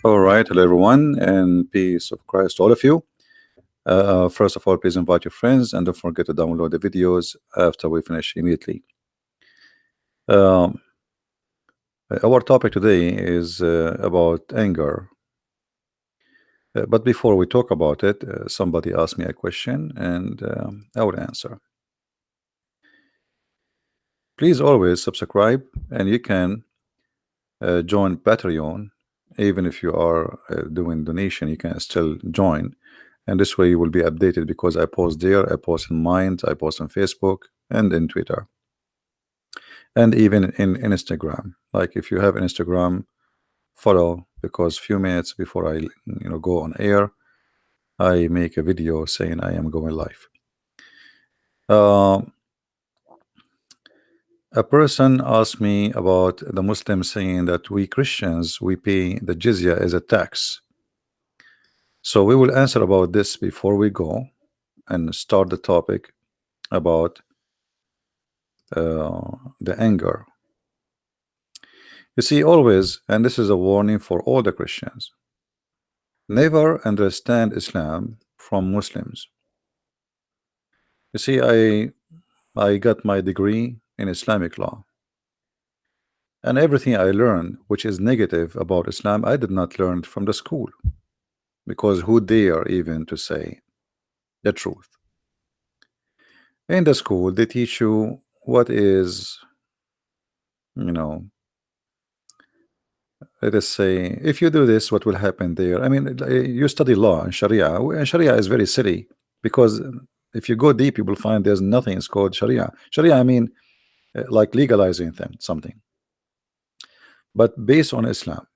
All right, hello everyone, and peace of Christ to all of you. First of all, please invite your friends and don't forget to download the videos after we finish immediately. Um, our topic today is about anger. But before we talk about it, somebody asked me a question and I will answer. Please always subscribe, and you can join Patreon. Even if you are doing donation, you can still join, and this way you will be updated because I post there, I post in Mind, I post on Facebook and in Twitter, and even in Instagram. Like if you have Instagram, follow, because few minutes before I go on air, I make a video saying I am going live. A person asked me about the Muslims saying that we Christians, we pay the jizya as a tax. So we will answer about this before we go and start the topic about the anger. You see, always, and this is a warning for all the Christians, never understand Islam from Muslims. You see, I got my degree in Islamic law, and everything I learned which is negative about Islam, I did not learn it from the school, because who dare even to say the truth? In the school they teach you what is, let us say, if you do this, what will happen there? I mean, you study law and Sharia, and Sharia is very silly, because if you go deep, you will find there's nothing is called Sharia. Sharia, I mean, like legalizing something, but based on Islam.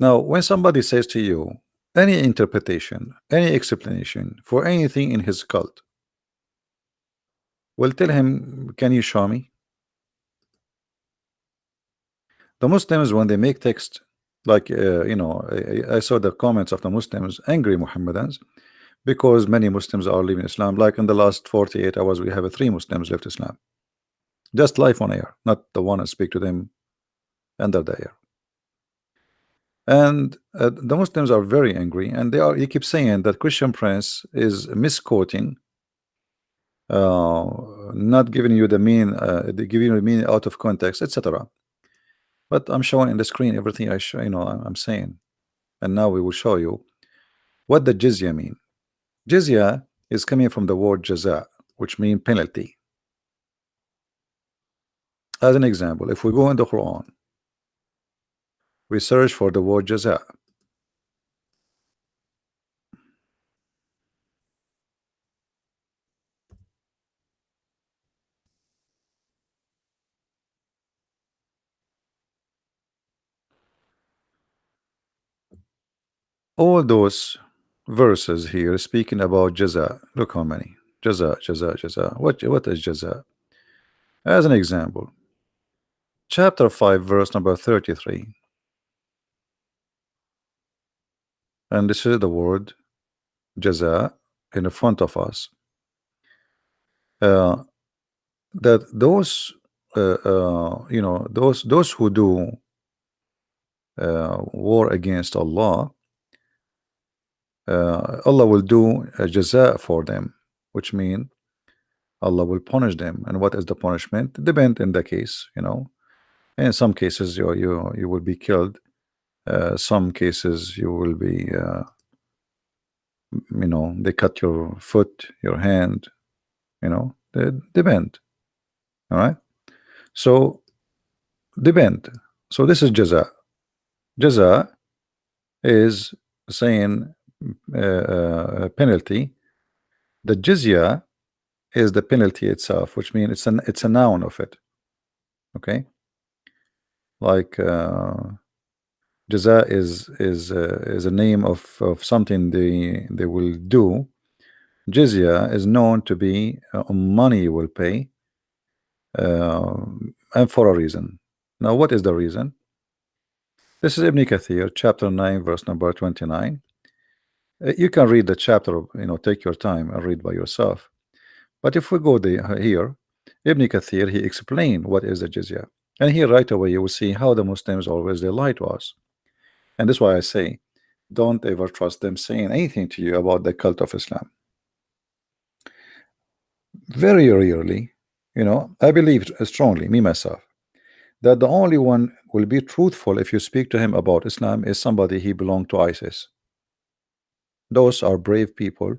Now, when somebody says to you any interpretation, any explanation for anything in his cult, well, tell him, can you show me? The Muslims, when they make text, like I saw the comments of the Muslims, angry Mohammedans, because many Muslims are leaving Islam. Like in the last 48 hours, we have 3 Muslims left Islam. Just live on air, not the one I speak to them under the air. And the Muslims are very angry, and he keep saying that Christian Prince is misquoting, not giving you the mean, giving you the meaning out of context, etc. But I'm showing in the screen everything I show, I'm saying, and now we will show you what the jizya mean. Jizya is coming from the word jaza, which means penalty. As an example, if we go in the Quran, we search for the word jaza. All those verses here speaking about jaza. Look how many. Jaza, jaza, jaza. What is jaza? As an example, chapter 5, verse number 33. And this is the word jaza in the front of us. That those those who do war against Allah, Allah will do a jaza for them, which means Allah will punish them. And what is the punishment? Depend in the case, in some cases you will be killed, some cases you will be they cut your foot, your hand, they depend. All right, so depend. So this is jaza. Jaza is saying penalty. The jizya is the penalty itself, which means it's a noun of it. Okay, like jaza is a name of something they will do. Jizya is known to be money you will pay, and for a reason. Now, what is the reason? This is Ibn Kathir, chapter 9, verse number 29. You can read the chapter, take your time and read by yourself. But if we go here, Ibn Kathir, he explained what is the jizya. And here right away you will see how the Muslims always they lie to us. And that's why I say, don't ever trust them saying anything to you about the cult of Islam. Very rarely, I believe strongly, me myself, that the only one will be truthful if you speak to him about Islam is somebody he belonged to ISIS. Those are brave people.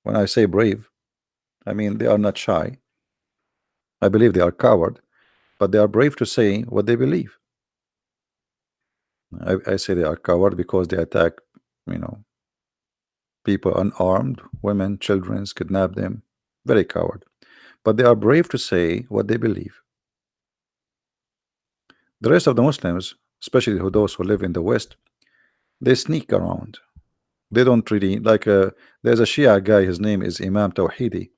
When I say brave, I mean they are not shy. I believe they are coward, but they are brave to say what they believe. I say they are coward because they attack, you know, people unarmed, women, children, kidnap them. Very coward. But they are brave to say what they believe. The rest of the Muslims, especially those who live in the West, they sneak around. They don't really like. There's a Shia guy. His name is Imam Tawhidi.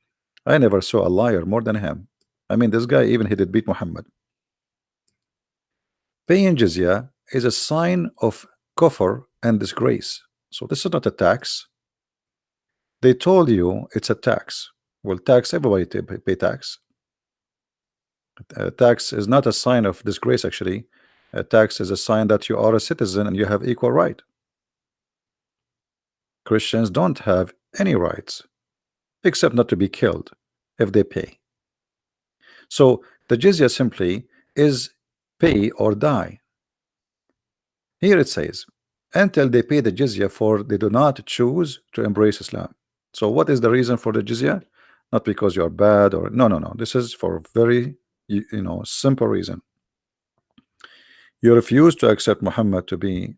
I never saw a liar more than him. I mean, this guy even he did beat Muhammad. Paying jizya is a sign of kufr and disgrace. So this is not a tax. They told you it's a tax. Well, tax, everybody pay tax. Tax is not a sign of disgrace, actually. A tax is a sign that you are a citizen and you have equal right. Christians don't have any rights except not to be killed if they pay. So the jizya simply is pay or die. Here it says, until they pay the jizya, for they do not choose to embrace Islam. So what is the reason for the jizya? Not because you are bad or no. This is for very simple reason. You refuse to accept Muhammad to be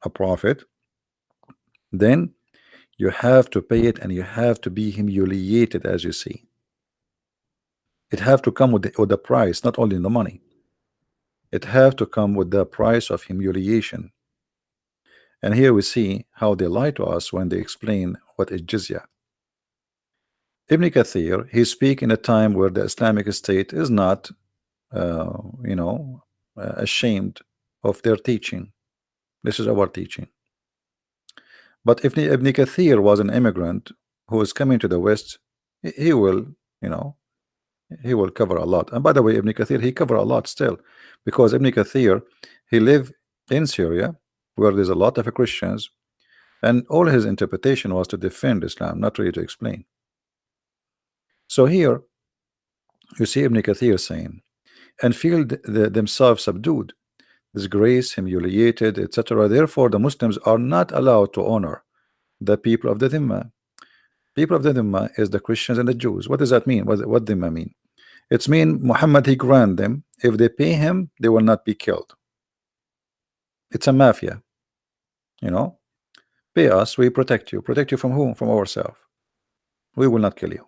a prophet, then you have to pay it, and you have to be humiliated, as you see. It have to come with the price, not only in the money. It have to come with the price of humiliation. And here we see how they lie to us when they explain what is jizya. Ibn Kathir, he speak in a time where the Islamic State is not ashamed of their teaching. This is our teaching. But if Ibn Kathir was an immigrant who is coming to the West, he will, he will cover a lot. And by the way, Ibn Kathir, he cover a lot still, because Ibn Kathir, he lived in Syria where there's a lot of Christians, and all his interpretation was to defend Islam, not really to explain. So here you see Ibn Kathir saying, and feel themselves subdued, disgraced, humiliated, etc. Therefore the Muslims are not allowed to honor the people of the Dhimma. People of the Dhimma is the Christians and the Jews. What does that mean? What Dhimma mean? It's mean Muhammad, he grant them, if they pay him, they will not be killed. It's a mafia. Pay us, we protect you. Protect you from whom? From ourselves. We will not kill you.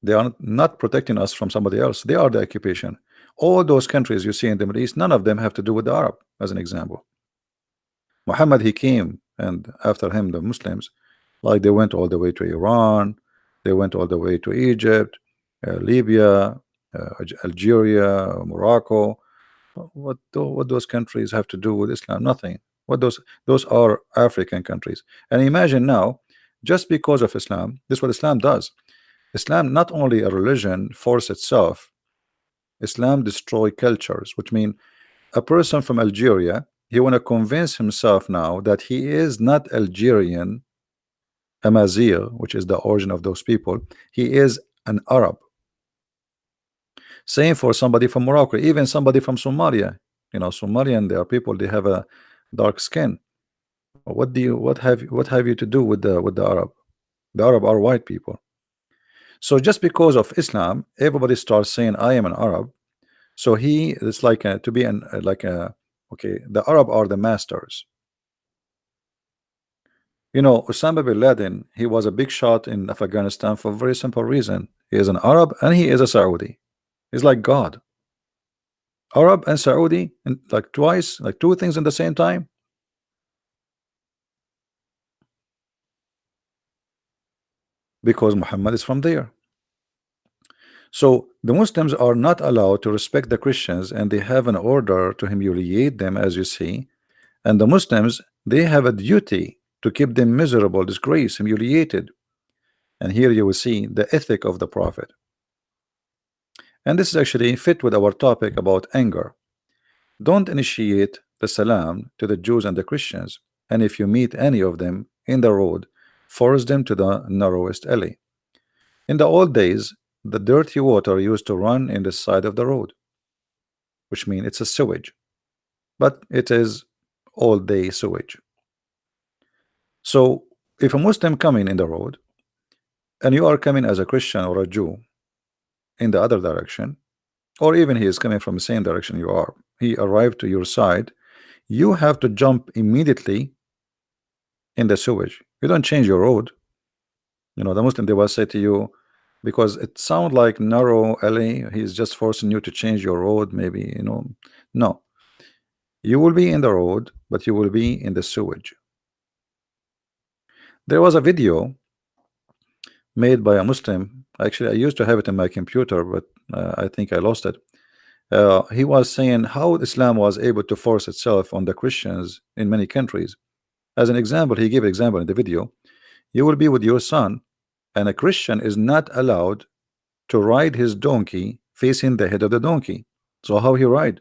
They are not protecting us from somebody else. They are the occupation. All those countries you see in the Middle East, none of them have to do with the Arab, as an example. Muhammad, he came, and after him the Muslims, like they went all the way to Iran, they went all the way to Egypt, Libya, Algeria, Morocco. What those countries have to do with Islam? Nothing. What those are African countries. And imagine now, just because of Islam, this is what Islam does. Islam not only a religion force itself, Islam destroy cultures, which mean a person from Algeria, he want to convince himself now that he is not Algerian, Amazigh, which is the origin of those people. He is an Arab. Same for somebody from Morocco, even somebody from Somalia. Somalian, there are people, they have a dark skin. What have you to do with the Arab? The Arab are white people. So just because of Islam, everybody starts saying I am an Arab. So it's like to be okay, the Arab are the masters. Osama bin Laden, he was a big shot in Afghanistan for a very simple reason. He is an Arab and he is a Saudi. He's like God. Arab and Saudi, and like twice, like two things in the same time. Because Muhammad is from there. So the Muslims are not allowed to respect the Christians, and they have an order to humiliate them, as you see. And the Muslims, they have a duty to keep them miserable, disgraced, humiliated. And here you will see the ethic of the Prophet. And this is actually fit with our topic about anger. Don't initiate the salam to the Jews and the Christians, and if you meet any of them in the road, force them to the narrowest alley. In the old days, the dirty water used to run in the side of the road, which means it's a sewage, but it is all day sewage. So if a Muslim coming in the road and you are coming as a Christian or a Jew in the other direction, or even he is coming from the same direction you are, he arrived to your side, you have to jump immediately in the sewage. You don't change your road. You know, the Muslim, they will say to you, because it sounds like narrow alley, he's just forcing you to change your road, maybe, you know. No, you will be in the road, but you will be in the sewage. There was a video made by a Muslim. Actually, I used to have it in my computer, but I think I lost it. He was saying how Islam was able to force itself on the Christians in many countries. As an example, he gave an example in the video. You will be with your son, and a Christian is not allowed to ride his donkey facing the head of the donkey. So how he ride?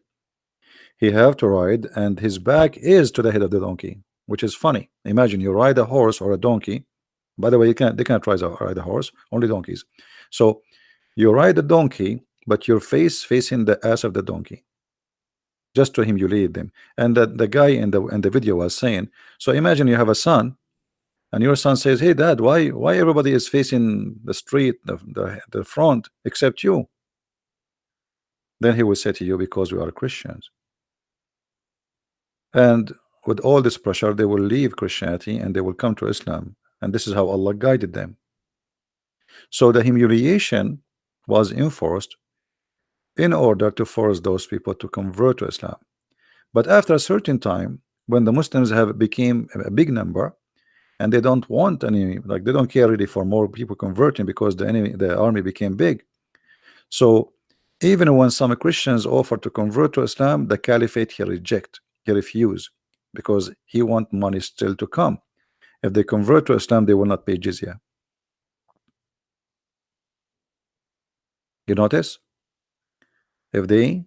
He have to ride, and his back is to the head of the donkey, which is funny. Imagine you ride a horse or a donkey. By the way, they can't ride a horse, only donkeys. So you ride the donkey, but your face facing the ass of the donkey, just to humiliate them. And the guy in the video was saying, so imagine you have a son, and your son says, hey dad, why everybody is facing the street, the front, except you? Then he will say to you, because we are Christians. And with all this pressure, they will leave Christianity and they will come to Islam. And this is how Allah guided them. So the humiliation was enforced in order to force those people to convert to Islam. But after a certain time, when the Muslims have became a big number, and they don't want any, like they don't care really for more people converting, because the army became big. So even when some Christians offer to convert to Islam, the caliphate he refuse, because he want money still to come. If they convert to Islam, they will not pay jizya. You notice? If they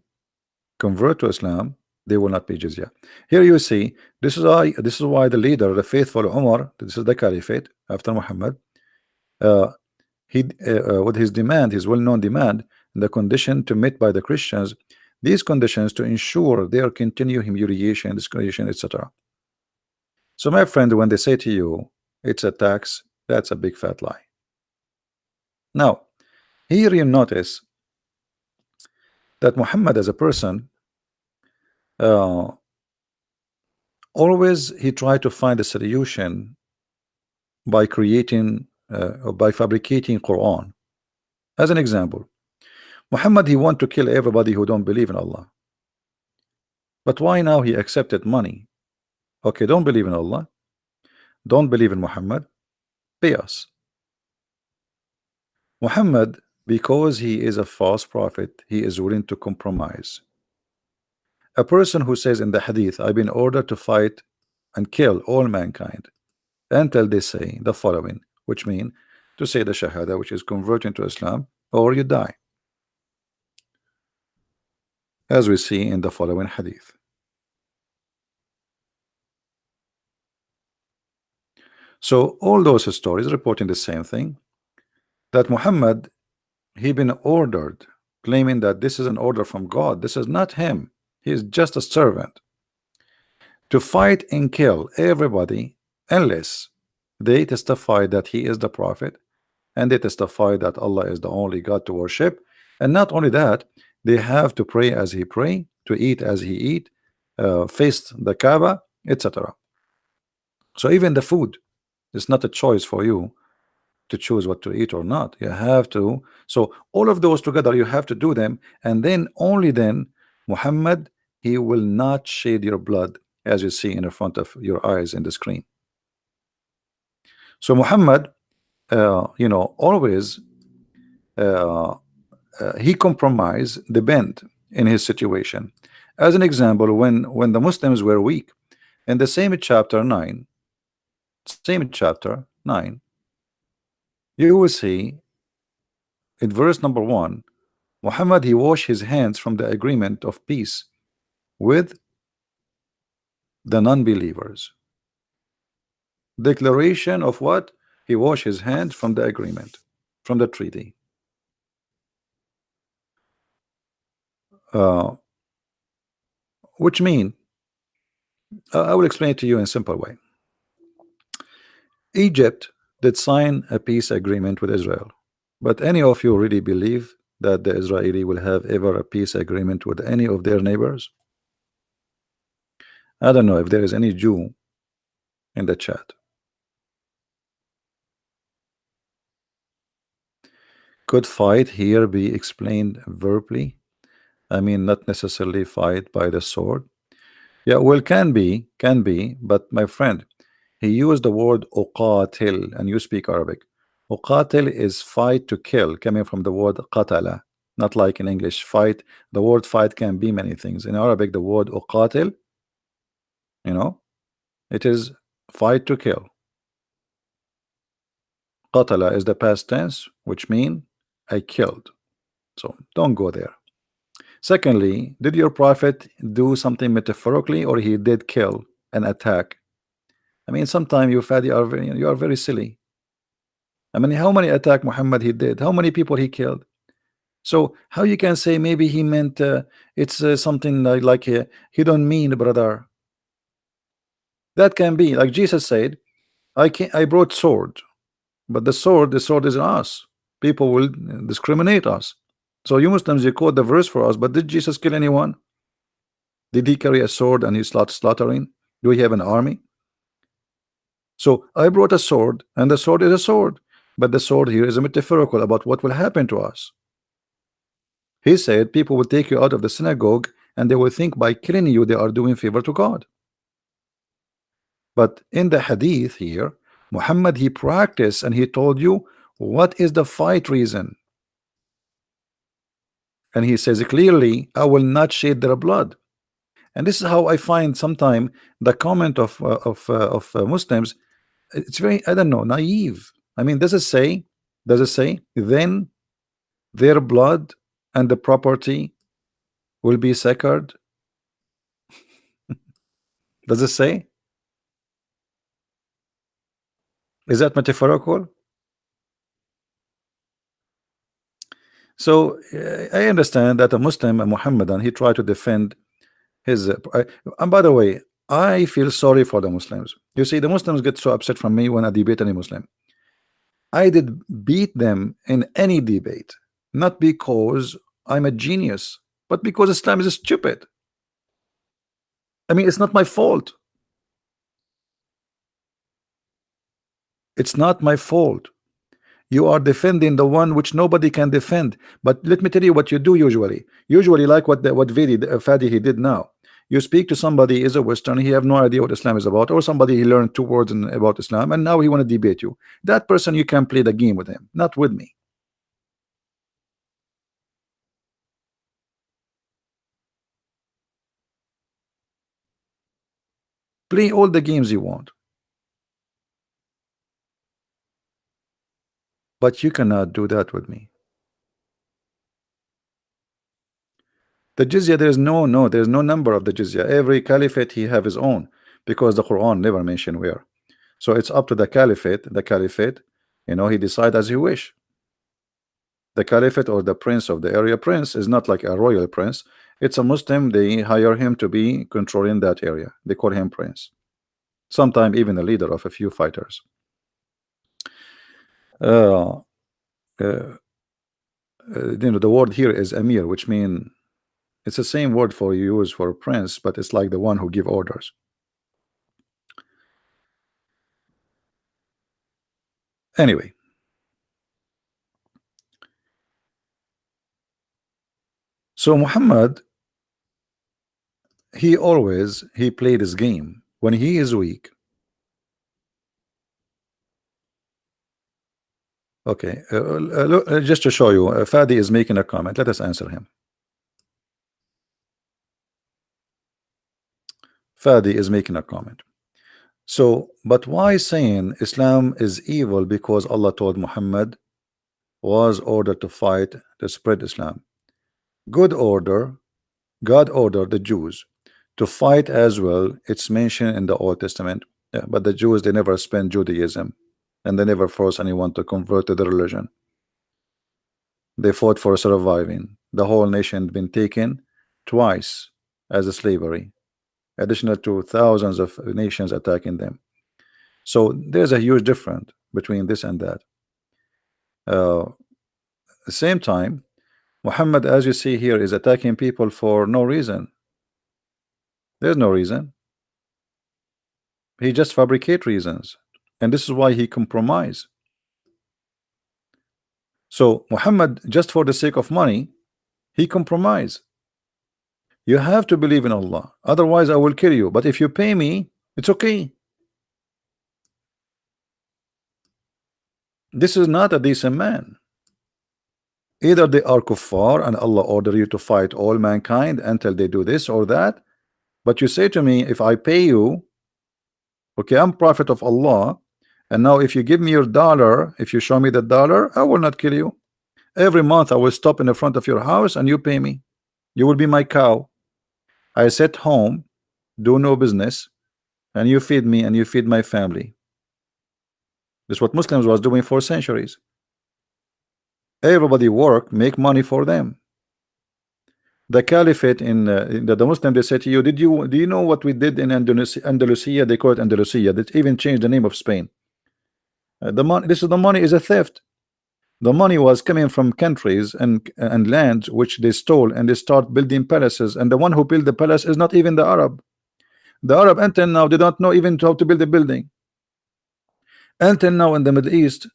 convert to Islam, they will not pay jizya. Here you see, this is why the leader, the faithful Umar, this is the caliphate after Muhammad, with his demand, his well-known demand, the condition to meet by the Christians, these conditions to ensure their continued humiliation, discrimination, etc. So my friend, when they say to you it's a tax, that's a big fat lie. Now here you notice that Muhammad as a person, always he tried to find a solution by creating or by fabricating Quran. As an example, Muhammad, he want to kill everybody who don't believe in Allah. But why now he accepted money? Okay, don't believe in Allah, don't believe in Muhammad, pay us. Muhammad, because he is a false prophet, he is willing to compromise. A person who says in the hadith, I've been ordered to fight and kill all mankind until they say the following, which mean to say the shahada, which is converting to Islam, or you die, as we see in the following hadith. So all those stories reporting the same thing, that Muhammad, he been ordered, claiming that this is an order from God. This is not him, he is just a servant, to fight and kill everybody unless they testify that he is the prophet, and they testify that Allah is the only God to worship. And not only that, they have to pray as he pray, to eat as he eat, face the Kaaba, etc. So even the food is not a choice for you to choose what to eat or not. You have to. So all of those together, you have to do them, and then only then Muhammad, he will not shed your blood, as you see in front of your eyes in the screen. So Muhammad, you know, always he compromised the bend in his situation. As an example, when the Muslims were weak, in the same chapter 9, You will see in verse number 1, Muhammad, he washed his hands from the agreement of peace with the non-believers. Declaration of what? He washed his hands from the agreement, from the treaty. Uh, which mean, I will explain it to you in a simple way. Egypt did sign a peace agreement with Israel, but any of you really believe that the Israeli will have ever a peace agreement with any of their neighbors? I don't know if there is any Jew in the chat. Could fight here be explained verbally? I mean, not necessarily fight by the sword. Yeah, well, can be, but my friend, he used the word uqatil, and you speak Arabic. Uqatil is fight to kill, coming from the word qatala, not like in English, fight. The word fight can be many things. In Arabic, the word uqatil, you know, it is fight to kill. Qatala is the past tense, which mean I killed. So don't go there. Secondly, did your prophet do something metaphorically, or he did kill and attack? I mean, sometimes you are very silly. I mean, how many attack Muhammad he did? How many people he killed? So how you can say maybe he meant it's something like he don't mean, brother? That can be like Jesus said, I brought sword, but the sword is in us. People will discriminate us. So you Muslims, you quote the verse for us, but did Jesus kill anyone? Did he carry a sword and he slaughtering? Do we have an army? So I brought a sword, and the sword is a sword, but the sword here is a metaphorical about what will happen to us. He said people will take you out of the synagogue and they will think by killing you they are doing favor to God. But in the hadith here, Muhammad, he practiced and he told you what is the fight reason. And he says clearly, I will not shed their blood. And this is how I find sometime the comment of Muslims, it's very, I don't know, naive. I mean, does it say then their blood and the property will be sacred? Does it say? Is that metaphorical? So I understand that a Muslim, a Muhammadan, he tried to defend his and by the way, I feel sorry for the Muslims. You see, the Muslims get so upset from me when I debate any Muslim. I did beat them in any debate, not because I'm a genius, but because Islam is stupid. I mean, it's not my fault. It's not my fault. You are defending the one which nobody can defend. But let me tell you what you do usually. Usually, like what Fadi he did now. You speak to somebody is a Western, he have no idea what Islam is about, or somebody he learned 2 words about Islam, and now he want to debate you. That person you can play the game with him, not with me. Play all the games you want, but you cannot do that with me. The jizya, there's there's no number of the jizya. Every caliphate he have his own, because the Quran never mention where. So it's up to the caliphate. You know, he decide as he wish. The caliphate or the prince of the area, prince is not like a royal prince. It's a Muslim. They hire him to be controlling that area. They call him prince. Sometimes even the leader of a few fighters. You know, the word here is emir, which means it's the same word for you use for prince, but it's like the one who give orders. Anyway, so Muhammad, he played his game when he is weak. Okay, look, just to show you, Fadi is making a comment. Let us answer him. Fadi is making a comment. So, but why saying Islam is evil? Because Allah told Muhammad was ordered to fight to spread Islam. Good order, God ordered the Jews to fight as well. It's mentioned in the Old Testament. Yeah, but the Jews, they never spent Judaism, and they never forced anyone to convert to the religion. They fought for surviving. The whole nation had been taken twice as a slavery, additional to thousands of nations attacking them. So there's a huge difference between this and that. At the same time, Muhammad, as you see here, is attacking people for no reason. There's no reason. He just fabricate reasons, and this is why he compromise. So Muhammad, just for the sake of money, he compromise. You have to believe in Allah, otherwise I will kill you. But if you pay me, it's okay. This is not a decent man. Either they are kuffar and Allah order you to fight all mankind until they do this or that. But you say to me, if I pay you, okay, I'm prophet of Allah, and now if you give me your dollar, if you show me the dollar, I will not kill you. Every month I will stop in the front of your house and you pay me. You will be my cow. I sit home, do no business, and you feed me and you feed my family. This is what Muslims was doing for centuries. Everybody work, make money for them. The caliphate in the Muslim, they say to you, do you know what we did in Andalusia? They call it Andalusia. They even changed the name of Spain. The money, this is the money is a theft. The money was coming from countries and lands which they stole, and they start building palaces. And the one who built the palace is not even the Arab. The Arab until now they don't know even how to build a building. Until now in the Middle East,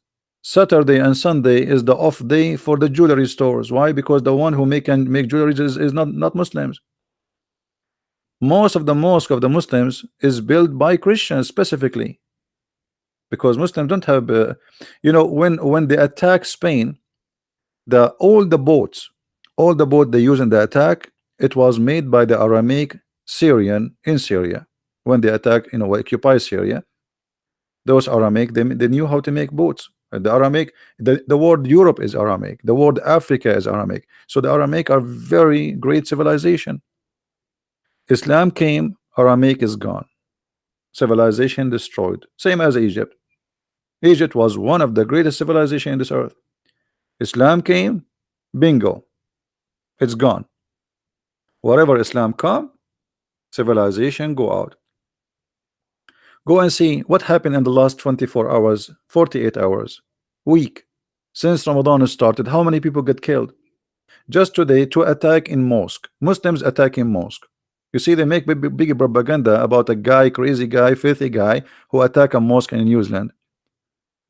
Saturday and Sunday is the off day for the jewelry stores. Why? Because the one who make jewelry is not Muslims. Most of the mosque of the Muslims is built by Christians specifically, because Muslims don't have you know, when they attack Spain, all the boats they use in the attack, it was made by the Aramaic Syrian in Syria. When they attack, you know, occupy Syria, those Aramaic, they knew how to make boats. The Aramaic, the word Europe is Aramaic, the word Africa is Aramaic. So the Aramaic are very great civilization. Islam came, Aramaic is gone, civilization destroyed. Same as Egypt. Egypt was one of the greatest civilization in this earth. Islam came, bingo, it's gone. Wherever Islam come, civilization go out. Go and see what happened in the last 24 hours, 48 hours, week. Since Ramadan started, how many people get killed? Just today, to attack in mosque, Muslims attacking mosque. You see, they make big propaganda about a guy, crazy guy, filthy guy who attack a mosque in New Zealand.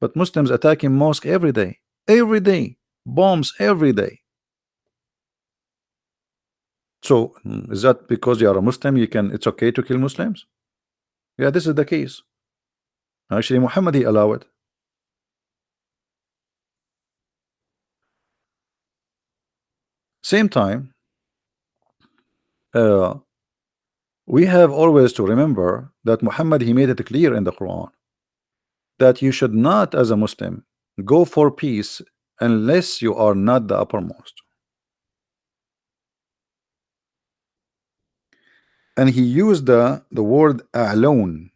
But Muslims attacking mosque every day, bombs every day. So is that because you are a Muslim, it's okay to kill Muslims? Yeah, this is the case. Actually, Muhammad, he allowed it. Same time, we have always to remember that Muhammad, he made it clear in the Quran that you should not, as a Muslim, go for peace unless you are not the uppermost. And he used the word alone.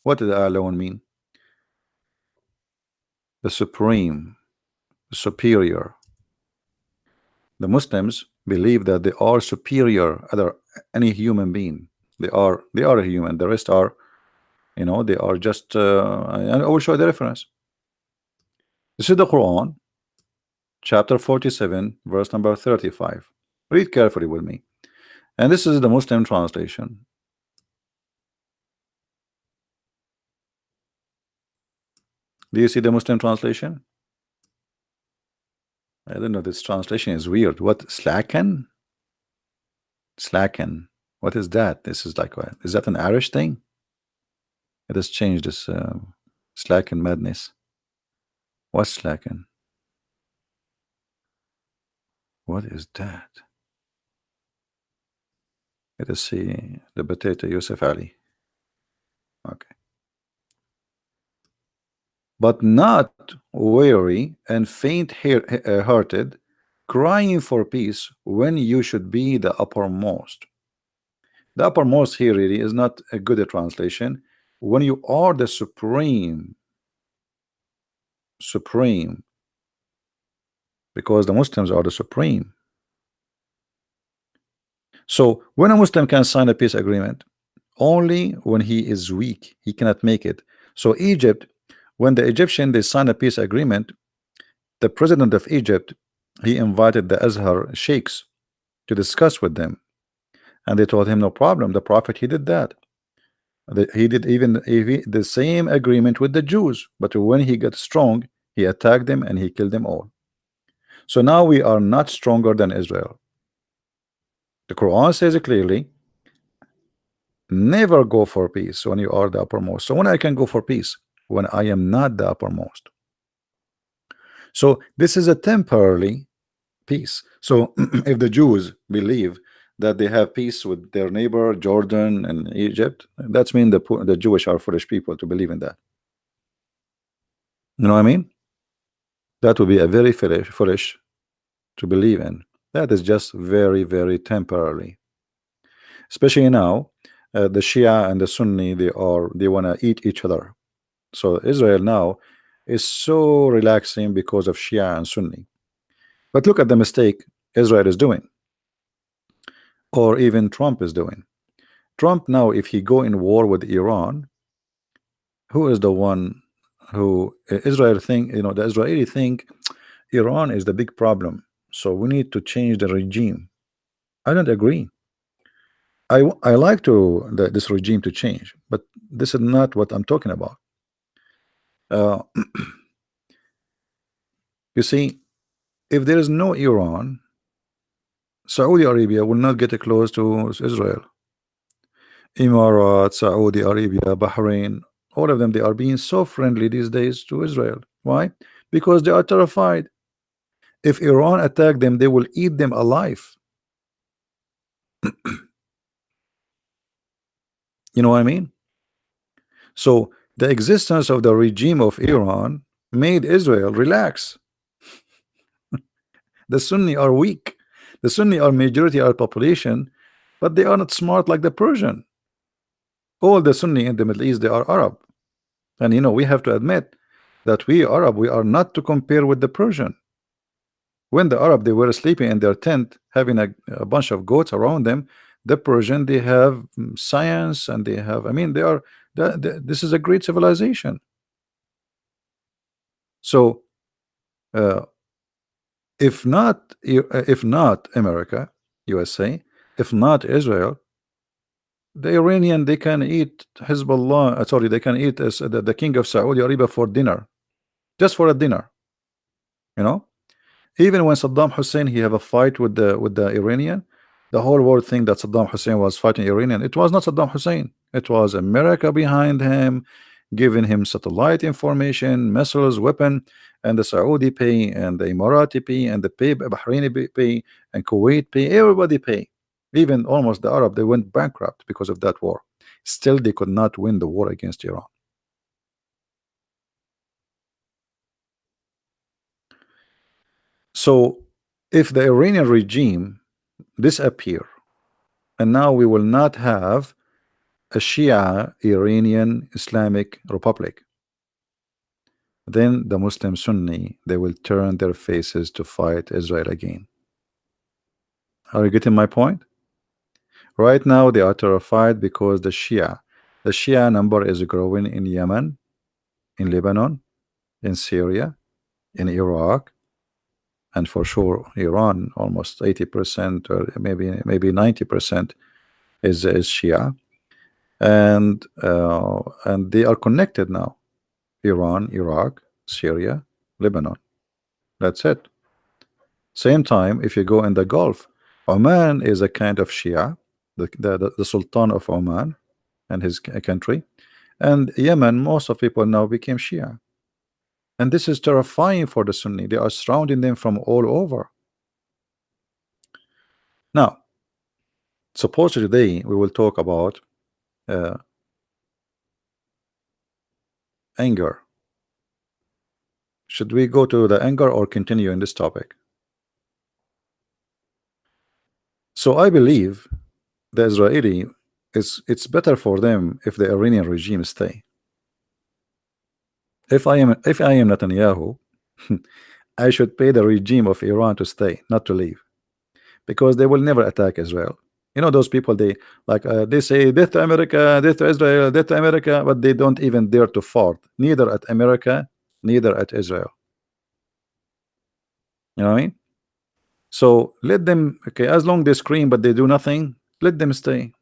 What does alone mean? The supreme, the superior. The Muslims believe that they are superior other any human being. They are a human. The rest are, you know, they are just and I will show the reference. This is the Quran, chapter 47, verse number 35. Read carefully with me. And this is the Muslim translation. Do you see the Muslim translation? I don't know, this translation is weird. What, slacken? Slacken. What is that? This is like, what? Is that an Irish thing? It has changed this slacken madness. What's slacken? What is that? Let us see the potato Yusuf Ali. Okay. but not weary and faint-hearted, crying for peace when you should be the uppermost. The uppermost here really is not a good translation. When you are the supreme, because the Muslims are the supreme. So when a Muslim can sign a peace agreement, only when he is weak, he cannot make it. So Egypt, when the Egyptian they signed a peace agreement, the president of Egypt, he invited the Azhar sheikhs to discuss with them, and they told him no problem. The prophet he did that. He did even the same agreement with the Jews, but when he got strong, he attacked them and he killed them all. So now we are not stronger than Israel. The Quran says it clearly, never go for peace when you are the uppermost. So when I can go for peace? When I am not the uppermost. So this is a temporary peace. So if the Jews believe that they have peace with their neighbor Jordan and Egypt, that's mean the Jewish are foolish people to believe in that. You know what I mean? That would be a very foolish to believe in. That is just very, very temporary. Especially now, the Shia and the Sunni they want to eat each other. So Israel now is so relaxing because of Shia and Sunni. But look at the mistake Israel is doing, or even Trump is doing. Trump now, if he go in war with Iran, who is the one who Israel think, the Israeli think Iran is the big problem, so we need to change the regime. I don't agree. I like this regime to change, but this is not what I'm talking about. Uh, you see, if there is no Iran, Saudi Arabia will not get close to Israel. Emirates, Saudi Arabia, Bahrain, all of them, they are being so friendly these days to Israel. Why? Because they are terrified. If Iran attack them, they will eat them alive. You know what I mean? So the existence of the regime of Iran made Israel relax. The Sunni are weak. The Sunni are majority of population, but they are not smart like the Persian. All the Sunni in the Middle East, they are Arab. And we have to admit that we Arab, we are not to compare with the Persian. When the Arab, they were sleeping in their tent, having a bunch of goats around them, the Persian, they have science, and they have, I mean, they are, this is a great civilization. So, uh, if not America, USA, if not Israel, the Iranian, they can eat Hezbollah, sorry, they can eat the king of Saudi Arabia for dinner, just for a dinner. Even when Saddam Hussein he have a fight with the Iranian, the whole world think that Saddam Hussein was fighting Iranian. It was not Saddam Hussein. It was America behind him, giving him satellite information, missiles, weapon, and the Saudi pay, and the Emirati pay, and the Bahraini pay, and Kuwait pay. Everybody pay. Even almost the Arab, they went bankrupt because of that war. Still, they could not win the war against Iran. So, if the Iranian regime disappear, and now we will not have a Shia Iranian Islamic Republic, then the Muslim Sunni, they will turn their faces to fight Israel again. Are you getting my point? Right now they are terrified because the Shia number is growing in Yemen, in Lebanon, in Syria, in Iraq, and for sure Iran. Almost 80% or maybe 90% is Shia, and they are connected now. Iran, Iraq, Syria, Lebanon. That's it. Same time, if you go in the Gulf, Oman is a kind of Shia, the Sultan of Oman and his country, and Yemen, most of people now became Shia. And this is terrifying for the Sunni. They are surrounding them from all over. Now, suppose today we will talk about uh, anger. Should we go to the anger or continue in this topic? So I believe the Israeli it's better for them if the Iranian regime stay. If I am Netanyahu, I should pay the regime of Iran to stay, not to leave, because they will never attack Israel. You know those people, they like they say death to America, death to Israel, death to America, but they don't even dare to fart, neither at America, neither at Israel. You know what I mean? So let them, okay, as long they scream but they do nothing, let them stay.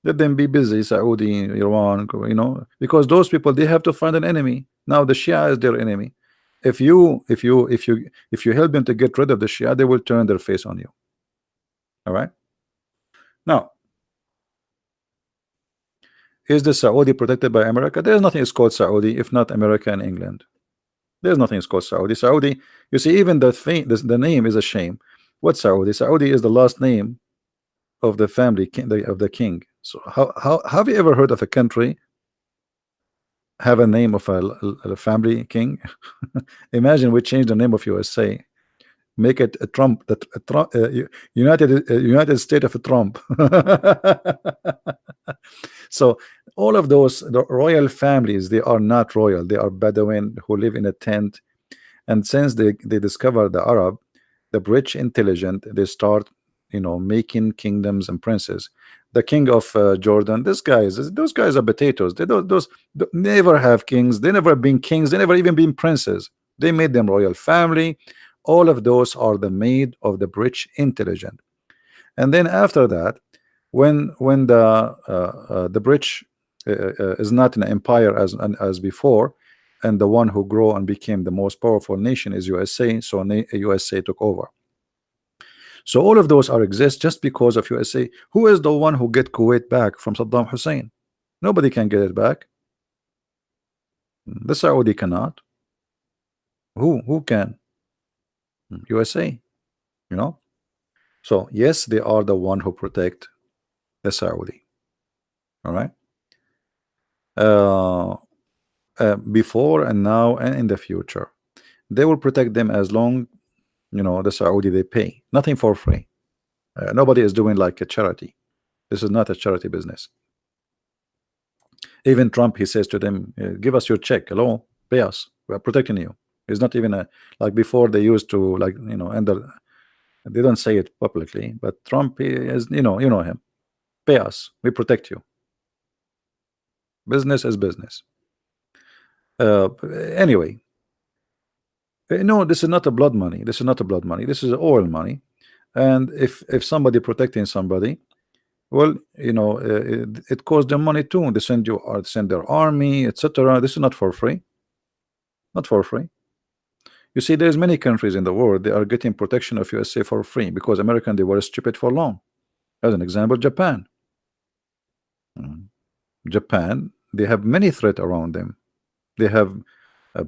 Let them be busy, Saudi, Iran, because those people, they have to find an enemy. Now the Shia is their enemy. If you help them to get rid of the Shia, they will turn their face on you. All right. Now, is the Saudi protected by America? There's nothing is called Saudi if not America and England. There's nothing is called Saudi. Saudi, you see, even the name is a shame. What Saudi? Saudi is the last name of the family of the king. So how have you ever heard of a country have a name of a family king? Imagine we change the name of USA, make it a Trump, that Trump, United States of Trump. So all of those, the royal families, they are not royal. They are Bedouin who live in a tent. And since they discover the Arab, the British intelligent, they start making kingdoms and princes. The king of Jordan, those guys are potatoes. They never have kings. They never been kings. They never even been princes. They made them royal family. All of those are the made of the British intelligent. And then after that, when the British is not an empire as before, and the one who grew and became the most powerful nation is USA, so USA took over. So all of those are exist just because of USA. Who is the one who get Kuwait back from Saddam Hussein? Nobody can get it back. The Saudi cannot. Who can? USA. So yes, they are the one who protect the Saudi. All right. Before and now and in the future, they will protect them as long the Saudi, they pay nothing for free. Nobody is doing like a charity. This is not a charity business. Even Trump, he says to them, give us your check, hello, pay us, we are protecting you. It's not even like before they used to, like, and they don't say it publicly, but Trump, he is, you know him, pay us, we protect you. Business is business. Anyway, no, this is not a blood money. This is not a blood money. This is oil money. And if somebody protecting somebody, well, it costs them money too. They send their army, etc. This is not for free. Not for free. You see, there's many countries in the world, they are getting protection of USA for free because American, they were stupid for long. As an example, Japan. Japan, they have many threats around them. They have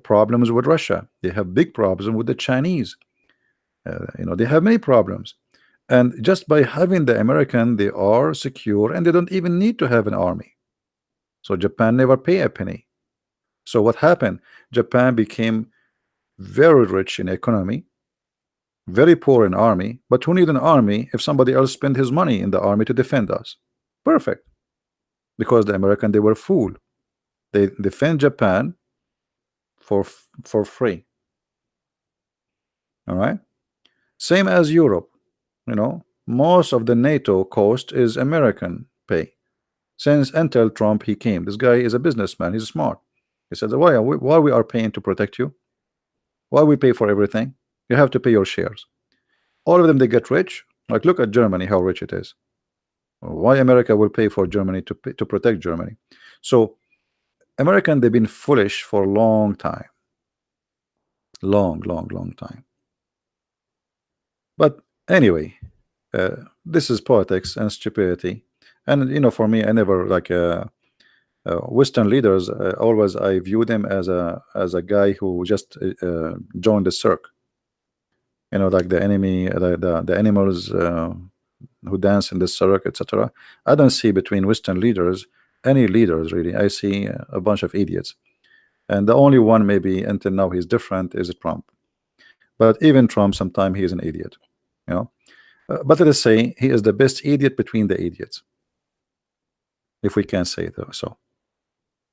problems with Russia. They have big problems with the Chinese. They have many problems. And just by having the American, they are secure and they don't even need to have an army. So Japan never pay a penny. So what happened? Japan became very rich in economy, very poor in army. But who need an army if somebody else spend his money in the army to defend us? Perfect. Because the American, they were fooled. They defend Japan for free. All right. Same as Europe. Most of the NATO cost is American pay. Since until Trump he came, this guy is a businessman. He's smart. He said, why we are paying to protect you? Why we pay for everything? You have to pay your shares. All of them, they get rich. Like, look at Germany, how rich it is. Why America will pay for Germany to protect Germany? So American, they've been foolish for a long time. Long time. But anyway, this is politics and stupidity. And for me, I never like Western leaders. Always I view them as a guy who just joined the cirque. Like the enemy, the animals who dance in the cirque, etc. I don't see between Western leaders any leaders really. I see a bunch of idiots. And the only one maybe until now he's different is Trump. But even Trump, sometimes he is an idiot, you know. But let us say he is the best idiot between the idiots, if we can say so.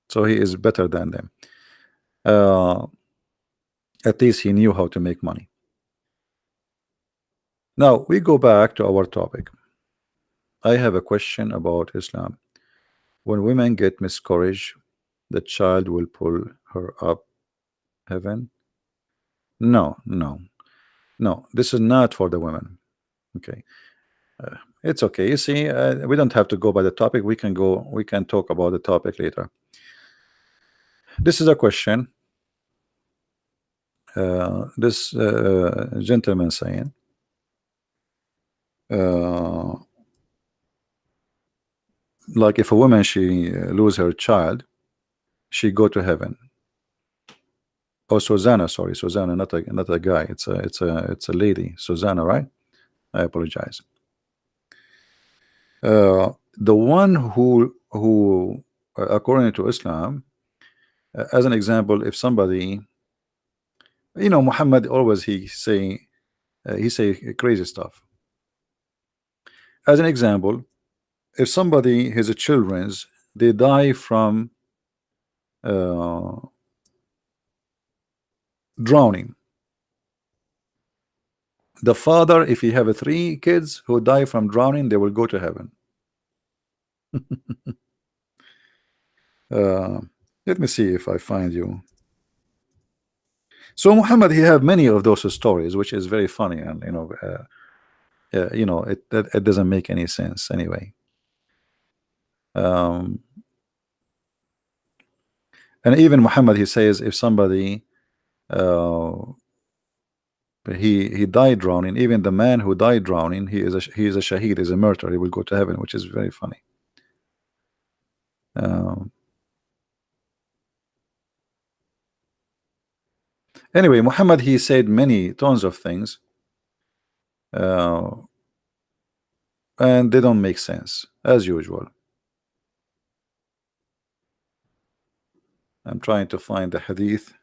So he is better than them. Uh, at least he knew how to make money. Now we go back to our topic. I have a question about Islam. When women get miscarriage, the child will pull her up heaven? No, no, no. This is not for the women. Okay, it's okay. You see, we don't have to go by the topic. We can go. We can talk about the topic later. This is a question. This gentleman saying, uh, like if a woman she lose her child, she go to heaven. Oh, Susanna, sorry, Susanna, not a guy. It's a lady, Susanna, right? I apologize. The one who according to Islam, as an example, if somebody, Muhammad always he say crazy stuff. As an example, if somebody his children's they die from uh, drowning, the father, if he have three kids who die from drowning, they will go to heaven. uh, let me see if I find you. So Muhammad, he have many of those stories, which is very funny, and it doesn't make any sense anyway. Um, and even Muhammad, he says if somebody uh, he died drowning, even the man who died drowning, he is a shaheed, is a martyr, he will go to heaven, which is very funny. Um, anyway, Muhammad, he said many tons of things, and they don't make sense as usual. I'm trying to find the hadith.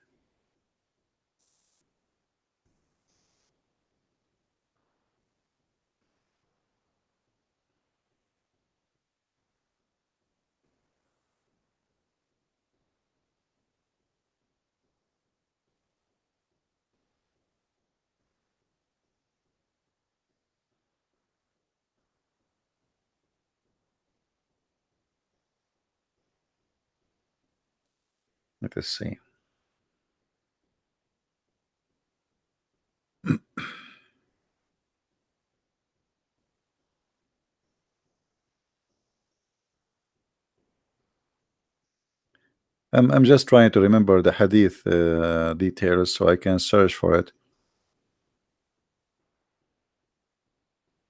Let us see. I'm just trying to remember the hadith details so I can search for it.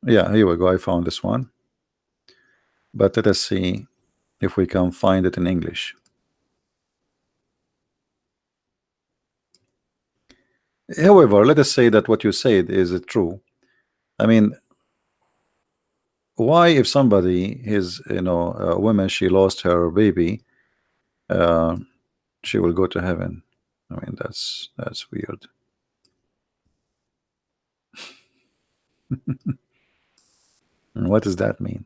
Yeah, here we go. I found this one. But let us see if we can find it in English. However, let us say that what you said is true. I mean, why if somebody is, a woman, she lost her baby, uh, she will go to heaven? I mean, that's weird. What does that mean?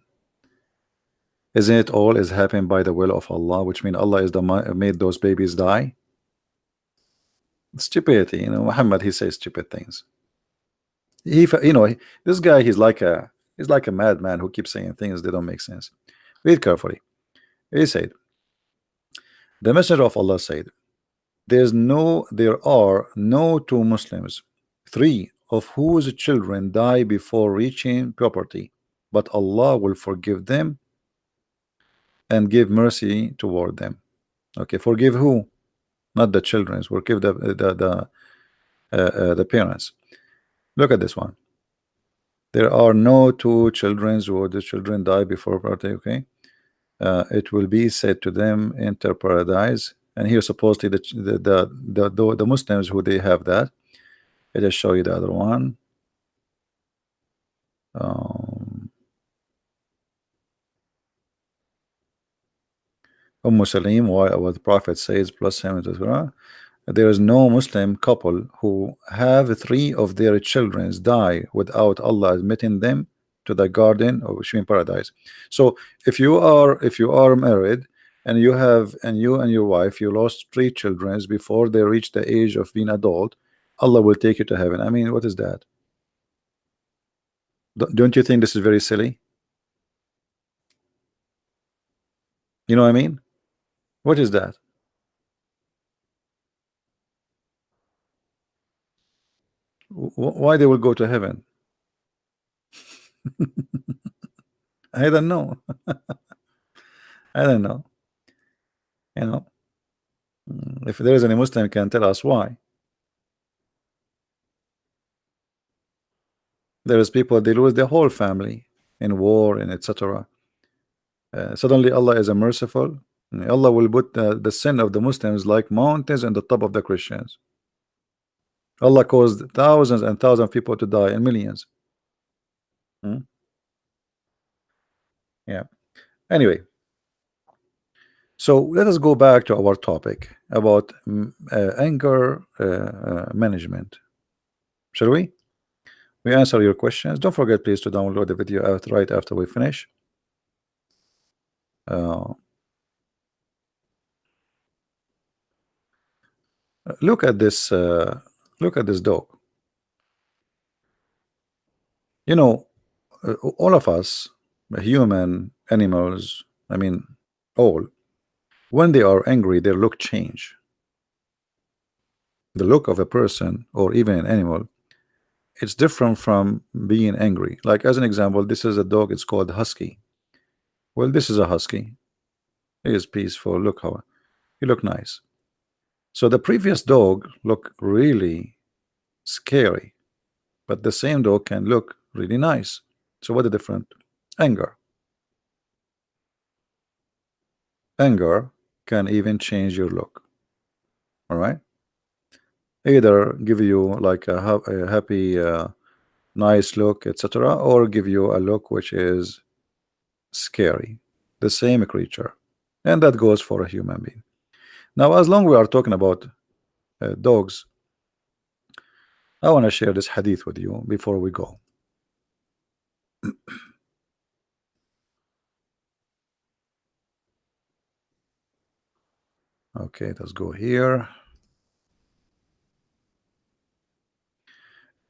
Isn't it all is happened by the will of Allah, which means Allah is the made those babies die? Stupidity, Muhammad, he says stupid things. This guy, he's like a madman who keeps saying things that don't make sense. Read carefully. He said, the messenger of Allah said, there are no two Muslims, three of whose children die before reaching puberty, but Allah will forgive them and give mercy toward them. Okay, forgive who? Not the children. Forgive the parents. Look at this one. There are no two children who the children die before puberty. Okay, it will be said to them, enter paradise. And here supposedly the Muslims who they have that. Let us show you the other one. Salim, why our Prophet says plus him, etc. There is no Muslim couple who have three of their children die without Allah admitting them to the garden of Sheen paradise. So if you are married and you and your wife, you lost three children before they reach the age of being adult, Allah will take you to heaven. I mean, what is that? Don't you think this is very silly? You know what I mean? What is that? Why they will go to heaven? I don't know. I don't know. You know, if there is any Muslim can tell us why. There is people they lose their whole family in war and etc. Suddenly Allah is a merciful. Allah will put the sin of the Muslims like mountains on the top of the Christians. Allah caused thousands and thousands of people to die and millions. Hmm? Yeah. Anyway, so let us go back to our topic about anger management. Shall we? We answer your questions. Don't forget, please, to download the video right after we finish. Look at this. Look at this dog. You know, all of us, human, animals, I mean, all, when they are angry, their look change. The look of a person or even an animal, it's different from being angry. Like as an example, this is a dog. It's called husky. Well, this is a husky. He is peaceful. Look how he look nice. So the previous dog looked really scary, but the same dog can look really nice. So what the difference? Anger. Anger can even change your look. All right. Either give you like a happy, nice look, etc., or give you a look which is scary. The same creature, and that goes for a human being. Now, as long we are talking about dogs, I want to share this hadith with you before we go. Okay, let's go here.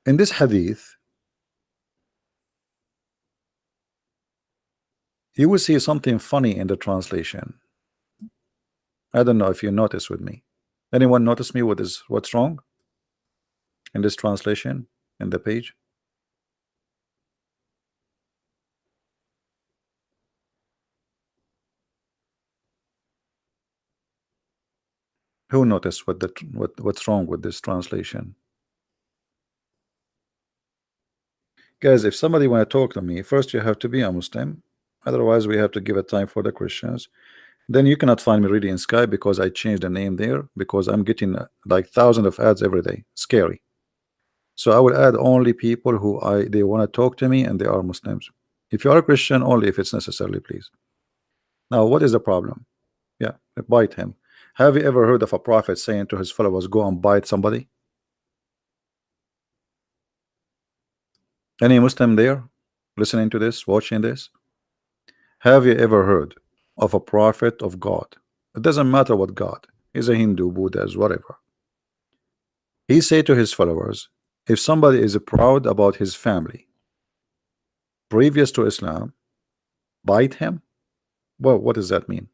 In this hadith, you will see something funny in the translation. I don't know if you notice with me. Anyone notice me? What's wrong in this translation in the page? Who noticed what's wrong with this translation? Guys, if somebody want to talk to me, first you have to be a Muslim. Otherwise, we have to give a time for the Christians. Then you cannot find me really in Skype because I changed the name there because I'm getting like thousands of ads every day. Scary. So I will add only people who they want to talk to me and they are Muslims. If you are a Christian, only if it's necessary, please. Now, what is the problem? Yeah, bite him. Have you ever heard of a prophet saying to his followers, go and bite somebody? Any Muslim there listening to this, watching this? Have you ever heard of a prophet of God? It doesn't matter what God is, a Hindu, Buddhist, whatever. He said to his followers, if somebody is proud about his family previous to Islam, bite him. Well, what does that mean?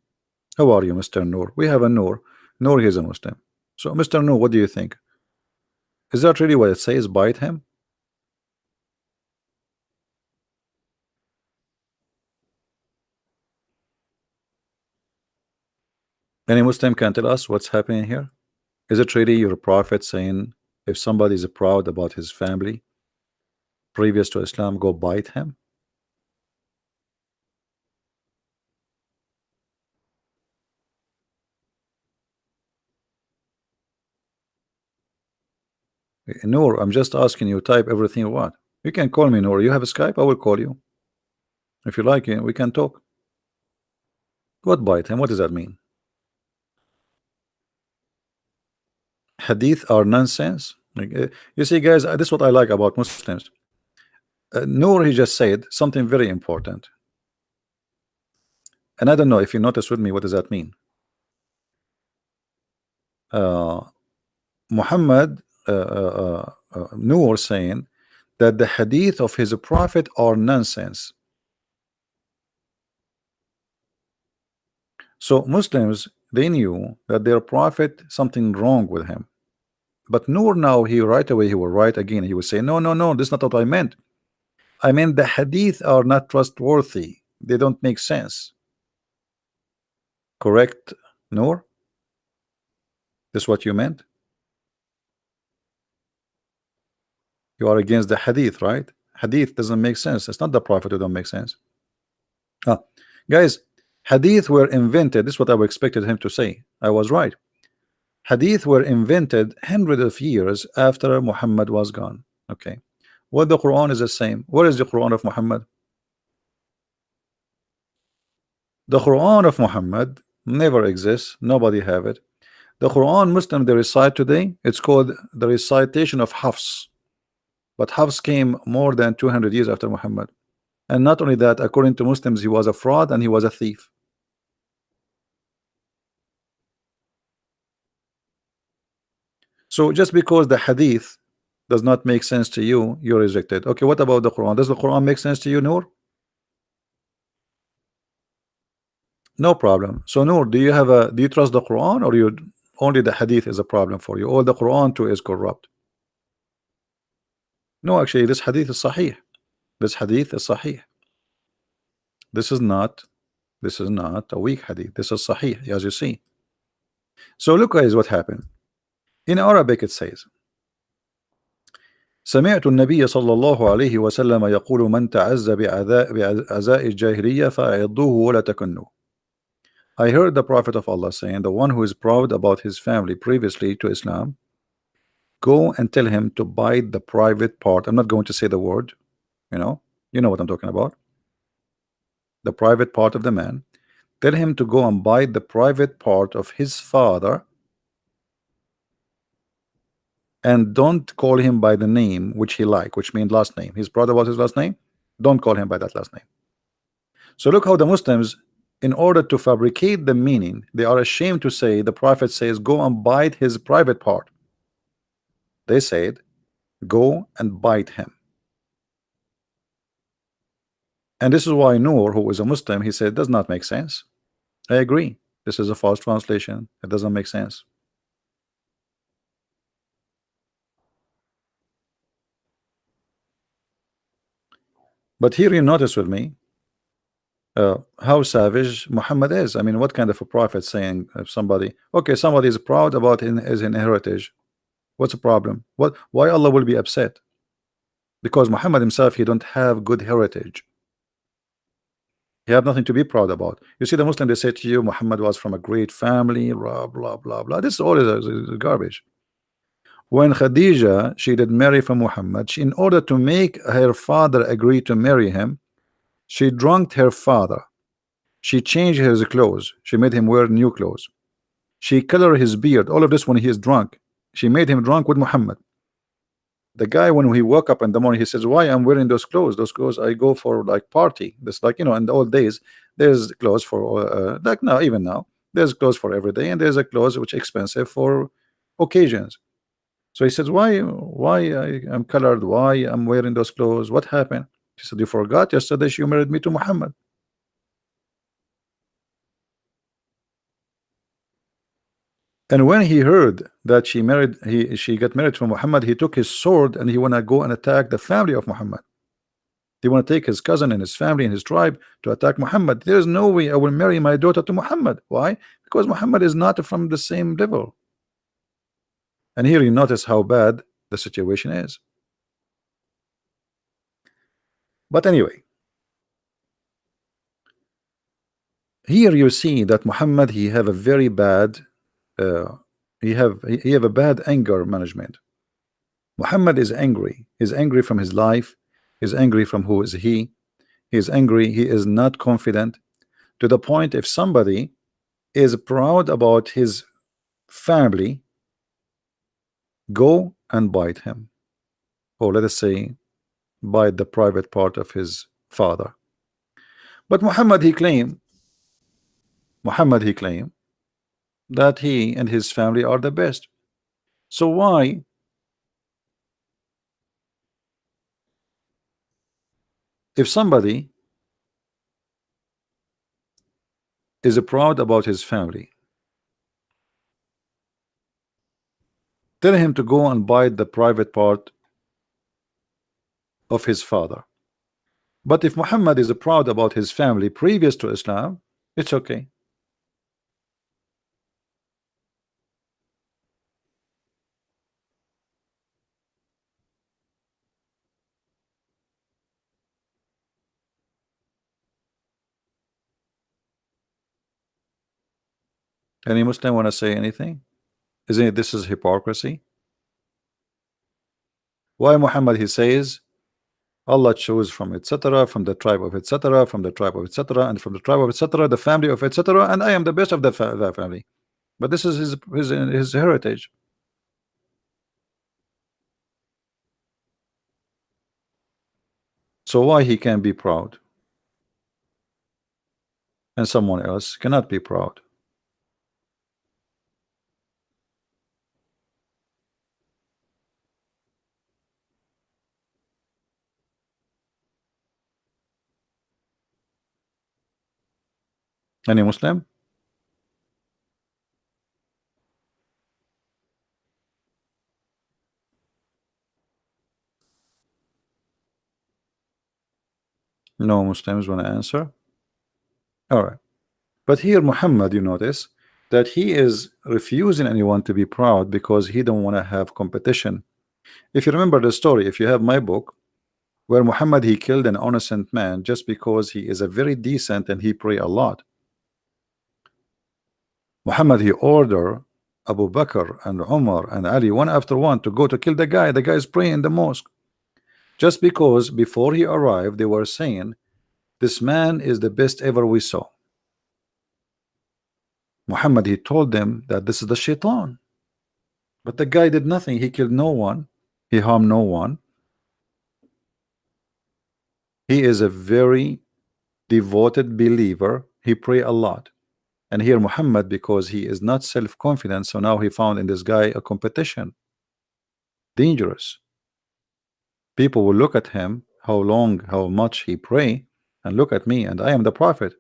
How are you, Mr. Nur? We have a Nur. Nur is a Muslim. So, Mr. Nur, what do you think? Is that really what it says? Bite him? Any Muslim can tell us what's happening here? Is it really your prophet saying if somebody is proud about his family previous to Islam, go bite him? Nur, I'm just asking you, type everything you want. You can call me, Nur. You have a Skype? I will call you. If you like it, we can talk. What bite him? What does that mean? Hadith are nonsense. Like, you see, guys, this is what I like about Muslims. Noor, he just said something very important, and I don't know if you notice with me, what does that mean? uh, Muhammad, Noor, saying that the hadith of his prophet are nonsense. So Muslims, they knew that their prophet something wrong with him, but Noor, now he right away he will write again, he will say no, no, no, this is not what I meant. I mean the hadith are not trustworthy, they don't make sense. Correct, Noor? This is what you meant? You are against the hadith, right? Hadith doesn't make sense. It's not the prophet who don't make sense. Ah, guys, hadith were invented. This is what I expected him to say. I was right. Hadith were invented hundreds of years after Muhammad was gone. Okay. Well, the Quran is the same. Where is the Quran of Muhammad? The Quran of Muhammad never exists. Nobody have it. The Quran Muslim they recite today, it's called the recitation of Hafs. But Hafs came more than 200 years after Muhammad. And not only that, according to Muslims, he was a fraud and he was a thief. So just because the hadith does not make sense to you, you reject it. Okay, what about the Quran? Does the Quran make sense to you, Noor? No problem. So Noor, do you trust the Quran, or you only the hadith is a problem for you, or the Quran too is corrupt? No, actually this hadith is sahih. This hadith is sahih. This is not a weak hadith. This is sahih, as you see. So look guys what happened. In Arabic it says, سمعت النبي صلى الله عليه وسلم يقول من تعز بعزاء الجاهلية فأعضوه ولا تكنوا. I heard the Prophet of Allah saying, the one who is proud about his family previously to Islam, go and tell him to bite the private part. I'm not going to say the word, you know what I'm talking about. The private part of the man. Tell him to go and bite the private part of his father, and don't call him by the name which he like, which means last name. He's proud about his last name. Don't call him by that last name. So look how the Muslims, in order to fabricate the meaning, they are ashamed to say the Prophet says go and bite his private part. They said go and bite him. And this is why Noor, who is a Muslim, he said it does not make sense. I agree, this is a false translation. It doesn't make sense. But here you notice with me how savage Muhammad is. I mean, what kind of a prophet saying if somebody is proud about his heritage, what's the problem? Why Allah will be upset? Because Muhammad himself, he don't have good heritage. He have nothing to be proud about. You see, the Muslim, they say to you Muhammad was from a great family, blah blah blah blah. This all is garbage. When Khadija, she did marry for Muhammad, in order to make her father agree to marry him, she drunked her father. She changed his clothes. She made him wear new clothes. She colored his beard. All of this when he is drunk. She made him drunk with Muhammad. The guy, when he woke up in the morning, he says, why I'm wearing those clothes? Those clothes I go for like party. This, like, in the old days, there's clothes for like now, even now, there's clothes for every day, and there's a clothes which expensive for occasions. So he says, why I'm colored? Why I'm wearing those clothes? What happened? She said, you forgot yesterday you married me to Muhammad. And when he heard that she got married to Muhammad, he took his sword and he wanna go and attack the family of Muhammad. He wanna take his cousin and his family and his tribe to attack Muhammad. There is no way I will marry my daughter to Muhammad. Why? Because Muhammad is not from the same level. And here you notice how bad the situation is. But anyway, here you see that Muhammad, he have a very bad he have a bad anger management. Muhammad is angry. He's angry from his life. He's angry from who is he. He's angry. He is not confident, to the point if somebody is proud about his family, go and bite him, or let us say bite the private part of his father. But Muhammad he claimed that he and his family are the best. So why, if somebody is proud about his family, tell him to go and bite the private part of his father? But if Muhammad is proud about his family previous to Islam, it's okay. Any Muslim want to say anything? Isn't it this is hypocrisy? Why Muhammad he says Allah chose from etc., from the tribe of etc., from the tribe of etc., and from the tribe of etc., the family of etc., and I am the best of the family. But this is his heritage. So why he can be proud and someone else cannot be proud? Any Muslim? No Muslims want to answer? All right. But here Muhammad, you notice that he is refusing anyone to be proud because he don't want to have competition. If you remember the story, if you have my book, where Muhammad he killed an innocent man just because he is a very decent and he pray a lot. Muhammad he ordered Abu Bakr and Umar and Ali one after one to go to kill the guy. The guy is praying in the mosque just because before he arrived they were saying this man is the best ever we saw. Muhammad he told them that this is the shaitan, but the guy did nothing. He killed no one, he harmed no one. He is a very devoted believer. He pray a lot. And here Muhammad, because he is not self-confident, so now he found in this guy a competition. Dangerous. People will look at him, how long, how much he pray, and look at me, and I am the prophet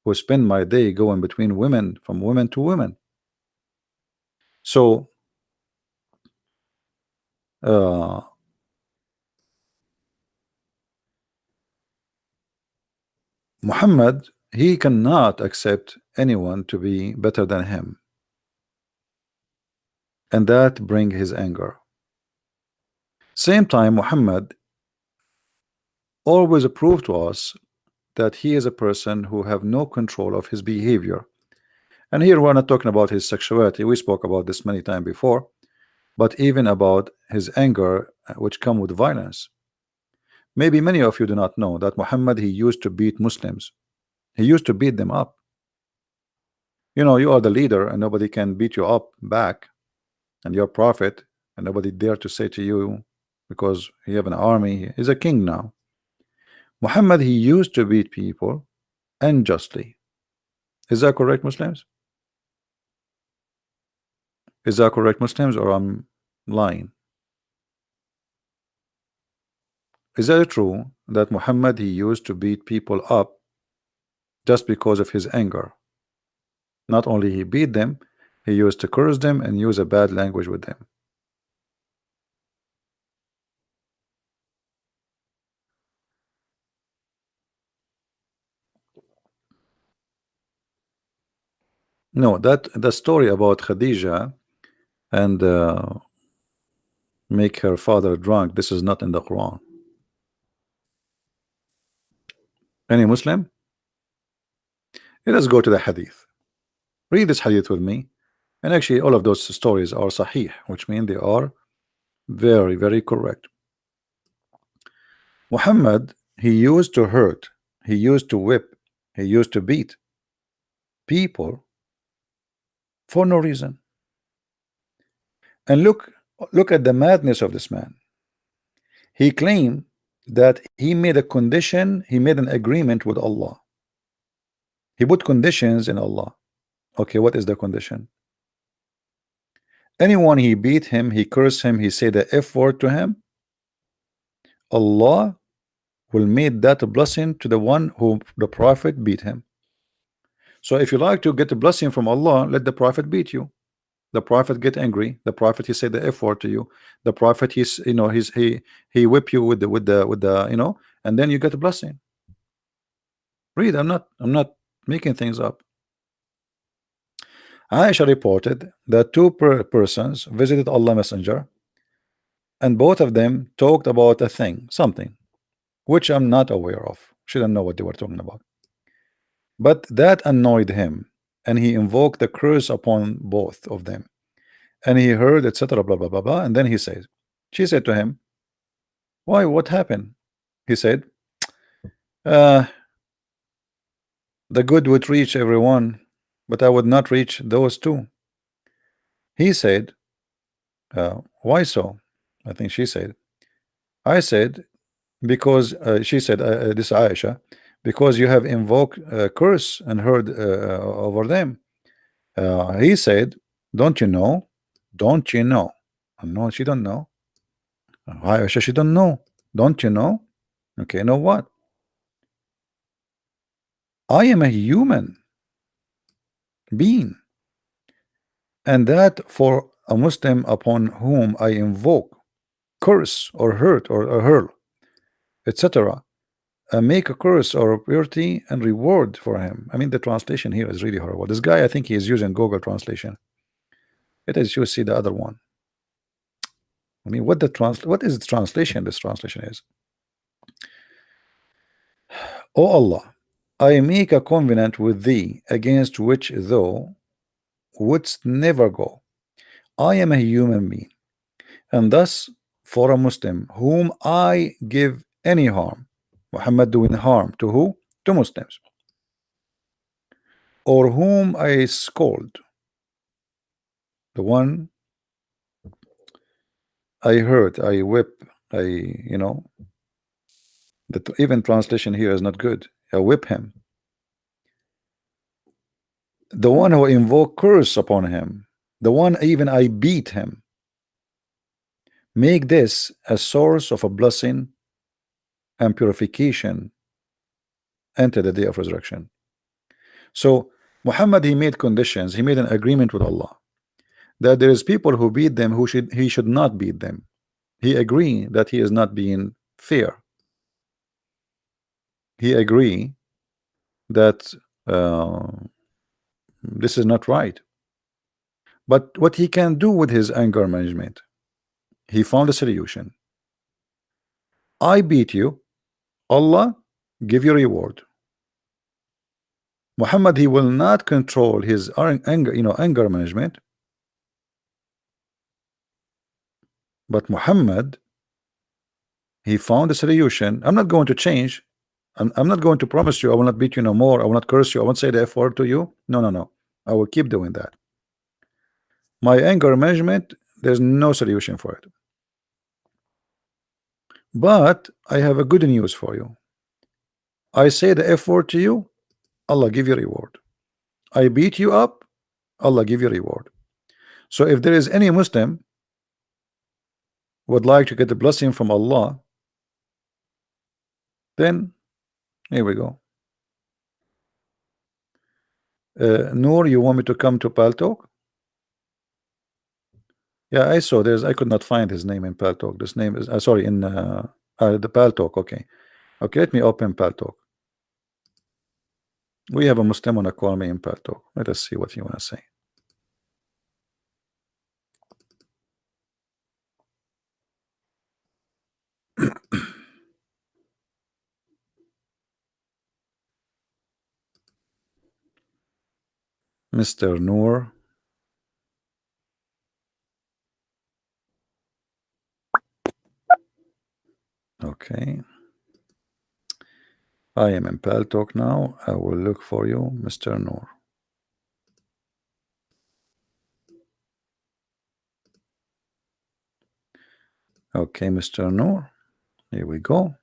who spend my day going between women, from women to women. So uh, Muhammad, he cannot accept anyone to be better than him, and that bring his anger. Same time Muhammad always prove to us that he is a person who have no control of his behavior. And here we're not talking about his sexuality, we spoke about this many times before, but even about his anger, which come with violence. Maybe many of you do not know that Muhammad he used to beat Muslims. He used to beat them up. You know, you are the leader and nobody can beat you up back, and you're prophet and nobody dare to say to you, because you have an army, he's a king now. Muhammad he used to beat people unjustly. Is that correct, Muslims? Is that correct, Muslims, or I'm lying? Is that true that Muhammad he used to beat people up just because of his anger? Not only he beat them, he used to curse them and use a bad language with them. No, that the story about Khadija and make her father drunk, this is not in the Quran. Any Muslim? Let us go to the hadith. Read this hadith with me. And actually all of those stories are sahih, which means they are very, very correct. Muhammad, he used to hurt, he used to whip, he used to beat people for no reason. And look Look at the madness of this man. He claimed that he made a condition, he made an agreement with Allah. He put conditions in Allah. Okay, what is the condition? Anyone he beat him, he cursed him, he said the F word to him, Allah will make that a blessing to the one who the Prophet beat him. So if you like to get a blessing from Allah, let the Prophet beat you. The Prophet get angry. The Prophet he said the F word to you. The Prophet he's he whip you with the and then you get a blessing. Read. I'm not making things up. Aisha reported that two persons visited Allah Messenger, and both of them talked about a thing, something, which I'm not aware of. She didn't know what they were talking about. But that annoyed him, and he invoked the curse upon both of them. And he heard, etc. Blah blah blah blah. And then she said to him, "Why? What happened?" He said, uh, "The good would reach everyone, but I would not reach those two." He said, "Why so?" I think she said, "I said because she said this Aisha, because you have invoked a curse and heard over them." He said, "Don't you know? Don't you know?" No, she don't know. Aisha, she don't know. Don't you know? Okay, know what? I am a human being, and that for a Muslim upon whom I invoke curse or hurt or hurl, etc., make a curse or purity and reward for him. I mean, the translation here is really horrible. This guy, I think he is using Google translation. It is, you see the other one. I mean, what is the translation? This translation is, "O Allah, I make a covenant with thee against which thou wouldst never go. I am a human being, and thus for a Muslim whom I give any harm," Muhammad doing harm to who? To Muslims, "or whom I scold," the one I hurt, I whip, that even translation here is not good. I whip him. The one who invoke curse upon him, the one even I beat him. Make this a source of a blessing and purification until the day of resurrection. So Muhammad, he made conditions, he made an agreement with Allah that there is people who beat them who he should not beat them. He agreed that he is not being fair. He agreed that this is not right. But what he can do with his anger management, he found a solution. I beat you, Allah give you reward. Muhammad, he will not control his anger management, but Muhammad, he found a solution. I'm not going to change. I'm not going to promise you I will not beat you no more. I will not curse you. I won't say the F word to you. No, no, no. I will keep doing that. My anger management, there's no solution for it. But I have a good news for you. I say the F word to you, Allah give you reward. I beat you up, Allah give you reward. So if there is any Muslim would like to get the blessing from Allah, then here we go. Noor, you want me to come to Paltalk? Yeah, I saw I could not find his name in Paltalk. This name is sorry, in the Paltalk. Okay, let me open Paltalk. We have a Muslim wanna call me in Paltalk. Let us see what you wanna say. Mr. Noor. Okay. I am in Paltalk now. I will look for you, Mr. Noor. Okay, Mr. Nur, here we go.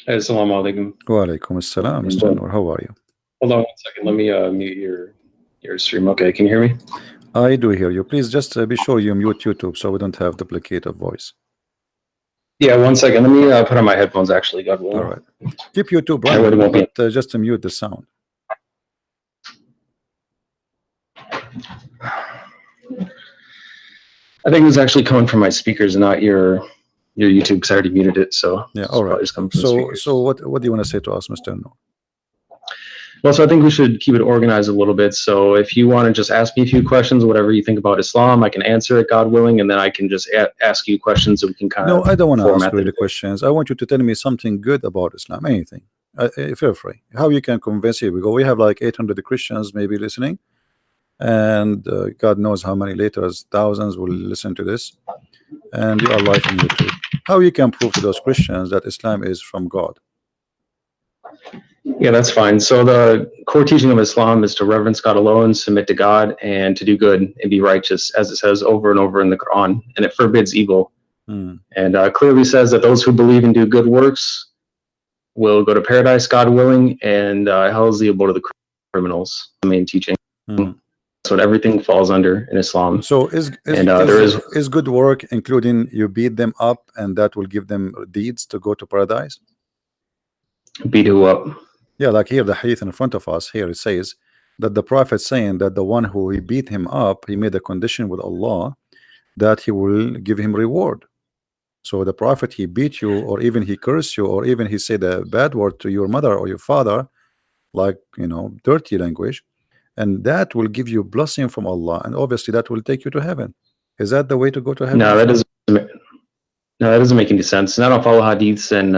Assalamu alaikum. Wa alaikum assalam, Mr. Nur. How are you? Hold on 1 second. Let me mute your stream. Okay, can you hear me? I do hear you. Please just be sure you mute YouTube so we don't have duplicative voice. Yeah, 1 second. Let me put on my headphones. Actually, God will. All right. Keep YouTube running, but just mute the sound. I think it was actually coming from my speakers, not your YouTube, because I already muted it. So yeah, all right. So what do you want to say to us, Mr. Nur? Well, so I think we should keep it organized a little bit. So if you want to just ask me a few questions, whatever you think about Islam, I can answer it, God willing, and then I can just ask you questions that we can kind of. No, I don't want to ask really questions. I want you to tell me something good about Islam, anything. Feel free. How you can convince you? Because we have like 800 Christians maybe listening, and God knows how many later thousands will listen to this, and you are live on YouTube. How you can prove to those Christians that Islam is from God? Yeah, that's fine. So the core teaching of Islam is to reverence God alone, submit to God, and to do good and be righteous, as it says over and over in the Quran, and it forbids evil. And clearly says that those who believe and do good works will go to paradise, God willing, and hell is the abode of the criminals. The main teaching. That's what everything falls under in Islam. So is good work including you beat them up and that will give them deeds to go to paradise? Beat who up? Yeah, like here the hadith in front of us, here it says that the prophet saying that the one who he beat him up, he made a condition with Allah that he will give him reward. So the prophet, he beat you, or even he cursed you, or even he said a bad word to your mother or your father, like, you know, dirty language, and that will give you blessing from Allah, and obviously that will take you to heaven. Is that the way to go to heaven? No, that doesn't make any sense. And I don't follow hadiths, and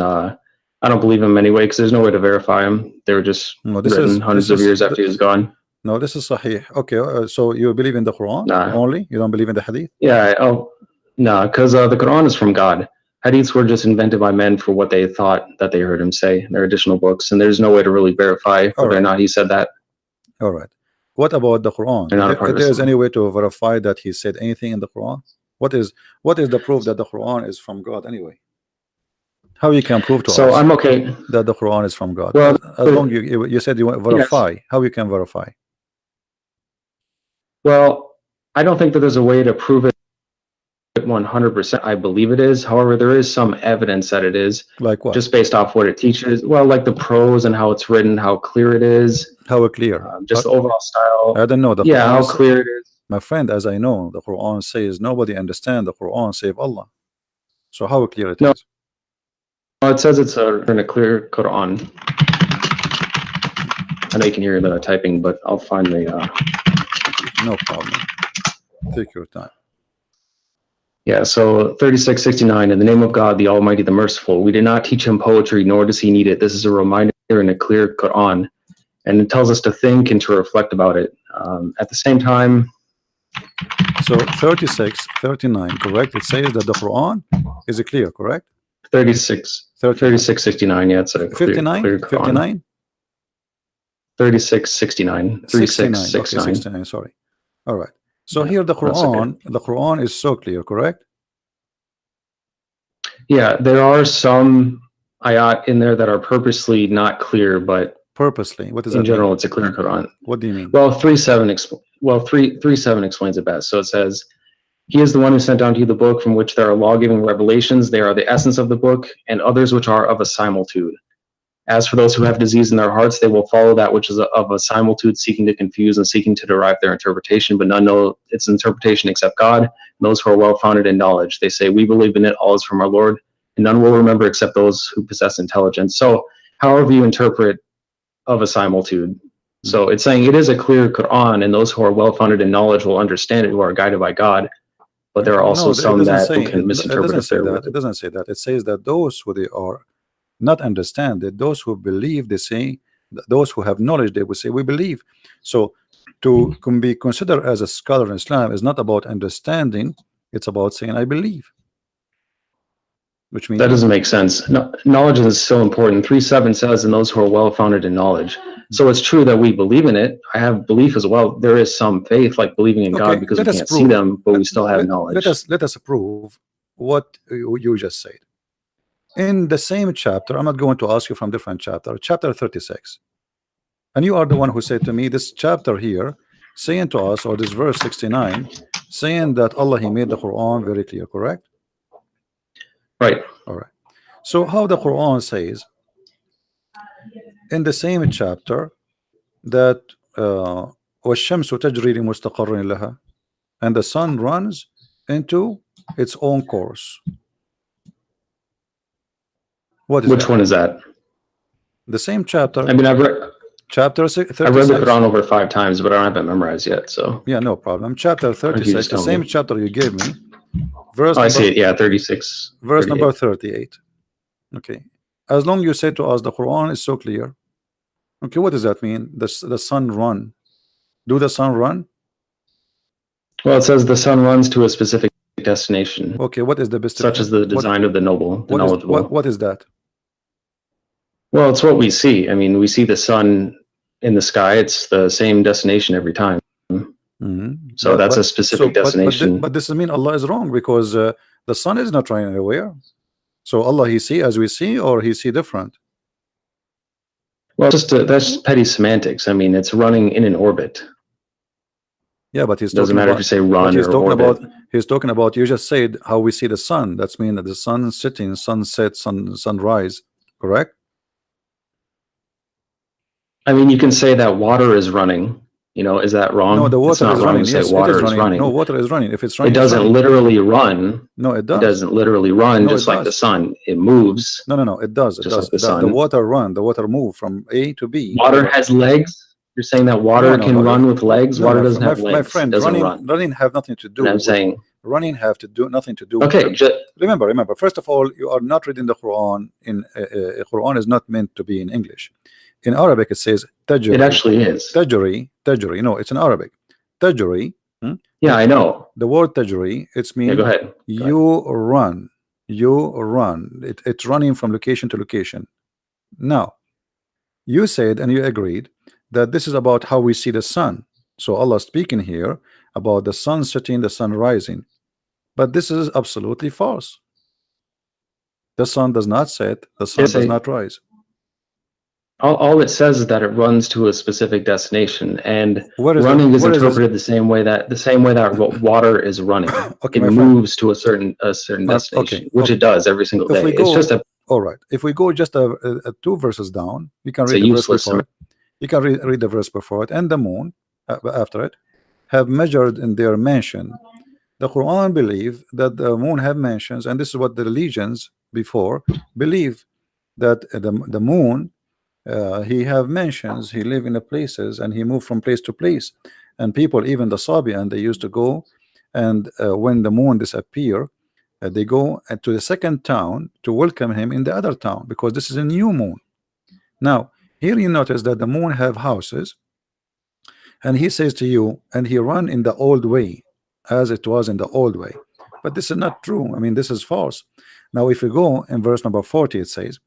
I don't believe him anyway, because there's no way to verify him. They were just written hundreds of years after he was gone. No, this is sahih. Okay, so you believe in the Quran only? You don't believe in the hadith? Yeah, no, because the Quran is from God. Hadiths were just invented by men for what they thought that they heard him say. They're additional books, and there's no way to really verify whether or not he said that. All right. What about the Quran? If there's any way to verify that he said anything in the Quran? What is the proof that the Quran is from God anyway? How you can prove to us I'm okay that the Quran is from God? Well, as long you said you want to verify. Yes. How you can verify? Well, I don't think that there's a way to prove it 100%. I believe it is. However, there is some evidence that it is. Like what? Just based off what it teaches. Well, like the prose and how it's written, how clear it is. How clear? Just the overall style. I don't know. The yeah, Quran how clear it is. My friend, as I know, the Quran says nobody understands the Quran save Allah. So how clear it is? It says it's in a clear Quran. I know you can hear the typing, but I'll find the. No problem. Take your time. Yeah, so 3669, in the name of God, the Almighty, the Merciful. We did not teach him poetry, nor does he need it. This is a reminder in a clear Quran, and it tells us to think and to reflect about it. At the same time. So 3639, correct? It says that the Quran is clear, correct? 3669, yeah, it's a 59, clear Quran. 59? 3669. 3669. Okay, 69, sorry. All right. So here the Quran is so clear, correct? Yeah, there are some ayat in there that are purposely not clear, but purposely, what does that mean? In general, it's a clear Quran. What do you mean? Well, 3:7 explains it best. So it says, he is the one who sent down to you the book from which there are law-giving revelations. They are the essence of the book, and others which are of a similitude. As for those who have disease in their hearts, they will follow that which is of a similitude, seeking to confuse and seeking to derive their interpretation, but none know its interpretation except God, and those who are well-founded in knowledge. They say, we believe in it, all is from our Lord, and none will remember except those who possess intelligence. So however you interpret of a similitude. So it's saying it is a clear Quran, and those who are well-founded in knowledge will understand it, who are guided by God. But there are also some that can misinterpret it. It doesn't say that. It says that those who they are not understand it, those who believe, they say, those who have knowledge, they will say, we believe. So to be considered as a scholar in Islam is not about understanding, it's about saying, I believe. Which means that doesn't make sense. No, knowledge is so important. 3:7 says, and those who are well-founded in knowledge. So it's true that we believe in it. I have belief as well. There is some faith, like believing in God, because we can't see them, but we still have knowledge. Let us prove what you just said. In the same chapter, I'm not going to ask you from different chapter, chapter 36. And you are the one who said to me, this chapter here, saying to us, or this verse 69, saying that Allah, He made the Quran very clear, correct? Right. All right. So how the Quran says in the same chapter that وَالشَّمْسُ تَجْرِي لِمُسْتَقَرٍ لَهَا, and the sun runs into its own course. What is Which that? one is that? The same chapter. I mean, I've read Chapter 36. I've read the Quran over 5 times, but I don't have it memorized yet. So yeah, no problem. Chapter 36, the same chapter you gave me. Verse I see it. Yeah, 36. Verse number 38. Okay. As long you say to us the Quran is so clear. Okay, what does that mean? The sun run. Do the sun run? Well, it says the sun runs to a specific destination. Okay, what is the best? Such as the design of the noble, the knowledgeable. What is that? Well, it's what we see. I mean, we see the sun in the sky. It's the same destination every time. So that's a specific destination. But this doesn't mean Allah is wrong, because the sun is not running anywhere. So Allah, He see as we see, or He see different? Well, that's petty semantics. I mean, it's running in an orbit. Yeah, but he's doesn't matter if you say run he's or talking orbit. He's talking about, you just said how we see the sun. That's mean that the sun sitting, sunset, sunrise, correct? I mean, you can say that water is running. You know, is that wrong? No, the water is running. Yes, water is running. No, water is running. If it's running, it doesn't literally run. No, it does. It doesn't literally run, just like the sun. It moves. No, it does. It does. Like the water run. The water move from A to B. Water has legs. You're saying that water can run with legs? Water doesn't have legs. My friend, running have nothing to do. I'm saying running have to do nothing to do. Okay. Remember. First of all, you are not reading the Quran. Quran is not meant to be in English. In Arabic, it says tajri. It actually is. Tajri. No, it's in Arabic. Tajri. Yeah, I know. The word tajri, it's mean go ahead. You run. It's running from location to location. Now, you said and you agreed that this is about how we see the sun. So Allah speaking here about the sun setting, the sun rising. But this is absolutely false. The sun does not set, the sun does not rise. All it says is that it runs to a specific destination, and running is interpreted the same way that water is running. It moves to a certain destination, which it does every single day. It's just a all right. If we go just 2 verses down, you can read the verse before it. You can read the verse before it. And the moon after it have measured in their mansion. The Quran believe that the moon have mansions, and this is what the religions before believe, that the moon he have mansions, he live in the places, and he moved from place to place. And people, even the Serbian, they used to go, and when the moon disappear, they go to the second town to welcome him in the other town, because this is a new moon. Now here you notice that the moon have houses, and he says to you, and he run in the old way, as it was in the old way. But this is not true. I mean, this is false. Now if you go in verse number 40, it says,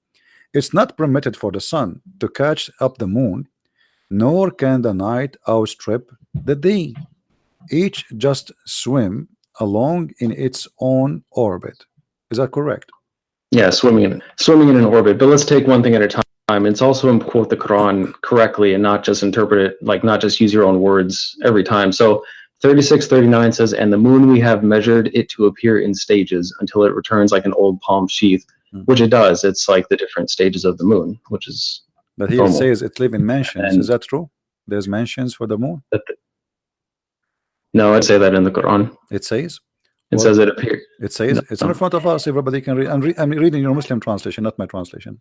it's not permitted for the sun to catch up the moon, nor can the night outstrip the day. Each just swim along in its own orbit. Is that correct? Yeah, swimming in an orbit. But let's take one thing at a time. It's also important to quote the Quran correctly and not just interpret it, like not just use your own words every time. So 36:39 says, and the moon we have measured it to appear in stages until it returns like an old palm sheath, which it does. It's like the different stages of the moon, which is But here it says it live in mansions. Is that true? There's mansions for the moon? No, I'd say that in the Quran. It says? It says it appears. It says it's in front of us. Everybody can read. I'm reading your Muslim translation, not my translation.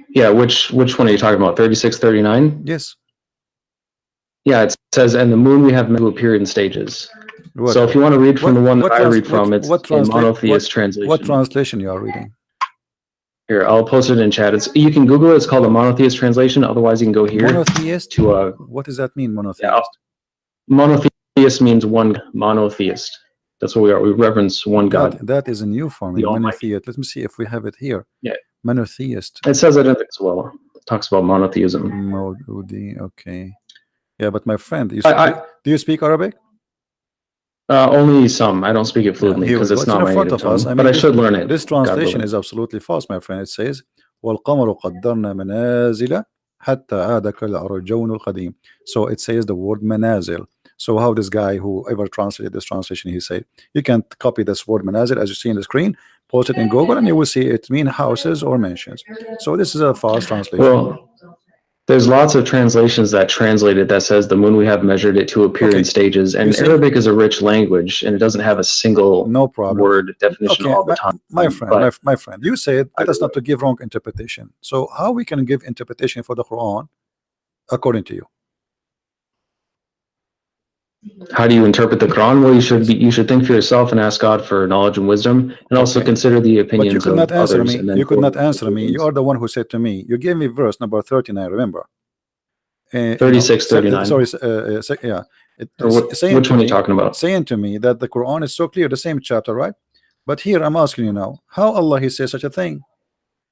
Yeah, which one are you talking about? 36:39? Yes. Yeah, it says, and the moon we have meant to appear in stages. So if you want to read from the one that I read from, it's in monotheist translation. What translation you are reading? Here, I'll post it in chat. You can Google it. It's called a monotheist translation. Otherwise, you can go here. Monotheist? What does that mean, monotheist? Yeah, monotheist means one monotheist. That's what we are. We reverence one God. That is a new form. Monotheist. Let me see if we have it here. Yeah. Monotheist. It says it in as well. talks about monotheism. Maududi, okay. Yeah, but my friend, I do you speak Arabic? only some. I don't speak it Yeah, fluently here we because go. it's It's not in my front native of us. I tongue, but mean, I should learn it, this God translation willing. is absolutely false, my friend. It says, وَالْقَمَرُ قَدَّرْنَا مَنَازِلَ حَتَّى عَادَ كَالْعُرْجُونِ الْقَدِيمِ. So it says the word manazil. So how this guy who ever translated this translation, he said, you can copy this word manazil as you see in the screen, post it in Google, and you will see it mean houses or mansions. So this is a false translation. Well, there's lots of translations that translate it that says the moon we have measured it to appear in Okay, stages, you and see, Arabic is a rich language and it doesn't have a single no problem. word definition Okay, all the time. my friend, But my friend, you said let us not to give wrong interpretation. So how we can give interpretation for the Quran according to you? how do you interpret the Quran? Well, Yes. you should think for yourself and ask God for knowledge and wisdom, and also Okay, consider the but you opinions could of not answer others, me. and then You could form not your answer me. You conclusions. are the one who said to me. You gave me verse number 39. Remember? 36, 39. Sorry. Yeah. Or Saying which to one are you me, talking about? that the Quran is so clear, the same chapter, right? But here I'm asking you now, how Allah he says such a thing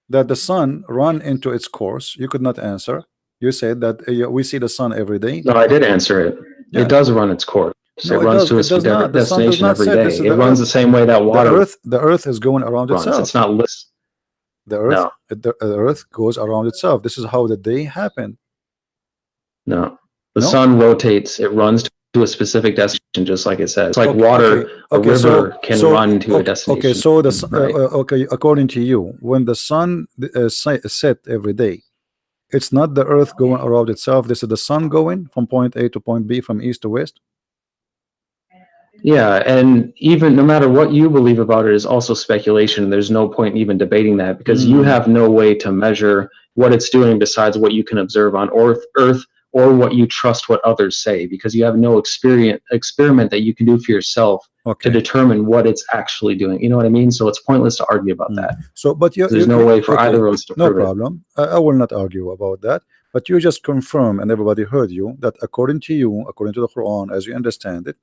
that the sun run into its course? You could not answer. You said that we see the sun every day. No, I did answer it. Yeah. It does run its course. No, it runs to a it does not. The sun does destination not every set. This day. is It the runs earth. the same way that water The earth is going around runs. itself. It's not list. The earth, No. the earth goes around itself. This is how the day happened. No. The No? sun rotates. It runs to a specific destination, just like it says. It's like water, a river can run to a destination. Okay, so the right? okay, according to you, when the sun set every day, it's not the earth going around itself. This is the sun going from point A to point B, from east to west. Yeah, and even no matter what you believe about it is also speculation. There's no point in even debating that because you have no way to measure what it's doing besides what you can observe on Earth or what you trust what others say, because you have no experiment that you can do for yourself to determine what it's actually doing. You know what I mean? So it's pointless to argue about that. So, but there's no way for either of us to prove it. No problem. I will not argue about that. But you just confirm, and everybody heard you, that according to you, according to the Quran, as you understand it,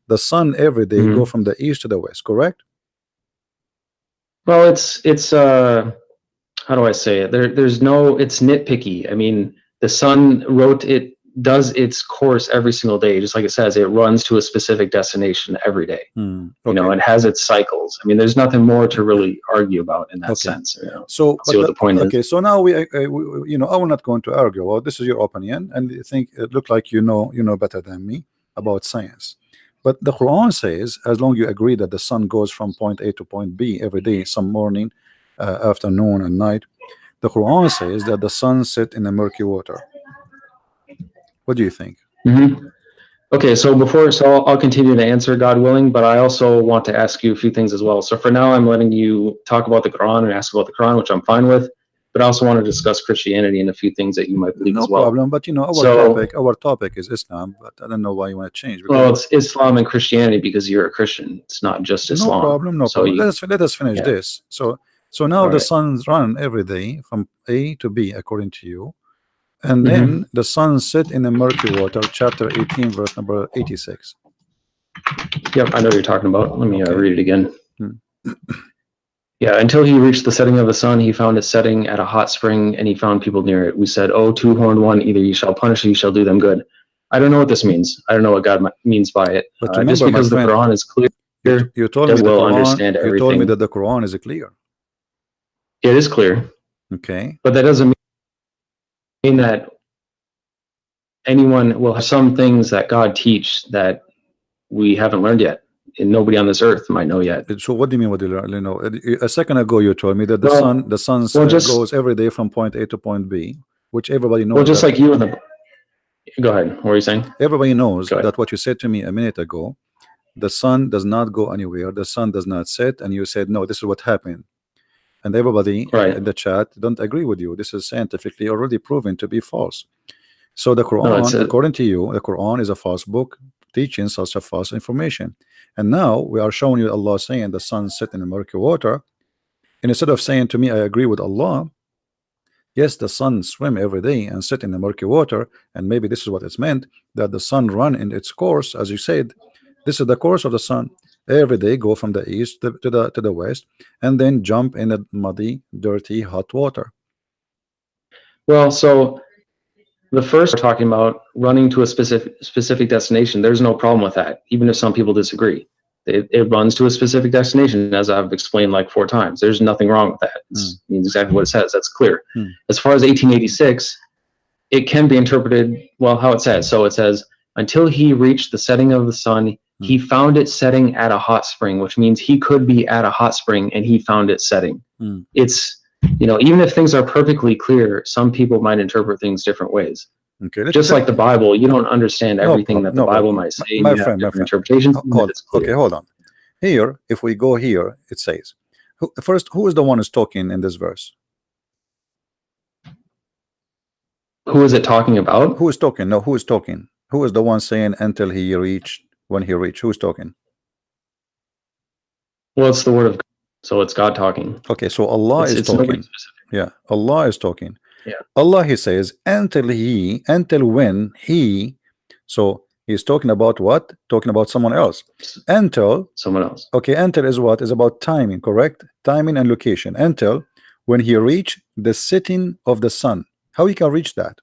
the sun every day go from the east to the west, correct? Well, it's how do I say it? There's no, it's nitpicky. I mean, the sun does its course every single day, just like it says, it runs to a specific destination every day. You know, it has its cycles. I mean, there's nothing more to really argue about in that sense. You know? So, see what the point is. Okay, so now we you know, I will not going to argue. Well, this is your opinion, and you think it looked like you know better than me about science. But the Quran says, as long as you agree that the sun goes from point A to point B every day, some morning, afternoon, and night, the Quran says that the sun set in the murky water. What do you think? Okay, so I'll continue to answer, God willing, but I also want to ask you a few things as well. So for now, I'm letting you talk about the Quran and ask about the Quran, which I'm fine with. But I also want to discuss Christianity and a few things that you might believe as well. No problem, but you know, our topic is Islam, but I don't know why you want to change. Well, it's Islam and Christianity because you're a Christian. It's not just Islam. No problem. Let us finish this. So now the suns run every day from A to B according to you, and then the sun set in the murky water, chapter 18, verse number 86. Yep, I know what you're talking about. Let me read it again. Yeah, until he reached the setting of the sun, he found it setting at a hot spring, and he found people near it. We said, "Oh, two-horned one, either you shall punish or you shall do them good." I don't know what this means. I don't know what God means by it. But remember, just because the Quran is clear, you told me understand everything. You told me that the Quran is clear. It is clear. Okay. But that doesn't mean that anyone will have some things that God teach that we haven't learned yet. And nobody on this earth might know yet. So what do you mean? What do you know? A second ago, you told me that the sun goes every day from point A to point B, which everybody knows. Well, just like you and the. Go ahead. What were you saying? Everybody knows that what you said to me a minute ago. The sun does not go anywhere. The sun does not set, and you said no. This is what happened, and everybody in the chat don't agree with you. This is scientifically already proven to be false. So the Quran, according to you, the Quran is a false book, teaching such a false information. And now we are showing you Allah saying the sun set in the murky water. And instead of saying to me, I agree with Allah, yes, the sun swim every day and sit in the murky water, and maybe this is what it's meant, that the sun run in its course, as you said. This is the course of the sun. Every day go from the east to the west, and then jump in the muddy, dirty, hot water. Well, so the first we're talking about running to a specific destination. There's no problem with that, even if some people disagree. It runs to a specific destination, as I've explained like 4 times. There's nothing wrong with that. It means exactly what it says. That's clear. As far as 1886, it can be interpreted, well, how it says. So it says, until he reached the setting of the sun, he found it setting at a hot spring, which means he could be at a hot spring and he found it setting. It's, you know, even if things are perfectly clear, some people might interpret things different ways. Okay, just like the Bible, you don't understand everything that the Bible might say. My friend, interpretations. Okay, hold on. Here, if we go here, it says, first, who is the one who's talking in this verse? Who is it talking about? Who is talking? No, who is talking? Who is the one saying until he reached, when he reached? Who's talking? Well, it's the word of God, so it's God talking. Okay, so Allah is talking. Yeah, Allah is talking. Yeah. Allah, he says, until when he, so he's talking about what? Talking about someone else. Until someone else. Okay, until is what? Is about timing, correct? Timing and location. Until when he reached the setting of the sun. How he can reach that?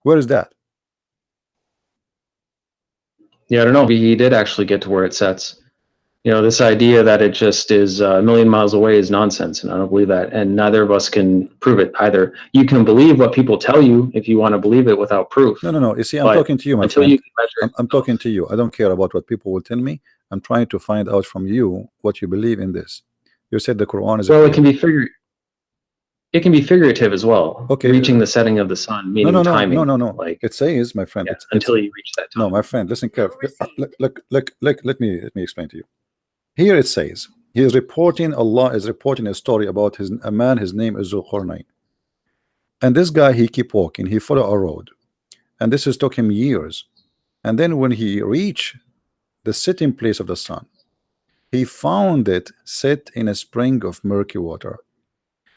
Where is that? Yeah, I don't know. He did actually get to where it sets. You know, this idea that it just is a million miles away is nonsense, and I don't believe that. And neither of us can prove it either. You can believe what people tell you if you want to believe it without proof. No. You see, I'm talking to you, my friend. I'm talking to you. I don't care about what people will tell me. I'm trying to find out from you what you believe in this. You said the Quran is. Well, it can be figurative as well. Okay. Reaching the setting of the sun, meaning timing. No. Like it says, my friend. Yeah, until you reach that time. No, my friend. Listen carefully. Let me explain to you. Here it says, Allah is reporting a story about a man, his name is Zulqarnain. And this guy, he keep walking, he follow a road. And this has took him years. And then when he reached the setting place of the sun, he found it set in a spring of murky water.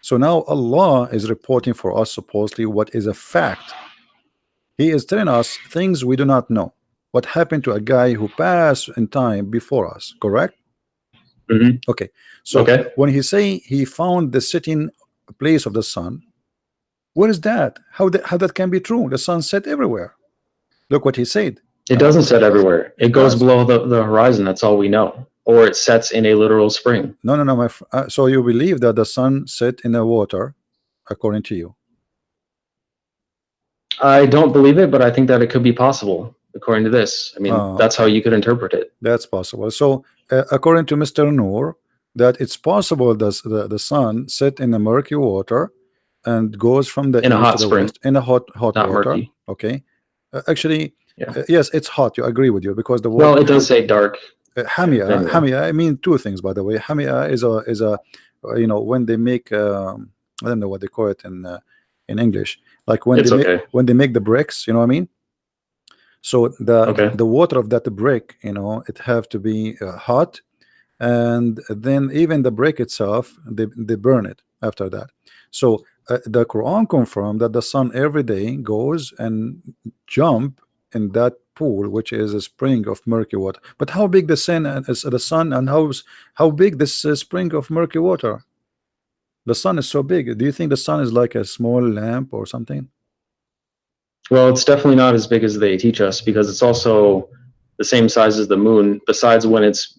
So now Allah is reporting for us supposedly what is a fact. He is telling us things we do not know. What happened to a guy who passed in time before us, correct? Okay, so when he say he found the setting place of the sun, what is that? How that can be true? The sun set everywhere. Look what he said. It doesn't set everywhere. It goes below the horizon. That's all we know. Or it sets in a literal spring. No. So you believe that the sun set in the water, according to you? I don't believe it, but I think that it could be possible. According to this, I mean, that's how you could interpret it. That's possible. So, according to Mr. Nur, that it's possible that the sun set in a murky water and goes from the in a hot to the spring, west, in a hot not water. Murky. Okay, actually, yes, it's hot. You agree with you because the water. Well, it does say dark. Hamia. I mean, 2 things, by the way. Hamia is a you know, when they make I don't know what they call it in English, like when they make the bricks. You know what I mean? So the water of that brick, you know, it have to be hot, and then even the brick itself, they burn it after that. So the Quran confirmed that the sun every day goes and jump in that pool, which is a spring of murky water. But how big the sun and how big this spring of murky water? The sun is so big. Do you think the sun is like a small lamp or something? Well, it's definitely not as big as they teach us, because it's also the same size as the moon, besides when it's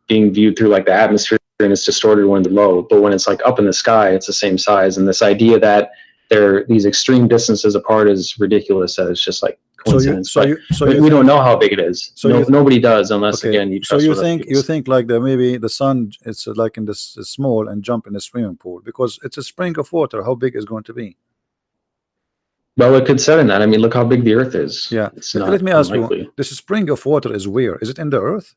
being viewed through like the atmosphere and it's distorted when it's low. But when it's like up in the sky, it's the same size. And this idea that they're these extreme distances apart is ridiculous. That it's just like coincidence. We don't know how big it is. So nobody does, unless again you trust. So you think like that maybe the sun, it's like in this small and jump in a swimming pool because it's a spring of water. How big is it going to be? Well, it could set in that. I mean, look how big the Earth is. Yeah. Let me ask you, this spring of water is where? Is it in the Earth?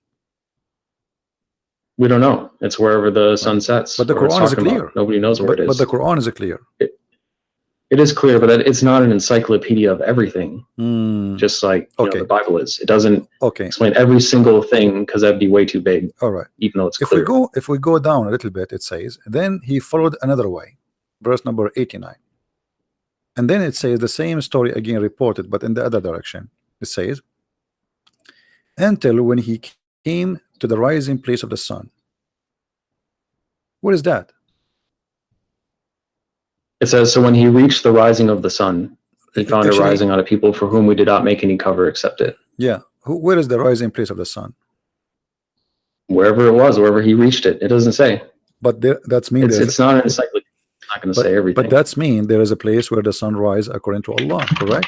We don't know. It's wherever the sun sets. But the Quran is clear. Nobody knows where it is. But the Quran is clear. It is clear, but it's not an encyclopedia of everything. Just like you know, the Bible is. It doesn't explain every single thing, because that'd be way too big. All right. Even though it's clear. If we go down a little bit, it says, then he followed another way. Verse number 89. And then it says the same story again reported, but in the other direction. It says, until when he came to the rising place of the sun. What is that? It says, so when he reached the rising of the sun, he found a Actually, rising on a people for whom we did not make any cover except it. yeah. Where is the rising place of the sun? Wherever it was, wherever he reached it. It doesn't say. But that's mean It's not an encyclopedia. It's not going to say everything. But that's mean there is a place where the sun rises according to Allah, correct?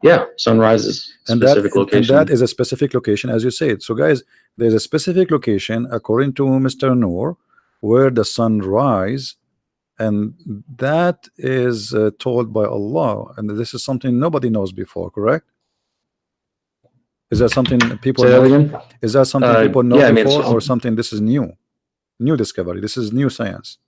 Yeah, sunrise is a specific location. And that is a specific location, as you said. So, guys, there's a specific location according to Mr. Nur where the sun rises, and that is told by Allah. And this is something nobody knows before, correct? Is that something people know? Again? Is that something people know yeah, before, or something this is new discovery? This is new science.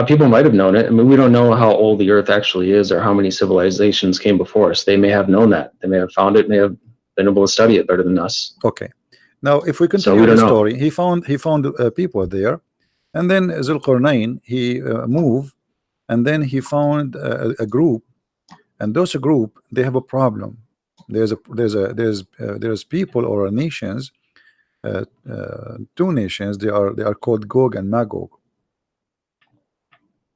People might have known it. I mean, we don't know how old the Earth actually is or how many civilizations came before us. They may have known that. They may have found it, may have been able to study it better than us. Okay. Now, if we continue the story, he found people there, and then Zulqarnain, he moved, and then he found a group, and those group, they have a problem. There's people or nations, two nations. They are called Gog and Magog.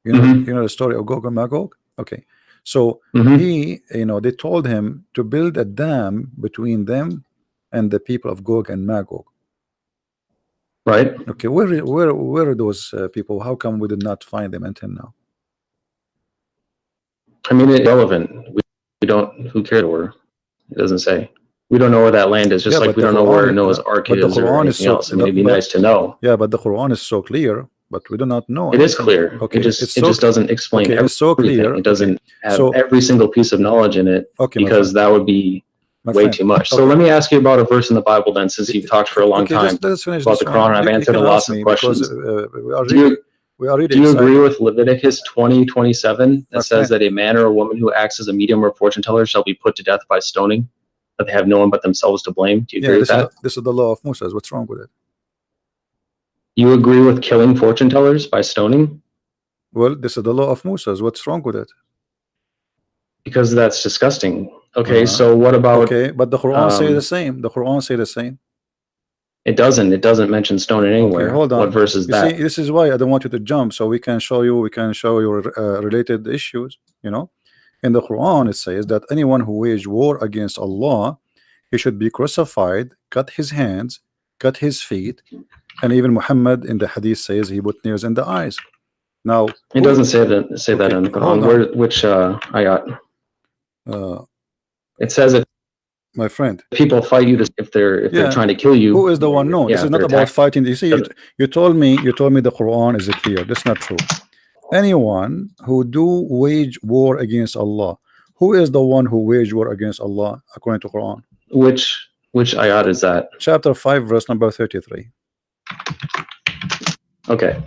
You know the story of Gog and Magog. Okay, so he, they told him to build a dam between them and the people of Gog and Magog. Right. Okay, where are those people? How come we did not find them until now? I mean, it's irrelevant. We don't. Who cares where? It doesn't say. We don't know where that land is. Just like we don't know where Noah's Ark is or anything else. I mean, it'd be nice to know. Yeah, but the Quran is so clear. But we do not know. It is clear. Okay, it just doesn't explain everything. It's so clear. It doesn't have every single piece of knowledge in it, because that would be way too much. So let me ask you about a verse in the Bible then, since you've talked for a long time about the Quran. I've answered lots of questions. Do you agree with Leviticus 20:27 that says that a man or a woman who acts as a medium or fortune teller shall be put to death by stoning, that they have no one but themselves to blame? Do you agree with that? This is the law of Moses. What's wrong with it? You agree with killing fortune tellers by stoning? Well, this is the law of Moses. What's wrong with it? Because that's disgusting. Okay, so what about... Okay, but the Quran say the same. The Quran say the same. It doesn't. It doesn't mention stoning anywhere. Okay, hold on. What verse is that? See, this is why I don't want you to jump, so we can show you related issues. In the Quran it says that anyone who wage war against Allah, he should be crucified, cut his hands, cut his feet, and even Muhammad in the hadith says he put nails in the eyes. Now it doesn't say that in the Quran. Which ayat? It says that, my friend, people fight you if they're trying to kill you. Who is the one? No, this is not about fighting. You see, you told me the Quran is clear. That's not true. Anyone who do wage war against Allah, who is the one who wage war against Allah according to Quran? Which ayat is that? Chapter 5, verse number 33. Okay.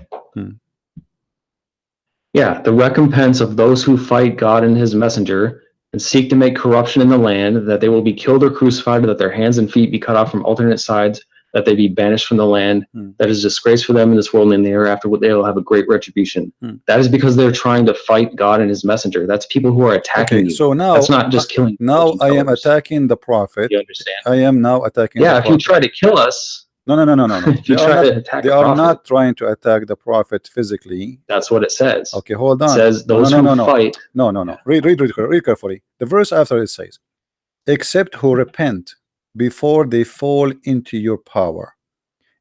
Yeah, the recompense of those who fight God and his messenger and seek to make corruption in the land, that they will be killed or crucified, or that their hands and feet be cut off from alternate sides, that they be banished from the land. That is disgrace for them in this world and in the hereafter, they will have a great retribution. That is because they're trying to fight God and his messenger. That's people who are attacking you. So now that's not just killing. Now I am attacking the prophet. You understand? I am now attacking. Yeah, if you try to kill us. No. If you try to attack they are not trying to attack the prophet physically. That's what it says. Okay, hold on. It says those who fight. No. Read carefully. The verse after it says, except who repent before they fall into your power.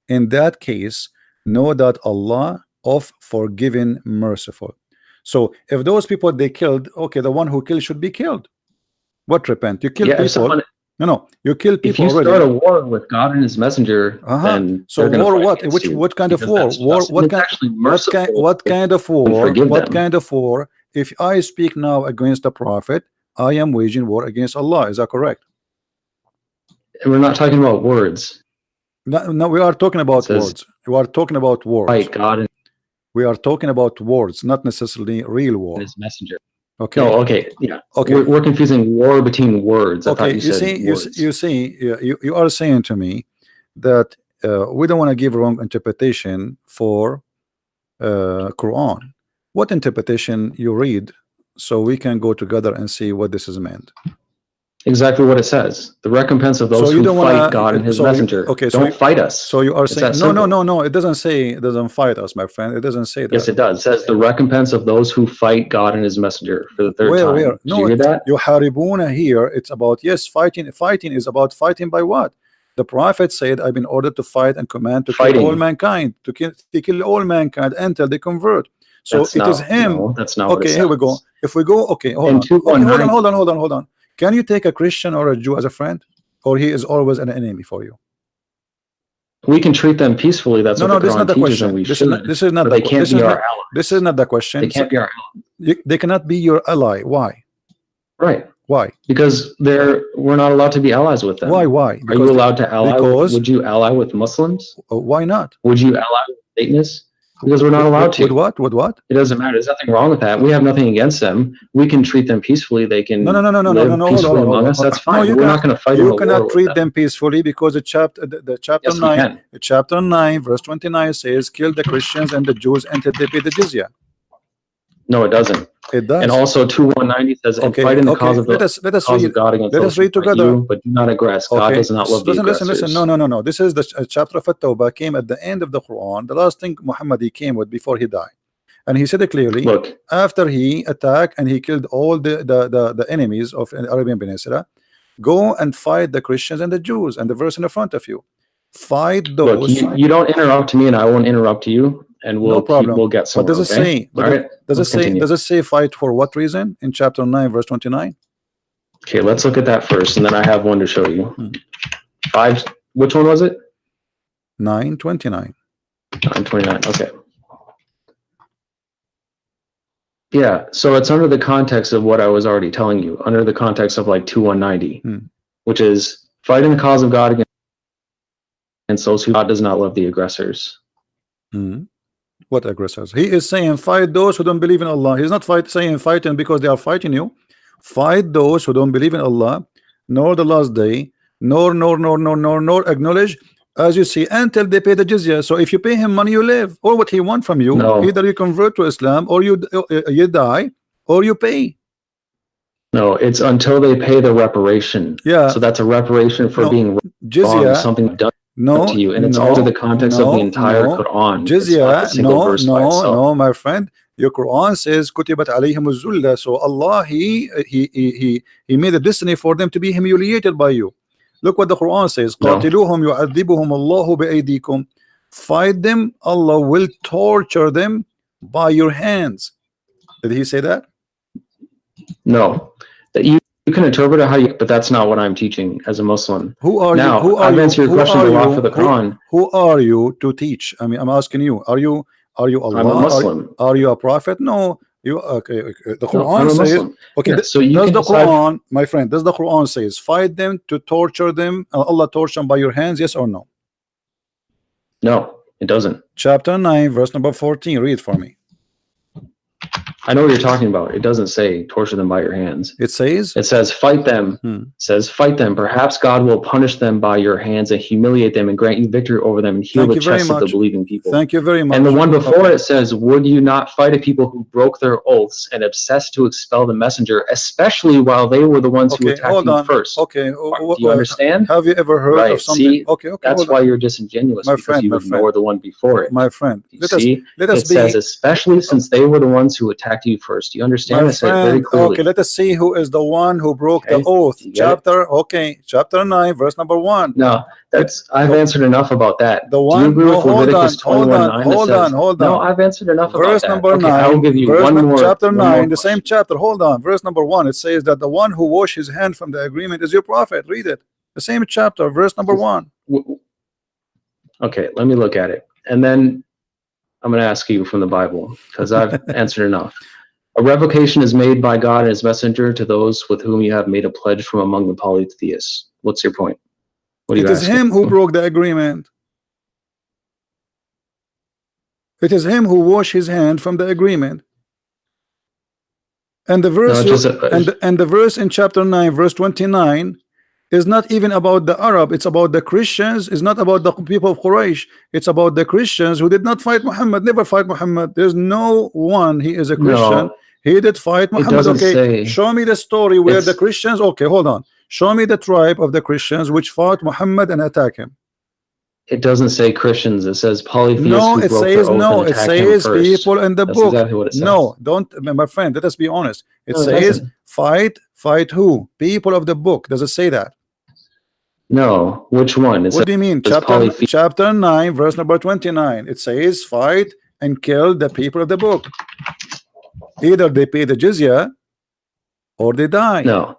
In that case, know that Allah of forgiving, merciful. So if those people they killed, okay, the one who killed should be killed. What repent? You kill people. No, you kill people. If you already start a war with God and his messenger, then so war what? What kind of war? What kind of war? What kind of war? If I speak now against the prophet, I am waging war against Allah. Is that correct? And we're not talking about words. No, we are talking about words. We are talking about words. Fight God. We are talking about words, not necessarily real war. His messenger. Okay. No, okay. Yeah. Okay. We're confusing war between words. Okay. You are saying to me that we don't want to give wrong interpretation for Quran. What interpretation you read, so we can go together and see what this is meant. Exactly what it says. The recompense of those So you who don't fight want God to. and His So messenger. okay. Don't fight us. So you are It's saying that no, no, simple. no, no. It doesn't say it doesn't fight us, my friend. It doesn't say that. Yes, it does. It says the recompense of those who fight God and His messenger for the third time. Where? Did No, you hear that? yuharibuna here. It's about, yes, fighting. Fighting is about fighting by what? The Prophet said, "I've been ordered to fight and command to kill all mankind, to kill all mankind until they convert." So That's it is not, him. no, that's not what it Okay, says. here we go. If we go, okay, hold In on. Okay, hold 219. on. Can you take a Christian or a Jew as a friend, or he is always an enemy for you? We can treat them peacefully. That's what the Quran teaches, and we should. This is not but the they can't be our allies. This is not the question. They can't be our allies. They cannot be your ally. Why? Right. Why? Because we're not allowed to be allies with them. Why? Are you allowed to ally? Would you ally with Muslims? Why not? Would you ally with Satanists? Because we're not allowed to. With what? With what? It doesn't matter. There's nothing wrong with that. We have nothing against them. We can treat them peacefully. They can live peacefully among us. That's fine. We're not going to fight. You cannot treat them peacefully because the chapter 9, chapter 9, verse 29 says, "Kill the Christians and the Jews until they pay the jizya." No, it doesn't. It does. And also 2:190 says, "And fight in the cause of God against let us read together. you, but do not aggress. God does not love the aggressors." Listen. No. This is the chapter of At-Tawbah, came at the end of the Quran. The last thing Muhammad he came with before he died, and he said it clearly. Look, after he attacked and he killed all the enemies of the Arabian Peninsula, go and fight the Christians and the Jews. And the verse in the front of you, fight those. Look, you don't interrupt me, and I won't interrupt you. And we'll get somewhere. What does it say? Does it say fight for what reason in chapter 9, verse 29? Okay, let's look at that first, and then I have one to show you. 5. Which one was it? 9:29. 9:29. Okay. Yeah. So it's under the context of what I was already telling you. Under the context of like 2:190, which is fighting the cause of God against those who God does not love the aggressors. What aggressors? He is saying fight those who don't believe in Allah. He's not saying fighting because they are fighting you. Fight those who don't believe in Allah, nor the last day, nor acknowledge, as you see, until they pay the jizya. So if you pay him money, you live. Or what he want from you, either you convert to Islam, or you die, or you pay. No, it's until they pay the reparation. Yeah. So that's a reparation for being jizya, wrong, something done to you, and it's also the context of the entire Quran. Jizya, no, my friend. Your Quran says kutibat alayhimuz zulla. So Allah he made a destiny for them to be humiliated by you. Look what the Quran says. Qatiluhum yu'adhibuhum Allahu bi'aydikum. Fight them, Allah will torture them by your hands. Did he say that? No. That you can interpret it how you, but that's not what I'm teaching as a Muslim. Who are now, you? I've answered your question a lot for the Quran. Who are you to teach? I mean, I'm asking you. Are you Allah? I'm a Muslim. Are you a prophet? No. You okay? The Quran says. Okay. Yeah, so does the Quran, my friend? Does the Quran says fight them to torture them? Allah torture them by your hands? Yes or no? No, it doesn't. Chapter 9, verse number 14. Read for me. I know what you're talking about. It doesn't say torture them by your hands. It says fight them. It says fight them. Perhaps God will punish them by your hands and humiliate them and grant you victory over them and heal the chests of the believing people. Thank you very much. And the one before it says, would you not fight a people who broke their oaths and obsessed to expel the messenger, especially while they were the ones who attacked you first? Okay. Do you understand? Have you ever heard of something? See, okay. That's why you're disingenuous, because you ignore the one before it. My friend, let us it says, especially since they were the ones who attacked you first. Do you understand? I said very clearly. Okay, let us see who is the one who broke the oath. Chapter 9, verse number 1. No, I've answered enough about that. The one. Do you agree with Leviticus 21:9? Hold on. No, I've answered enough about that. Verse number 9. I will give you one more. Chapter 9, the same chapter. Hold on. Verse number 1. It says that the one who washed his hand from the agreement is your prophet. Read it. The same chapter, verse number 1. Okay, let me look at it, and then I'm going to ask you from the Bible, because I've answered enough. A revocation is made by God and his messenger to those with whom you have made a pledge from among the polytheists. What's your point? What are you asking? It is him who broke the agreement. It is him who washed his hand from the agreement. And the verse and the verse in chapter 9, verse 29 is not even about the Arab. It's about the Christians. It's not about the people of Quraysh. It's about the Christians who did not fight Muhammad, never fight Muhammad. There's no one, he is a Christian. He did fight Muhammad. Okay, show me the story where the Christians. Okay, hold on. Show me the tribe of the Christians which fought Muhammad and attacked him. It doesn't say Christians. It says polytheists No, who it broke says their oath no. and It attacked him says first. people in the That's book. exactly what it says. No, don't, my friend. Let us be honest. It No, it says doesn't. fight who? People of the book. Does it say that? No, which one? It What do you mean? says Chapter 9, verse number 29. It says fight and kill the people of the book. Either they pay the jizya or they die. No.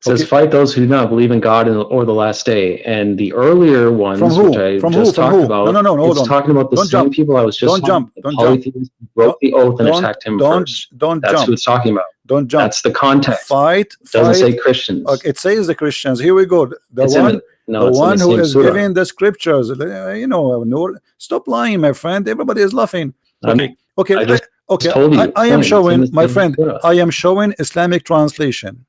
It says Okay. fight those who do not believe in God or the last day. And the earlier ones, From who? which I From just who? From talked who? about, No, hold it's on. talking about the Don't same jump. people I was just Don't jump. the Don't jump. polytheists who broke the oath and Don't- attacked him don't- first. don't That's jump. who it's talking about. Don't jump. That's the context. Fight. It doesn't say Fight. Christians. Okay, it says the Christians. Here we go. The It's in one, no, the it's in one the who same is surah. giving the scriptures. You know, Nur, stop lying, my friend. Everybody is laughing. Okay, okay, I just okay. told you. I am It's in showing, the my same friend. surah. I am showing Islamic translation.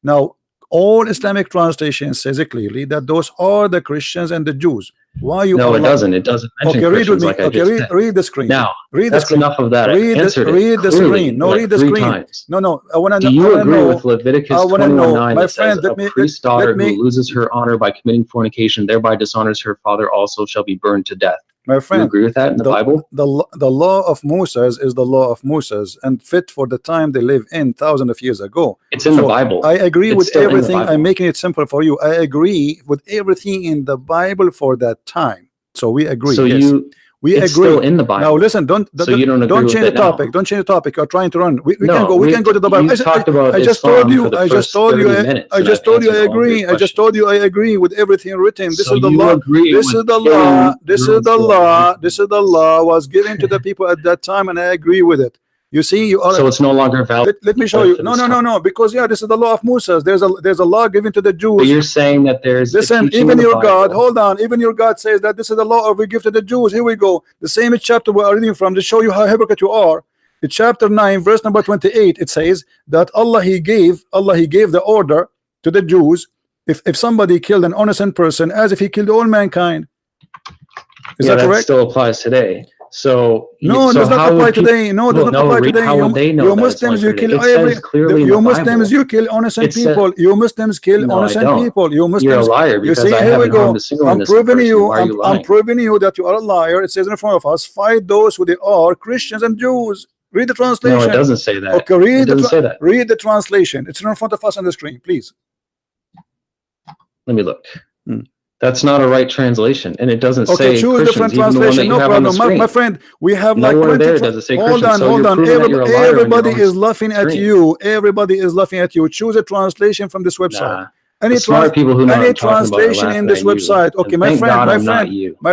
Now, all Islamic translation says it clearly that those are the Christians and the Jews. Why you? No, are it doesn't. It doesn't mention Okay, read with Christians me. like I Okay, just read, said. read the screen. Now, read the that's screen. enough of that. I Read answered it read the clearly, screen. No, like read the 3 screen. times. No. I want to know. Do you I agree know, with Leviticus I wanna know. 21:9 My that says friend, a priest's daughter me- who loses her honor by committing fornication thereby dishonors her father also shall be burned to death? my Do you friend? agree with that in the Bible? The law of Moses is the law of Moses and fit for the time they live in thousands of years ago. It's in the Bible. I agree It's with still in the everything. Bible. I'm making it simple for you. I agree with everything in the Bible for that time. So we agree. So yes. We it's agree. still in the Bible. Now listen, don't you don't agree with change the it now. topic. Don't change the topic. You're trying to run. We No, can go. We can go to the Bible. You talked about I just Islam told you. for the I just first told you. 30 minutes, I and just I've told you. I answered all of your agree. I just told you. I agree with everything written. This So is the you law. agree This is with the killing law. This is the Jerusalem. law. This is the law was given to the people at that time, and I agree with it. You see, you are. So it's no longer valid. Let me show you. No. Because this is the law of Moses. There's a law given to the Jews. But you're saying that there's Listen, even your God, hold on, even your God says that this is the law we give to the Jews. Here we go. The same chapter we are reading from to show you how hypocrite you are. In chapter 9, verse number 28, it says that Allah he gave the order to the Jews if somebody killed an innocent person as if he killed all mankind. Is that correct? Still applies today. So no, it does not apply today. No, it does not apply today. How would they know? You Muslims, you kill every. You Muslims, you kill innocent people. You Muslims kill innocent people. You Muslims. You're a liar. You see, here we go. I'm proving you. I'm proving you that you are a liar. It says in front of us, fight those who they are, Christians and Jews. Read the translation. No, it doesn't say that. Okay, read it doesn't say that. Read the translation. It's in front of us on the screen, please. Let me look. That's not a right translation, and it doesn't say Okay, choose different translation. No problem, my friend. We have like 20. Hold on. Everybody is laughing at you. Everybody is laughing at you. Choose a translation from this website. Any translation in this website. Okay, my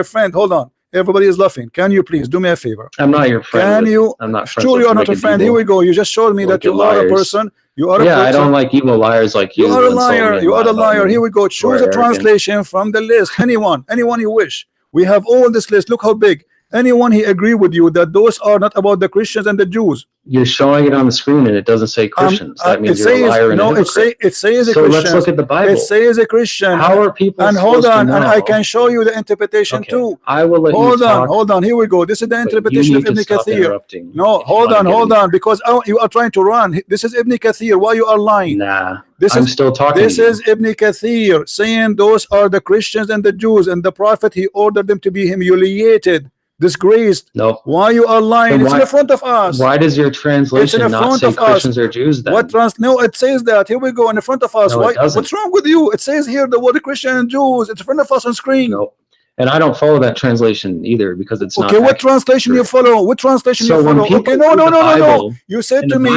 friend. Hold on. Everybody is laughing. Can you please do me a favor? I'm not your friend. Can you? I'm not. Sure, you are not a friend. Here we go. You just showed me that you are a person. You are a person. I don't like evil liars like you. You are a liar. You are a liar. Here we go. Choose a translation from the list. Anyone you wish. We have all this list. Look how big. Anyone he agree with you that those are not about the Christians and the Jews. You're showing it on the screen and it doesn't say Christians. That means you're a liar and a hypocrite. It says a so Christian. Let's look at the Bible. It says a Christian. How are people and hold on, and I can show you the interpretation too. I will let you talk. Hold on. Here we go. This is the interpretation of Ibn Kathir. No, hold on, because you are trying to run. This is Ibn Kathir. Why you are lying? Nah. I'm still talking. This is Ibn Kathir saying those are the Christians and the Jews, and the Prophet he ordered them to be humiliated, disgraced. No. Why you are lying? It's in front of us. Why does your translation not say Christians or Jews then? No, it says that. Here we go in the front of us. No, what's wrong with you? It says here the word Christian andWs. It's in front of us on screen. No. And I don't follow that translation either because it's not. Okay, what translation you follow? What translation you follow? Okay, no. You said to me,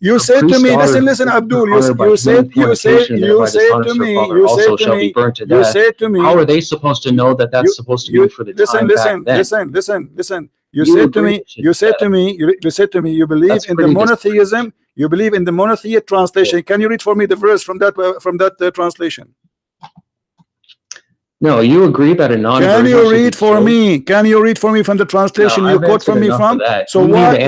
you said to me, listen, Abdul, you said to me, how are they supposed to know that that's supposed to be for the time back then? Listen. You said to me, you believe in the monotheism. You believe in the monotheistic translation. Can you read for me the verse from that translation? No, you agree that a non-version. Can you read for me? Can you read for me from the translation you quote from me from? So why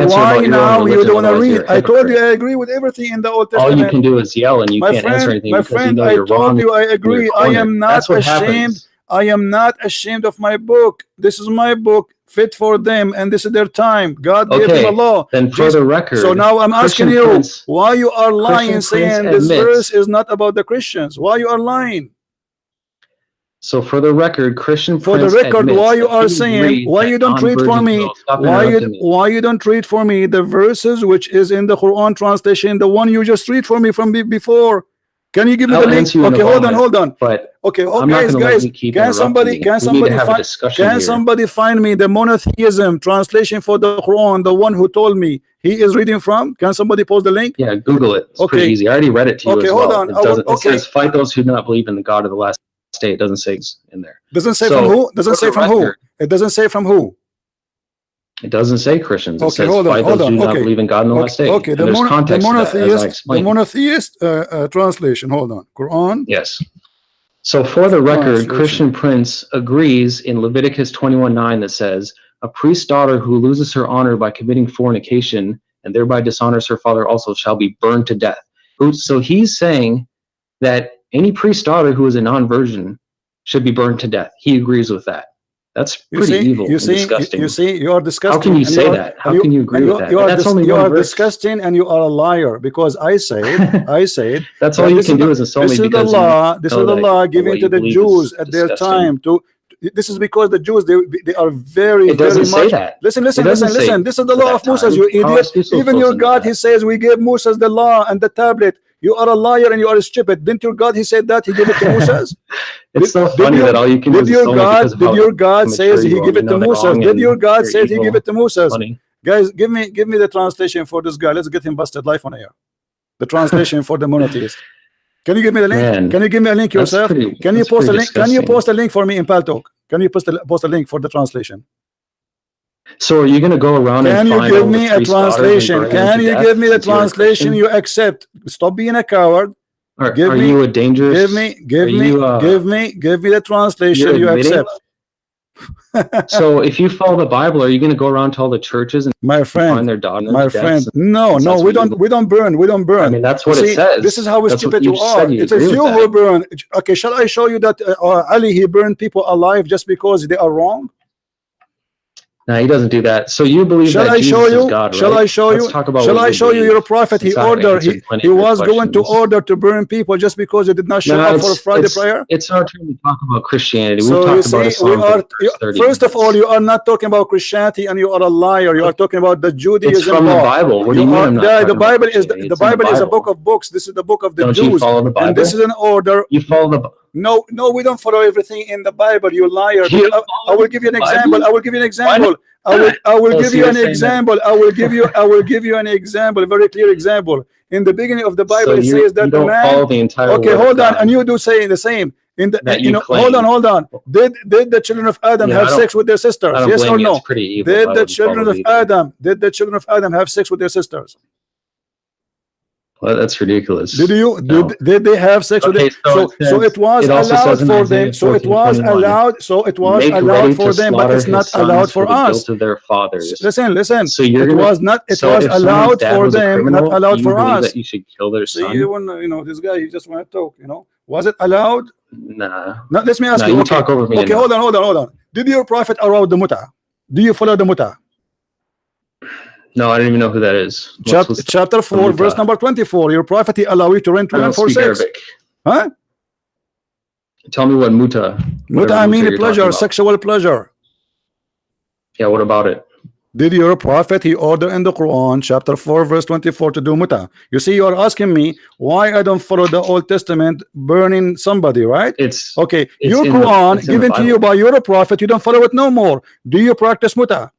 now you don't want to read? I told you I agree with everything in the Old Testament. All you can do is yell, and you can't answer anything because you know you're wrong. I told you I agree. I am not ashamed. I am not ashamed of my book. This is my book, fit for them, and this is their time. God gave them a law. Then for the record, so now I'm asking Christian you, Prince, why you are lying, saying this admits, verse is not about the Christians? Why you are lying? So for the record, Christian For Prince the record, admits why you that are he saying, agrees why that you don't read for non-virgins me? will- Stop Why interrupting me. you don't read for me the verses which is in the Quran translation, the one you just read for me from before? Can you give me the link? Okay, hold on. But okay, I'm not guys, gonna let you keep can somebody find me the monotheism translation for the Quran, the one who told me he is reading from? Can somebody post the link? Yeah, Google it. It's pretty easy. I already read it to you as well. Hold on. It doesn't. It says fight those who do not believe in the God of the last day. It doesn't say in there. Doesn't say from who? Doesn't say from who? It doesn't say from who. It doesn't say Christians. It says hold on, fight those who do not believe in God in the last day. Okay, the monotheist translation. Hold on. Quran. Yes. So for the record, Christian Prince agrees in Leviticus 21:9 that says, a priest's daughter who loses her honor by committing fornication and thereby dishonors her father also shall be burned to death. So he's saying that any priest's daughter who is a non-virgin should be burned to death. He agrees with that. That's pretty evil and disgusting. You are disgusting. How can you say that? How can you agree with that? You are disgusting and you are a liar, because I said that's all you can do is insult me. This is the law. This is the law given to the Jews at their time. This is because the Jews they are very very much. Listen. This is the law of Moses. You idiot. Even your God, he says we gave Moses the law and the tablet. You are a liar and you are stupid. Didn't your God, he said that he gave it to Moses? It's so funny that all you can do is did your God says he gave it to Moses? Did your God say he gave it to Moses? Guys, give me the translation for this guy. Let's get him busted live on air. The translation for the monotheist. Can you give me the link? Can you give me a link yourself? Can you post a link? Can you post a link for me in Paltalk? Can you post a link for the translation? So are you going to go around and Can you give me a translation? Can you give me the translation you accept? Stop being a coward. Are you a dangerous? Give me the translation you accept. So if you follow the Bible, are you going to go around to all the churches and find their daughters? No, we don't burn. I mean, that's what it says. This is how stupid you are. It says you who burn. Okay, shall I show you that Ali, he burned people alive just because they are wrong? No, he doesn't do that. So you believe that Jesus is God, right? Shall I show you? Shall I show you your prophet? He was going to order to burn people just because they did not show up for Friday prayer. It's our turn to talk about Christianity. So you see, first of all, you are not talking about Christianity, and you are a liar. You are talking about the Judaism. It's from the Bible. What do you mean? The Bible is a book of books. This is the book of the Jews. Don't you follow the Bible? And this is an order. You follow the. No, we don't follow everything in the Bible. You liar. I will give you an example. I will give you an example. I will give you an example. I will give you an example, a very clear example. In the beginning of the Bible, it says that the man. Follow the entire okay, hold on, and you do say the same. In the hold on. Did the children of Adam have sex with their sisters? Yes or no? Did the children of Adam have sex with their sisters? Well, that's ridiculous. Did they have sex with them? So it was allowed for them. So it was allowed. So it was allowed for them, but it's not allowed for us. To their fathers. Listen. So it was not. It was allowed for them, not allowed for us. That you should kill their son. See, this guy, he just want to talk. Was it allowed? Nah. Now, let me ask you. You talk over me. Okay, hold on. Did your prophet allow the muta? Do you follow the muta? No, I don't even know who that is. Chapter 4, verse number 24. Your prophet allow you to rent women for sex. Arabic. Huh? Tell me what muta. Muta, I mean pleasure, sexual pleasure. Yeah, what about it? Did your prophet, he ordered in the Quran, chapter 4, verse 24, to do muta? You see, you are asking me why I don't follow the Old Testament burning somebody, right? It's okay. Your Quran given to you by your prophet, you don't follow it no more. Do you practice muta?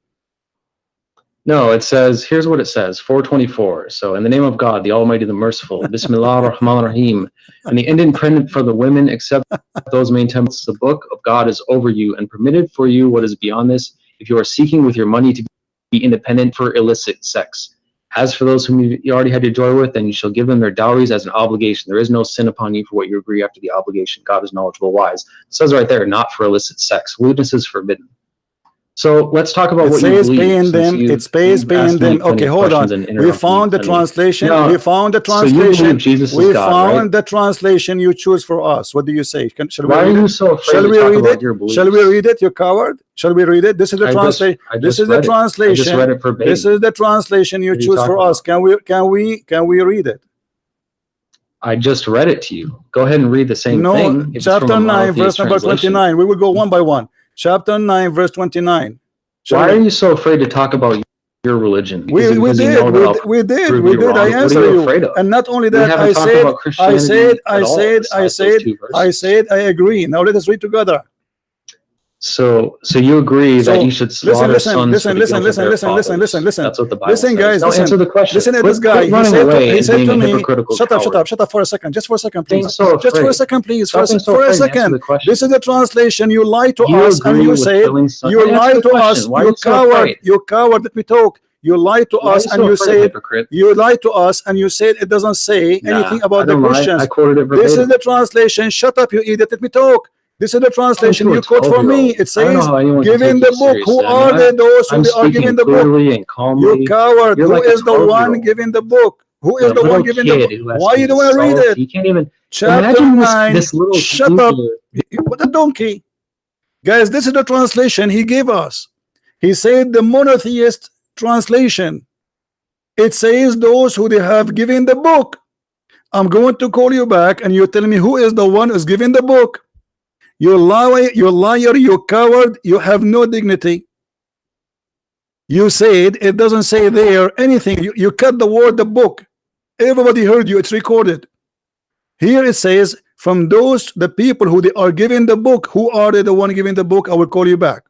No, it says, here's what it says, 424. So, in the name of God, the Almighty, the Merciful, Bismillah ar-Rahman ar-Rahim, and the end intended for the women except those maintain the book of God is over you and permitted for you what is beyond this if you are seeking with your money to be independent for illicit sex. As for those whom you already had your joy with, then you shall give them their dowries as an obligation. There is no sin upon you for what you agree after the obligation. God is knowledgeable, wise. It says right there, not for illicit sex. Lewdness is forbidden. So let's talk about It what you says believe. paying them. It says paying them. Okay, hold on. We found the translation. We found the translation. So you believe Jesus we is God, found right? the translation you choose for us. What do you say? Shall we Why read are you it? so afraid Shall to we talk read about it? your beliefs? Shall we read it? You coward. Shall we read it? This is the translation. This is the translation. I just read it verbatim. This is the translation you choose for us. Can we read it? I just read it to you. Go ahead and read the same thing. No, chapter 9, verse number 29. We will go one by one. Chapter 9, verse 29. Why are you so afraid to talk about your religion? We did. I answer you. And not only that, I said, I agree. Now let us read together. So you agree that you should slaughter sons for the guilt of their fathers. That's what the Bible says. Guys, now answer the question. Listen at this guy. He said to me, shut up for a second. Just for a second, please. Just for a second, please. For a second. This is the translation. You lied to us and you said, you lied to us. You coward. You coward. Let me talk. You lied to us and you said, it doesn't say anything about the Christians. I quoted it verbatim. This is the translation. Shut up, you idiot. Let me talk. This is the translation you quote for me. It says, giving the book. Who are they, those who are giving the book? You coward. Who is the one giving the book? Who is the one giving the book? Why you don't want to read it? You can't even. Chapter 9. Shut up. What a donkey. Guys, this is the translation he gave us. He said the monotheist translation. It says those who they have given the book. I'm going to call you back and you tell me who is the one who's giving the book. You liar, you coward, you have no dignity. You said it doesn't say there anything. You cut the word the book. Everybody heard you, it's recorded. Here it says, from those the people who they are giving the book, who are they the one giving the book? I will call you back.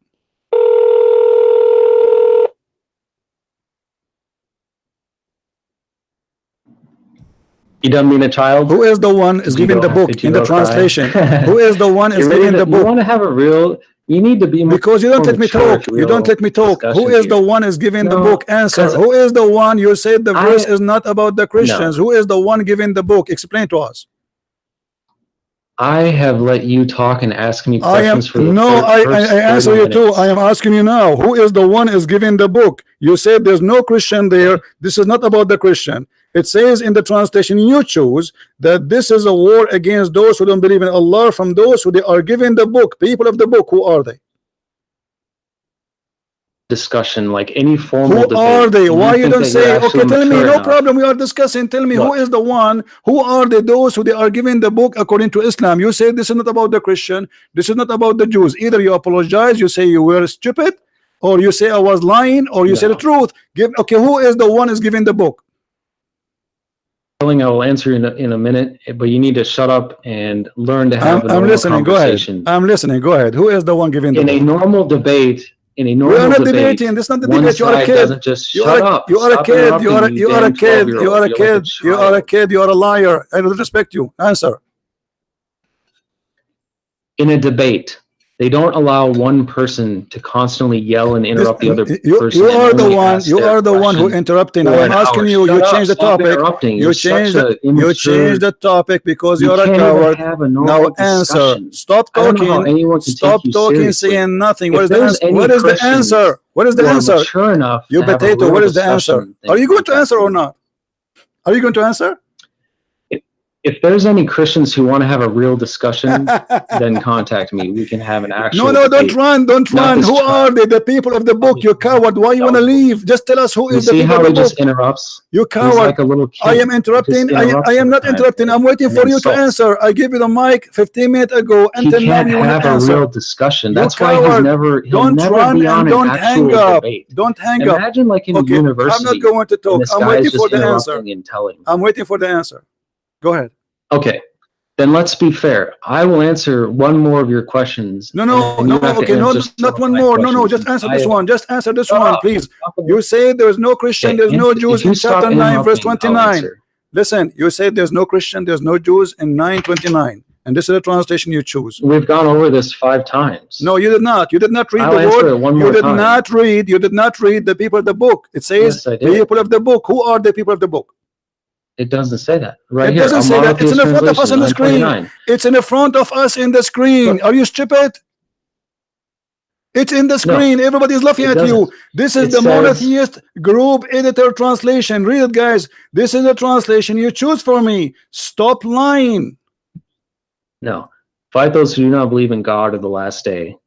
You don't mean a child? Who is the one is giving the book in the translation? Who is the one is giving the book? You want to have a real, you need to be more, because you don't let me talk. You don't let me talk. Who is the one is giving the book? Answer. Who is the one? You said the verse is not about the Christians. Who is the one giving the book? Explain to us. I have let you talk and ask me questions for the I answer you too. I am asking you now. Who is the one is giving the book? You said there's no Christian there. This is not about the Christian. It says in the translation you choose that this is a war against those who don't believe in Allah, from those who they are given the book. People of the book, who are they? Discussion, like any formal who debate. Are they? Why you don't say, okay, tell me, no enough. problem, we are discussing. Tell me, who is the one? Who are they? Those who they are given the book according to Islam. You say this is not about the Christian. This is not about the Jews. Either you apologize, you say you were stupid, or you say I was lying, or you say the truth. Okay, who is the one is giving the book? I will answer in a minute, but you need to shut up and learn to have a normal listening. conversation. Go ahead. I'm listening. Go ahead. Who is the one giving the book? In a normal debate, we are not debating. This is not the debate. You are a kid. You are a kid. You are a kid. You are a kid. You are a kid. You are a liar. I don't respect you. Answer. In a debate, they don't allow one person to constantly yell and interrupt the other person. You are the one. You are the one who interrupting. I am asking you. You change the topic. You change the topic because you are a coward. Now answer. Stop talking. Stop talking. Saying nothing. What is the answer? What is the answer? What is the answer? You potato. What is the answer? Are you going to answer or not? Are you going to answer? If there's any Christians who want to have a real discussion, then contact me. We can have an actual No, don't run. Who are they? The people of the book. You coward. Why you want to leave? Just tell us who is the people of the book. Just interrupts. You coward. Like a little kid. I am interrupting. I am not interrupting. I'm waiting for you to answer. I gave you the mic 15 minutes ago. Until now you want to answer. Have a real discussion. That's why he'll never be on an actual debate. Don't hang up. Imagine like in a university. I'm not going to talk. I'm waiting for the answer. I'm waiting for the answer. Go ahead. Okay, then let's be fair. I will answer one more of your questions. Okay, not one more. No, just answer this one. Just answer this one, please. You say there's no Christian, there's no Jews in chapter 9, verse 29. Listen, you say there's no Christian, there's no Jews in 9:29. And this is the translation you choose. We've gone over this 5 times. No, you did not. You did not read the word. You did not read the people of the book. It says people of the book. Who are the people of the book? It doesn't say that. Right here. It doesn't say that. It's in the front of us on the screen. It's in the front of us in the screen. Are you stupid? It's in the No, screen. Everybody is laughing it at doesn't. you. This is It the says monotheist group editor translation. Read it, guys. This is the translation you choose for me. Stop lying. no. Fight those who do not believe in God or the last day.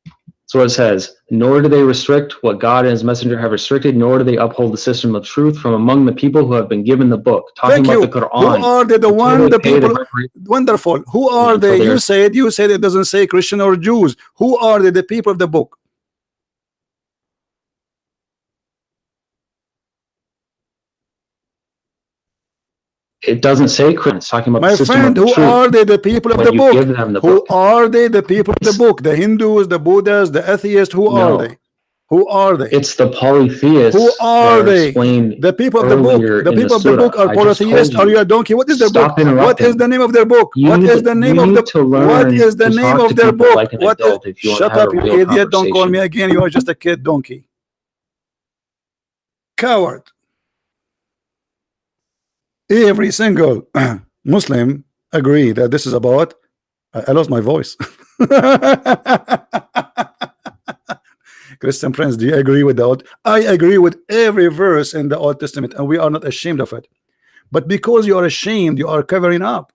That's what it says. Nor do they restrict what God and his messenger have restricted, nor do they uphold the system of truth from among the people who have been given the book. Talking Thank about the you. Who Quran. are they? The Until one, they the pay the people. reparations Wonderful. Who are until they? they are. You said it doesn't say Christian or Jews. Who are they? The people of the book. It doesn't say Quran. It's talking about the My system friend, of who truth. are they? The people of When the you give book. them the Who book. are they? The people of the book. The Hindus, the Buddhas, the atheists. Who are No. they? Who are they? It's the Who polytheists that are are they? explained The people of the book. earlier The in the people of the book surah. are I just told polytheists. Are you. you a donkey? What is their book? Stop What is interrupting. the name of their book? What is the name You of the need to what learn is the to name talk of to their people book? like an What is adult if you want to shut have a up, you real idiot. Don't call me conversation. again. You are just a kid donkey. Coward. Every single Muslim agree that this is about I lost my voice. Christian friends, do you agree with that? I agree with every verse in the Old Testament, and we are not ashamed of it. But because you are ashamed, you are covering up.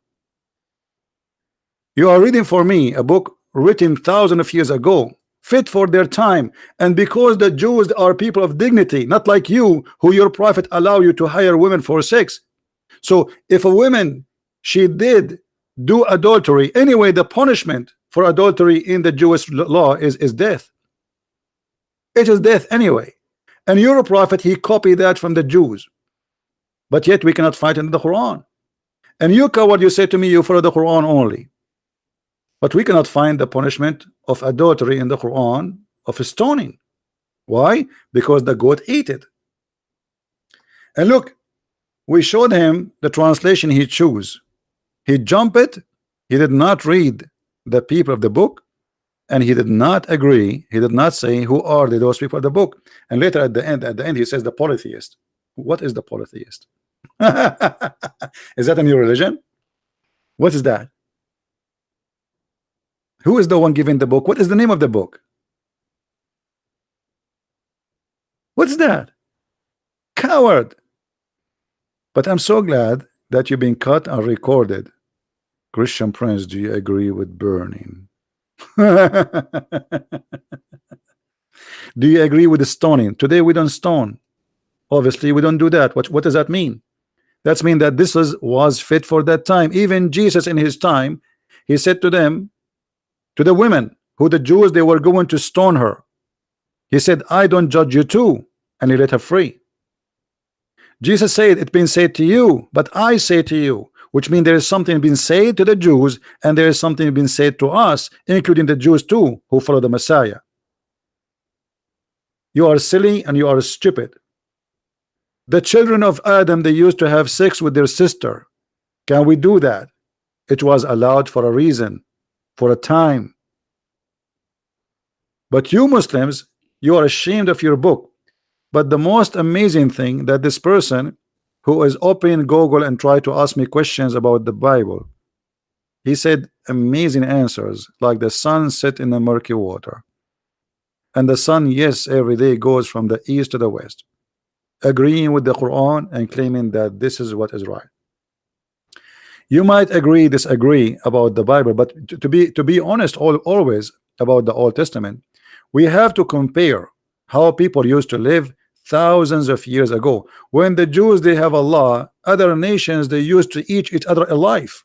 You are reading for me a book written thousands of years ago, fit for their time, and because the Jews are people of dignity, not like you, who your prophet allow you to hire women for sex. So if a woman, she did do adultery anyway, the punishment for adultery in the Jewish law is death. It is death anyway. And your prophet, he copied that from the Jews, but yet we cannot fight in the Quran. And you coward, you say to me you follow the Quran only, but we cannot find the punishment of adultery in the Quran of stoning. Why? Because the goat ate it. And look, we showed him the translation he chose. He jumped it. He did not read the people of the book, and he did not agree. He did not say who are those people of the book. And later at the end, he says the polytheist. What is the polytheist? Is that a new religion? What is that? Who is the one giving the book? What is the name of the book? What's that? Coward. But I'm so glad that you've been cut and recorded. Christian Prince, do you agree with burning? Do you agree with the stoning? Today we don't stone. Obviously we don't do that. What does that mean? That's mean that this was fit for that time. Even Jesus in his time, he said to them, to the women who the Jews, they were going to stone her, he said, I don't judge you too, and he let her free. Jesus said, it's been said to you, but I say to you, which means there is something been said to the Jews, and there is something been said to us, including the Jews too, who follow the Messiah. You are silly and you are stupid. The children of Adam, they used to have sex with their sister. Can we do that? It was allowed for a reason, for a time. But you Muslims, you are ashamed of your book. But the most amazing thing that this person who is opening Google and try to ask me questions about the Bible, he said amazing answers like the sun set in the murky water. And the sun, yes, every day goes from the east to the west, agreeing with the Quran and claiming that this is what is right. You might agree, disagree about the Bible, but to be honest, always about the Old Testament, we have to compare how people used to live thousands of years ago. When the Jews, they have a law, other nations, they used to eat each other alive.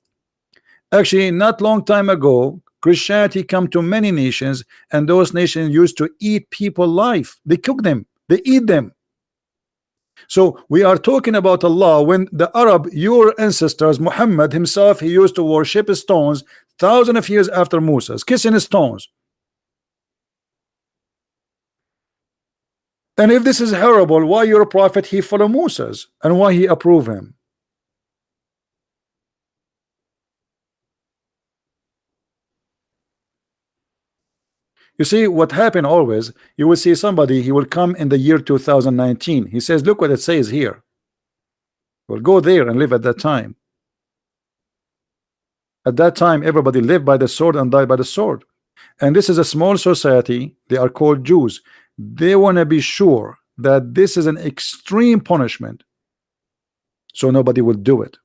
Actually, not long time ago, Christianity come to many nations, and those nations used to eat people alive. They cook them, they eat them. So we are talking about Allah when the Arab, your ancestors, Muhammad himself, he used to worship stones thousands of years after Moses, kissing stones. And if this is horrible, why your prophet he follow Moses and why he approve him? You see what happened always, you will see somebody, he will come in the year 2019. He says, look what it says here. We'll go there and live at that time. At that time, everybody lived by the sword and died by the sword. And this is a small society. They are called Jews. They want to be sure that this is an extreme punishment, so nobody will do it.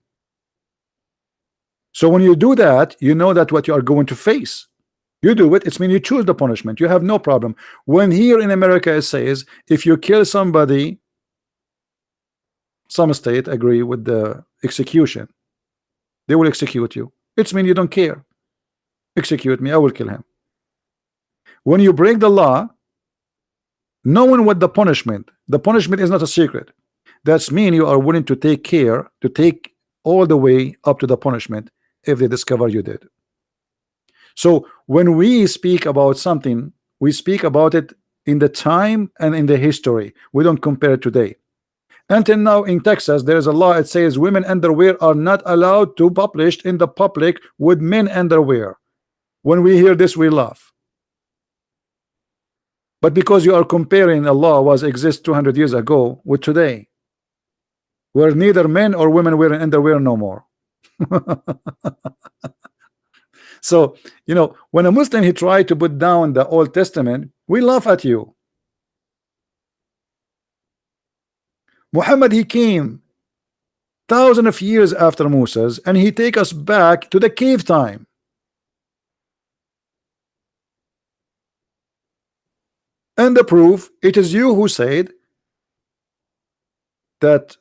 So when you do that, you know that what you are going to face. You do it, it's mean you choose the punishment. You have no problem. When here in America it says if you kill somebody, some state agree with the execution, they will execute you. It's mean you don't care. Execute me, I will kill him. When you break the law, knowing what the punishment is not a secret. That's mean you are willing to take care, to take all the way up to the punishment if they discover you did. So when we speak about something, we speak about it in the time and in the history. We don't compare it today. Until now in Texas there is a law, it says women underwear are not allowed to published in the public with men underwear. When we hear this we laugh. But because you are comparing a law was exist 200 years ago with today, where neither men or women wearing underwear no more. So, you know, when a Muslim he tried to put down the Old Testament, we laugh at you. Muhammad, he came thousands of years after Moses, and he take us back to the cave time. And the proof, it is you who said that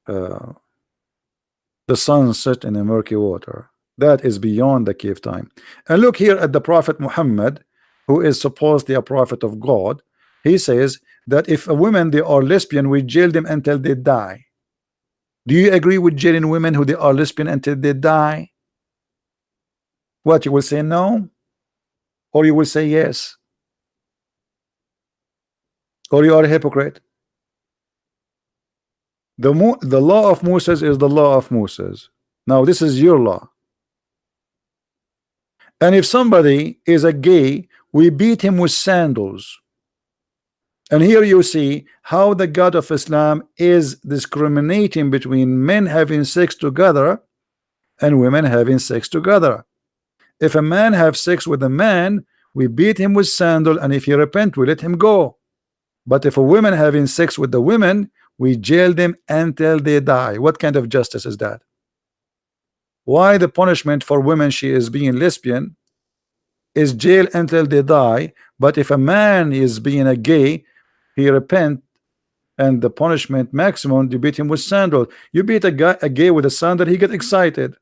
the sun set in a murky water. That is beyond the cave time. And look here at the Prophet Muhammad, who is supposedly a prophet of God. He says that if a woman they are lesbian, we jail them until they die. Do you agree with jailing women who they are lesbian until they die? What, you will say no, or you will say yes, or you are a hypocrite? The law of Moses is the law of Moses. Now this is your law. And if somebody is a gay, we beat him with sandals. And here you see how the God of Islam is discriminating between men having sex together and women having sex together. If a man have sex with a man, we beat him with sandal, and if he repent, we let him go. But if a woman having sex with the women, we jail them until they die. What kind of justice is that? Why the punishment for women she is being lesbian is jail until they die, but if a man is being a gay, he repent, and the punishment maximum, you beat him with sandal. You beat a gay with a sandal, he get excited.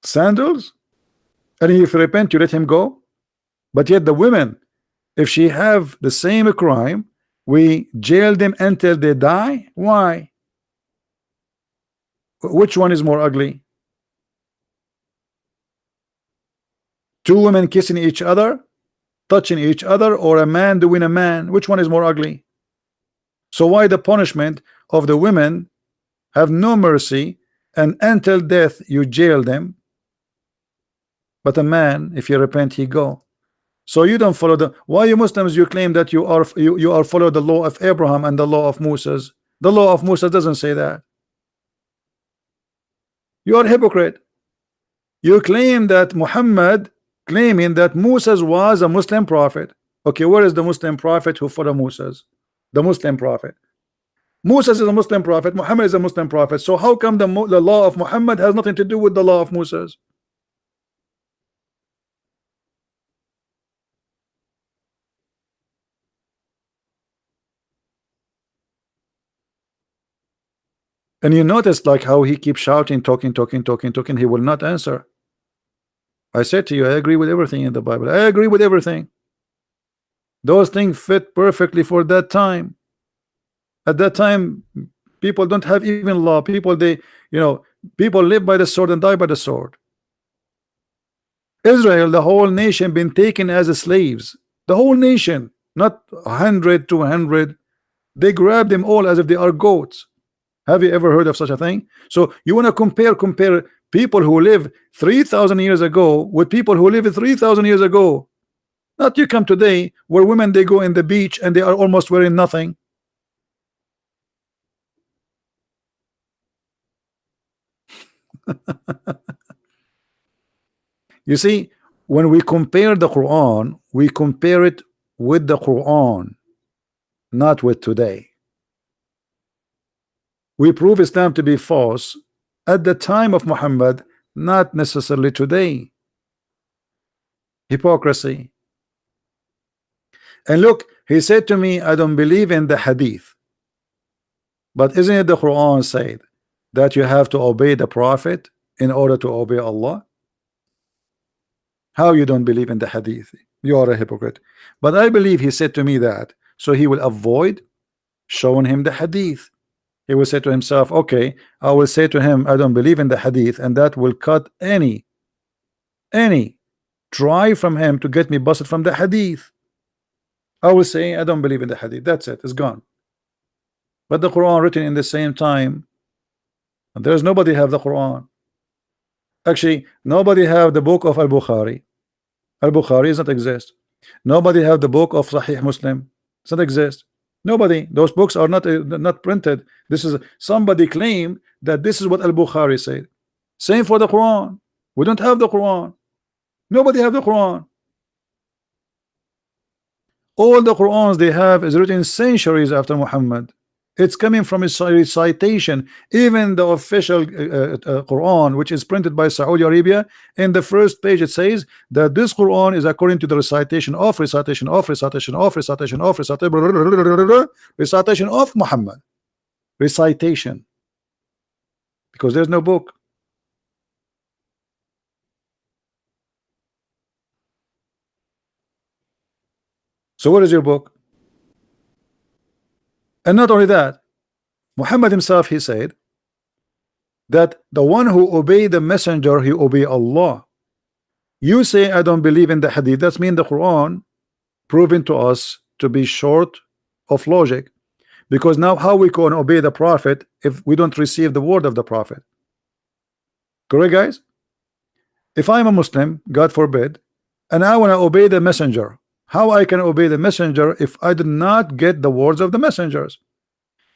Sandals, and if you repent, you let him go. But yet the women, if she have the same crime, we jail them until they die. Why? Which one is more ugly? Two women kissing each other, touching each other, or a man doing a man? Which one is more ugly? So why the punishment of the women have no mercy, and until death you jail them, but a man, if you repent, he go? So you don't follow the, why you Muslims you claim that you are follow the law of Abraham and the law of Moses? The law of Moses doesn't say that. You are a hypocrite. You claim that Muhammad claiming that Moses was a Muslim prophet. Okay, where is the Muslim prophet who followed Moses? The Muslim prophet. Moses is a Muslim prophet, Muhammad is a Muslim prophet. So how come the law of Muhammad has nothing to do with the law of Moses? And you notice like how he keeps shouting, talking, he will not answer. I said to you, I agree with everything in the Bible. I agree with everything. Those things fit perfectly for that time. At that time, people don't have even law. People, people live by the sword and die by the sword. Israel, the whole nation, been taken as slaves. The whole nation, not 100, 200. They grab them all as if they are goats. Have you ever heard of such a thing? So you want to compare people who live 3,000 years ago with people who live 3,000 years ago. Not you come today where women they go in the beach and they are almost wearing nothing. You see, when we compare the Quran, we compare it with the Quran, not with today. We prove Islam to be false at the time of Muhammad, not necessarily today. Hypocrisy. And look, he said to me, I don't believe in the hadith. But isn't it the Quran said that you have to obey the Prophet in order to obey Allah? How you don't believe in the hadith? You are a hypocrite. But I believe he said to me that so he will avoid showing him the hadith. He will say to himself, okay, I will say to him I don't believe in the hadith, and that will cut any try from him to get me busted from the hadith. I will say I don't believe in the hadith. That's it, it's gone. But the Quran written in the same time, there's nobody have the Quran. Actually, nobody have the book of Al-Bukhari. Al-Bukhari does not exist. Nobody have the book of Sahih Muslim. Does not exist. Nobody. Those books are not printed. This is somebody claim that this is what Al-Bukhari said. Same for the Quran. We don't have the Quran. Nobody have the Quran. All the Qurans they have is written centuries after Muhammad. It's coming from his recitation. Even the official Quran, which is printed by Saudi Arabia, in the first page it says that this Quran is according to the recitation of Muhammad. Recitation, because there's no book. So what is your book? And not only that, Muhammad himself, he said that the one who obey the messenger, he obey Allah. You say I don't believe in the hadith. That's mean the Quran proven to us to be short of logic, because now how we can obey the Prophet if we don't receive the word of the Prophet? Correct, guys? If I'm a Muslim, God forbid, and I want to obey the messenger, how I can obey the messenger if I did not get the words of the messengers?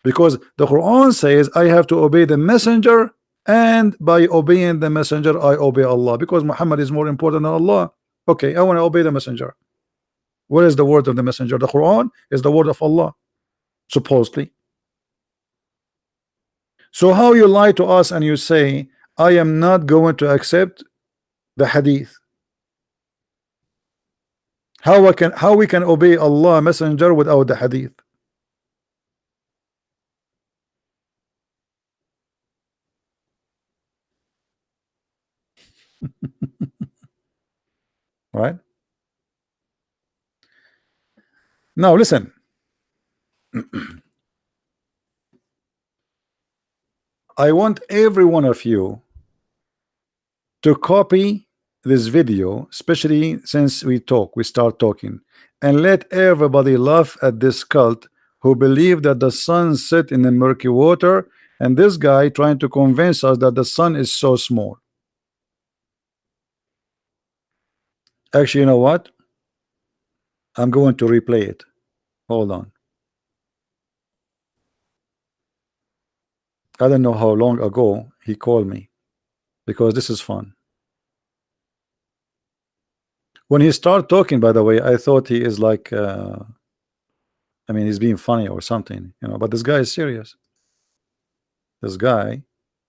Because the Quran says I have to obey the messenger, and by obeying the messenger I obey Allah, because Muhammad is more important than Allah. Okay, I want to obey the messenger. What is the word of the messenger? The Quran is the word of Allah, supposedly. So how you lie to us and you say I am not going to accept the hadith? How we can obey Allah messenger without the hadith? Right? Now listen. I want every one of you to copy this video, especially since we start talking, and let everybody laugh at this cult who believe that the sun set in the murky water, and this guy trying to convince us that the sun is so small. Actually, you know what? I'm going to replay it. Hold on. I don't know how long ago he called me, because this is fun. When he started talking, by the way, I thought he is like I mean, he's being funny or something, you know, but this guy is serious. This guy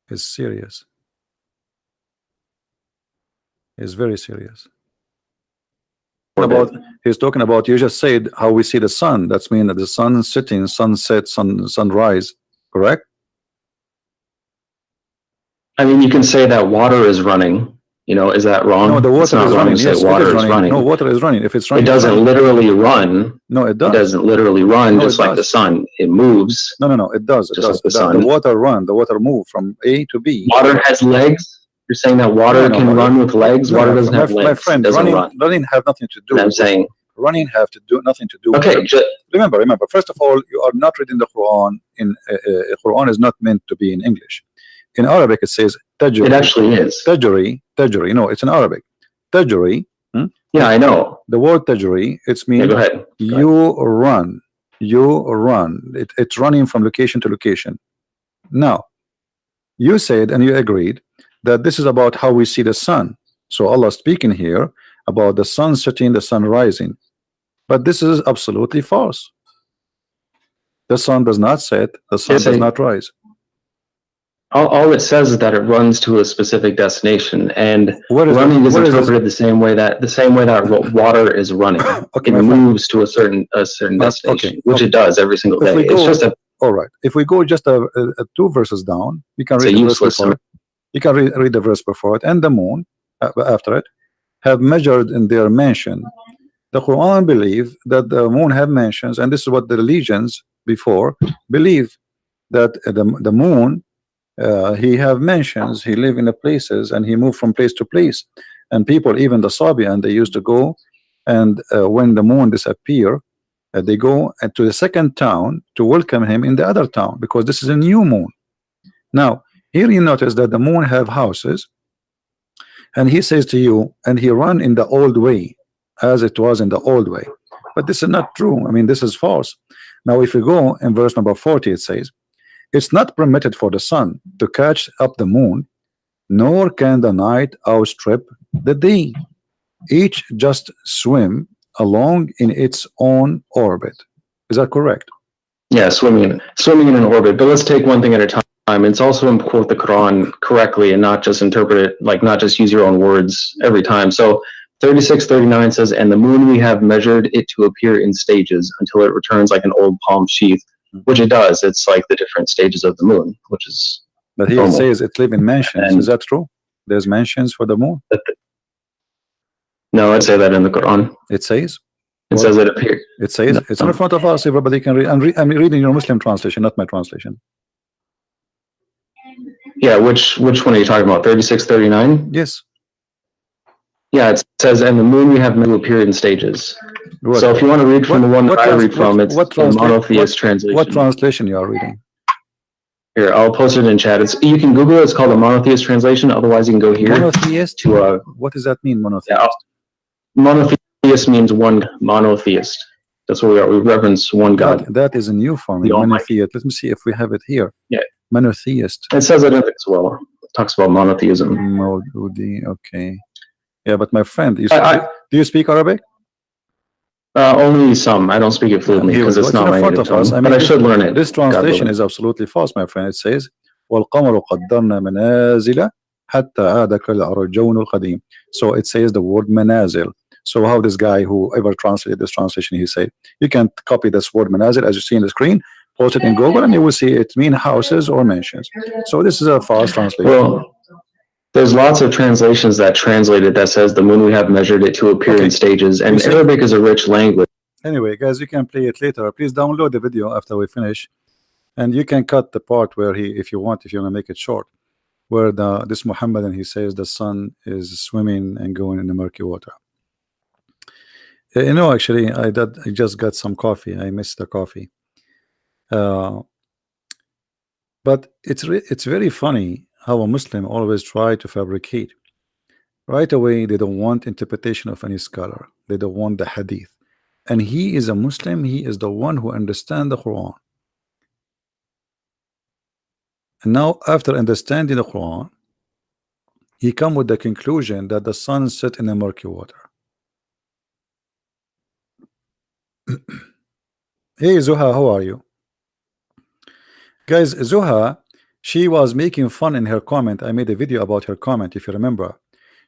is serious. He's very serious. He's talking about, you just said how we see the sun. That's mean that the sun setting, sunset, sunrise, correct? I mean, you can say that water is running. You know, is that wrong? No, the water is running. Yes, water is running. No, water is running. If it's running, it doesn't literally run. No, it does. It doesn't literally run, just like the sun. It moves. No, it does. It does. The water run. The water move from A to B. Water has legs. You're saying that water can run with legs. Water doesn't have legs. My friend, running have nothing to do. I'm saying running have to do nothing to do. Okay. Remember. First of all, you are not reading the Quran. Quran is not meant to be in English. In Arabic, it says tajri. It actually is. Tajri. No, it's in Arabic. Tajri. Yeah, I know. The word tajri, it's mean go ahead. You run. It's running from location to location. Now, you said and you agreed that this is about how we see the sun. So Allah speaking here about the sun setting, the sun rising, but this is absolutely false. The sun does not set, the sun does not rise. All it says is that it runs to a specific destination, and running is interpreted the same way that water is running. Okay, it moves to a certain destination, which it does every single day. It's just a all right. If we go just two verses down, you can read the verse before it. You can read the verse before it. And the moon after it have measured in their mansion. The Quran believe that the moon have mansions, and this is what the religions before believe, that the moon he have mansions, he live in the places, and he moved from place to place. And people, even the Serbian, they used to go, and when the moon disappear, they go to the second town to welcome him in the other town, because this is a new moon. Now here you notice that the moon have houses, and he says to you, and he run in the old way, as it was in the old way. But this is not true. I mean, this is false. Now if we go in verse number 40, it says, it's not permitted for the sun to catch up the moon, nor can the night outstrip the day. Each just swim along in its own orbit. Is that correct? Yeah, swimming in an orbit. But let's take one thing at a time. It's also important to quote the Quran correctly and not just interpret it, like not just use your own words every time. So 36:39 says, and the moon we have measured it to appear in stages until it returns like an old palm sheath, which it does. It's like the different stages of the moon, which is but here it says it live in mansions. Is that true? There's mansions for the moon? No, I'd say that in the Quran. It says? It says it appears. It says no, it's in front of us. Everybody can read. I'm reading your Muslim translation, not my translation. Yeah, which one are you talking about? 36:39? Yes. Yeah, it says, and the moon we have made appear in stages. What? So if you want to read from the one that I read from, it's the monotheist translation. What translation you are reading? Here, I'll post it in chat. You can Google it. It's called a monotheist translation. Otherwise, you can go here. Monotheist? To what does that mean, monotheist? Yeah, monotheist means one monotheist. That's what we are. We reverence one God. That is a new form. Monotheist. Let me see if we have it here. Yeah. Monotheist. It says it in it as well. It talks about monotheism. Okay. Yeah, but my friend, do you speak Arabic? Only some. I don't speak it fluently because it's not my native tongue. I mean, but I should learn it. This translation is absolutely false, my friend. It says, وَالْقَمَرُ قَدَّرْنَا مَنَازِلَ حَتَّى عَادَ كَالْعُرْجُونِ الْقَدِيمِ. So it says the word manazil. So how this guy, whoever translated this translation, he said, you can copy this word manazil as you see in the screen, post it in Google, and you will see it mean houses or mansions. So this is a false translation. Well, there's lots of translations that translate it that says the moon we have measured it to appear in stages, and Arabic is a rich language. Anyway, guys, you can play it later. Please download the video after we finish, and you can cut the part where if you want to make it short, where this Muhammad, and he says the sun is swimming and going in the murky water. You know, actually, I just got some coffee. I missed the coffee. But it's very funny how a Muslim always try to fabricate. Right away, they don't want interpretation of any scholar. They don't want the hadith. And he is a Muslim. He is the one who understands the Quran. And now, after understanding the Quran, he come with the conclusion that the sun set in the murky water. Hey, Zuha, how are you? Guys, Zuha, she was making fun in her comment. I made a video about her comment, if you remember.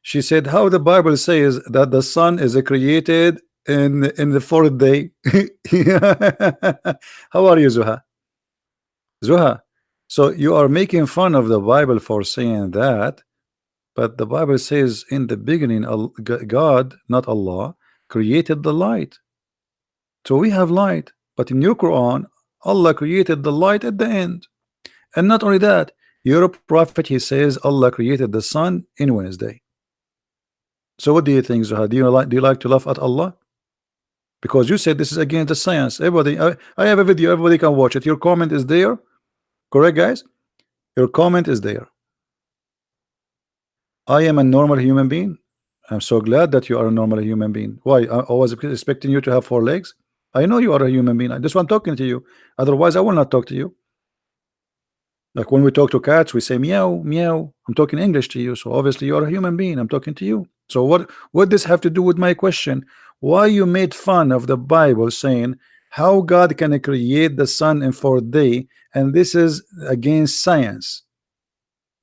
She said how the Bible says that the sun is created in the fourth day. How are you, Zuha? Zuha, so you are making fun of the Bible for saying that, but the Bible says in the beginning, God, not Allah, created the light. So we have light, but in your Quran, Allah created the light at the end. And not only that, your prophet, he says Allah created the sun in Wednesday. So what do you think, Zuha? Do you like to laugh at Allah? Because you said this is against the science. Everybody, I have a video, everybody can watch it. Your comment is there. Correct, guys? Your comment is there. I am a normal human being. I'm so glad that you are a normal human being. Why? I was expecting you to have 4 legs. I know you are a human being. I just want talking to you. Otherwise, I will not talk to you. Like when we talk to cats, we say meow, meow. I'm talking English to you, so obviously you're a human being. I'm talking to you. So what this have to do with my question? Why you made fun of the Bible saying how God can create the sun in 4 days, and this is against science?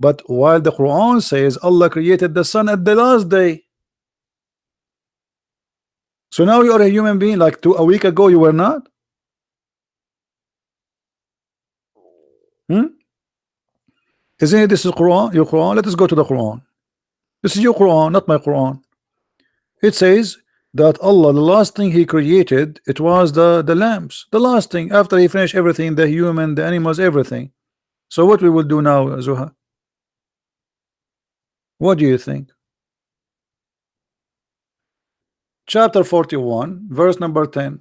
But while the Quran says Allah created the sun at the last day. So now you are a human being, like a week ago you were not. Hmm? Isn't it this is Quran? Your Quran? Let us go to the Quran. This is your Quran, not my Quran. It says that Allah, the last thing He created, it was the lamps. The last thing after He finished everything, the human, the animals, everything. So what we will do now, Zuha? What do you think? Chapter 41, verse number 10.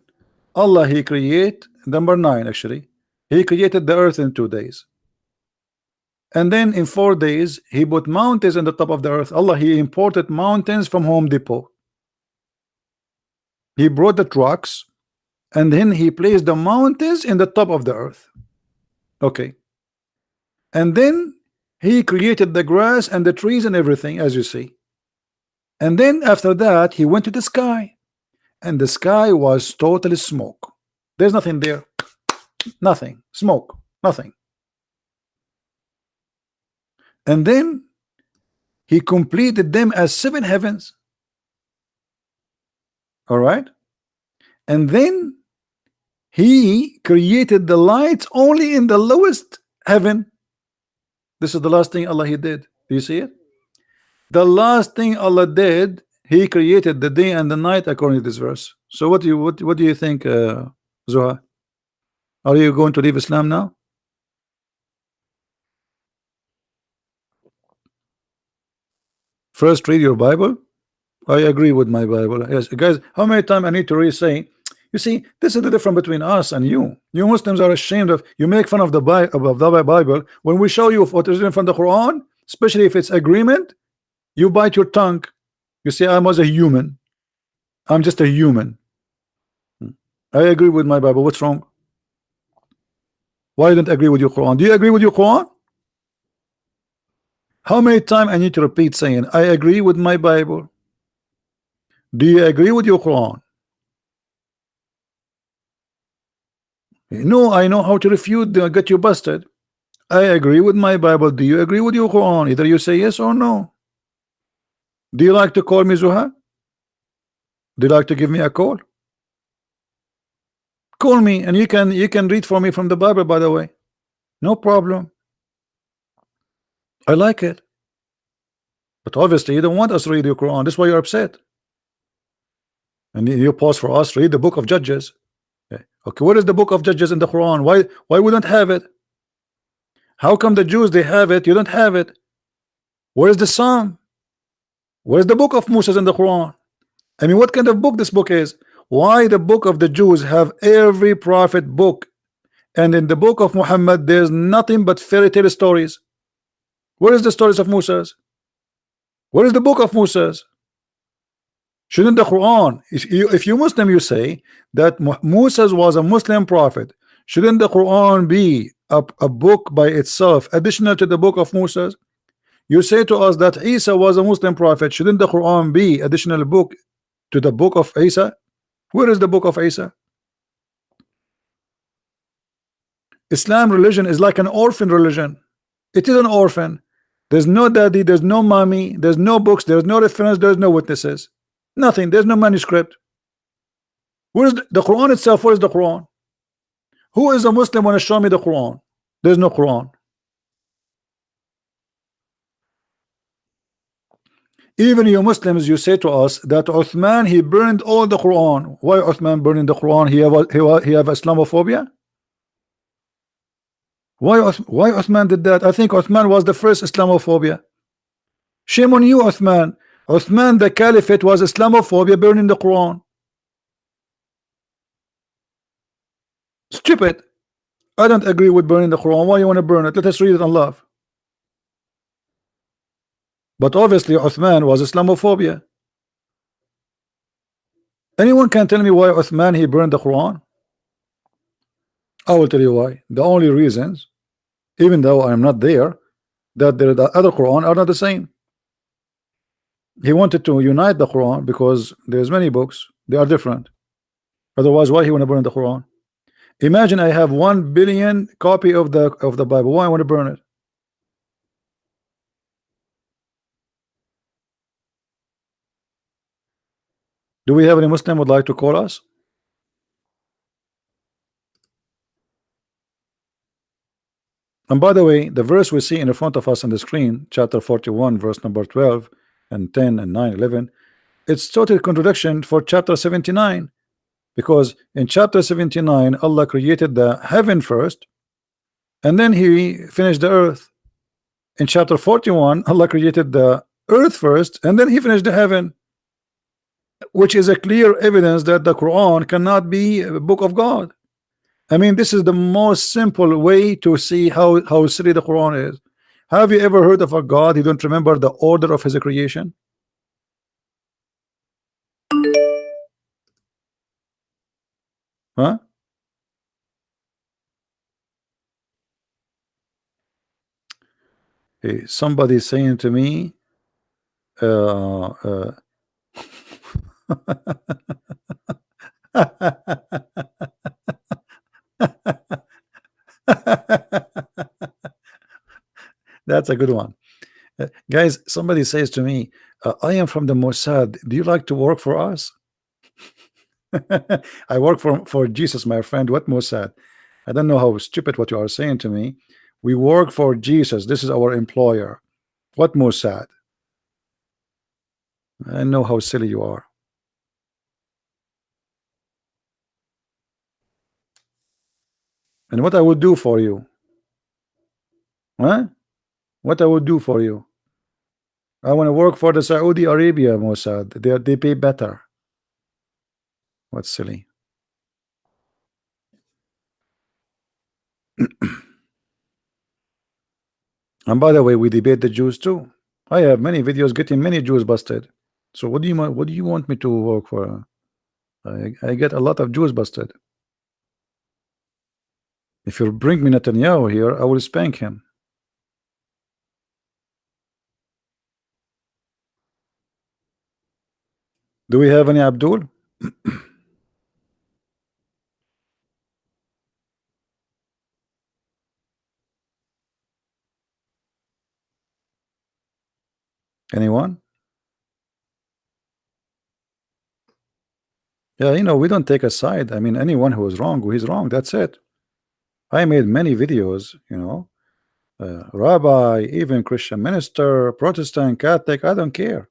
Allah He create number 9 actually. He created the earth in 2 days. And then in 4 days, He put mountains in the top of the earth. Allah, He imported mountains from Home Depot. He brought the trucks, and then He placed the mountains in the top of the earth. Okay. And then He created the grass and the trees and everything, as you see. And then after that, He went to the sky, and the sky was totally smoke. There's nothing there. Nothing. Smoke. Nothing. And then He completed them as 7 heavens. All right. And then He created the lights only in the lowest heaven. This is the last thing Allah He did. Do you see it? The last thing Allah did, He created the day and the night according to this verse. So what do you think, Zuha? Are you going to leave Islam now? First, read your Bible. I agree with my Bible. Yes, guys, how many times I need to re-say? You see, this is the difference between us and you. You Muslims are ashamed of, you make fun of the Bible. When we show you what is in from the Quran, especially if it's agreement, you bite your tongue. You say, I was a human. I'm just a human. I agree with my Bible. What's wrong? Why don't agree with your Quran? Do you agree with your Quran? How many times I need to repeat saying, I agree with my Bible? Do you agree with your Quran? No, I know how to refute, get you busted. I agree with my Bible. Do you agree with your Quran? Either you say yes or no. Do you like to call me Zuha? Do you like to give me a call? Call me, and you can read for me from the Bible, by the way. No problem. I like it. But obviously you don't want us to read your Quran. That's why you're upset. And you pause for us, read the book of Judges. Okay, what is the book of Judges in the Quran? Why we don't have it? How come the Jews they have it, you don't have it? Where is the Psalm? Where is the book of Moses in the Quran? I mean, what kind of book this book is? Why the book of the Jews have every prophet book, and in the book of Muhammad there's nothing but fairy tale stories? Where is the stories of Moses? Where is the book of Moses? Shouldn't the Quran, if you Muslim, you say that Moses was a Muslim prophet, shouldn't the Quran be a book by itself additional to the book of Moses? You say to us that Isa was a Muslim prophet, shouldn't the Quran be additional book to the book of Isa? Where is the book of Isa? Islam religion is like an orphan religion. It is an orphan. There's no daddy, there's no mommy, there's no books, there's no reference, there's no witnesses. Nothing. There's no manuscript. Where is the Quran itself? Where is the Quran? Who is a Muslim want to show me the Quran? There's no Quran. Even you Muslims, you say to us that Uthman he burned all the Quran. Why Uthman burning the Quran? He have Islamophobia? Why Uthman did that? I think Uthman was the first Islamophobia. Shame on you, Uthman. Uthman the Caliphate was Islamophobia, burning the Quran. Stupid. I don't agree with burning the Quran. Why you want to burn it? Let us read it and love. But obviously Uthman was Islamophobia. Anyone can tell me why Uthman he burned the Quran? I will tell you why. The only reasons even though I'm not there, that the other Quran are not the same. He wanted to unite the Quran because there's many books, they are different. Otherwise, why he want to burn the Quran? Imagine I have 1 billion copy of the Bible. Why I want to burn it? Do we have any Muslim would like to call us? And by the way, the verse we see in front of us on the screen, chapter 41, verse number 12 and 10 and 9, 11, it's total contradiction for chapter 79, because in chapter 79 Allah created the heaven first and then he finished the earth. In chapter 41 Allah created the earth first and then he finished the heaven, which is a clear evidence that the Quran cannot be a book of God. I mean, this is the most simple way to see how silly the Quran is. Have you ever heard of a God who don't remember the order of his creation? Huh? Hey, somebody saying to me, that's a good one. Guys, somebody says to me, I am from the Mossad. Do you like to work for us? I work for Jesus, my friend. What Mossad? I don't know how stupid what you are saying to me. We work for Jesus. This is our employer. What Mossad? I know how silly you are. And what I would do for you? Huh? What I would do for you? I want to work for the Saudi Arabia Mossad. They pay better. What's silly? And by the way, we debate the Jews too. I have many videos getting many Jews busted. So what do you want? What do you want me to work for? I get a lot of Jews busted. If you bring me Netanyahu here, I will spank him. Do we have any Abdul? Anyone? Yeah, you know, we don't take a side. I mean, anyone who is wrong, he's wrong. That's it. I made many videos, you know, rabbi, even Christian minister, Protestant, Catholic, I don't care.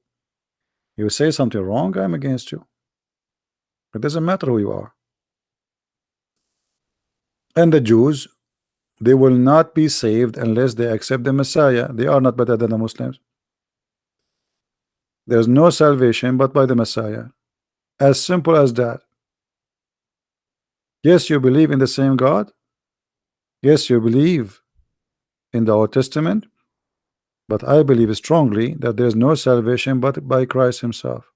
You say something wrong, I'm against you. It doesn't matter who you are. And the Jews, they will not be saved unless they accept the Messiah. They are not better than the Muslims. There's no salvation but by the Messiah. As simple as that. Yes, you believe in the same God. Yes, you believe in the Old Testament. But I believe strongly that there is no salvation but by Christ himself.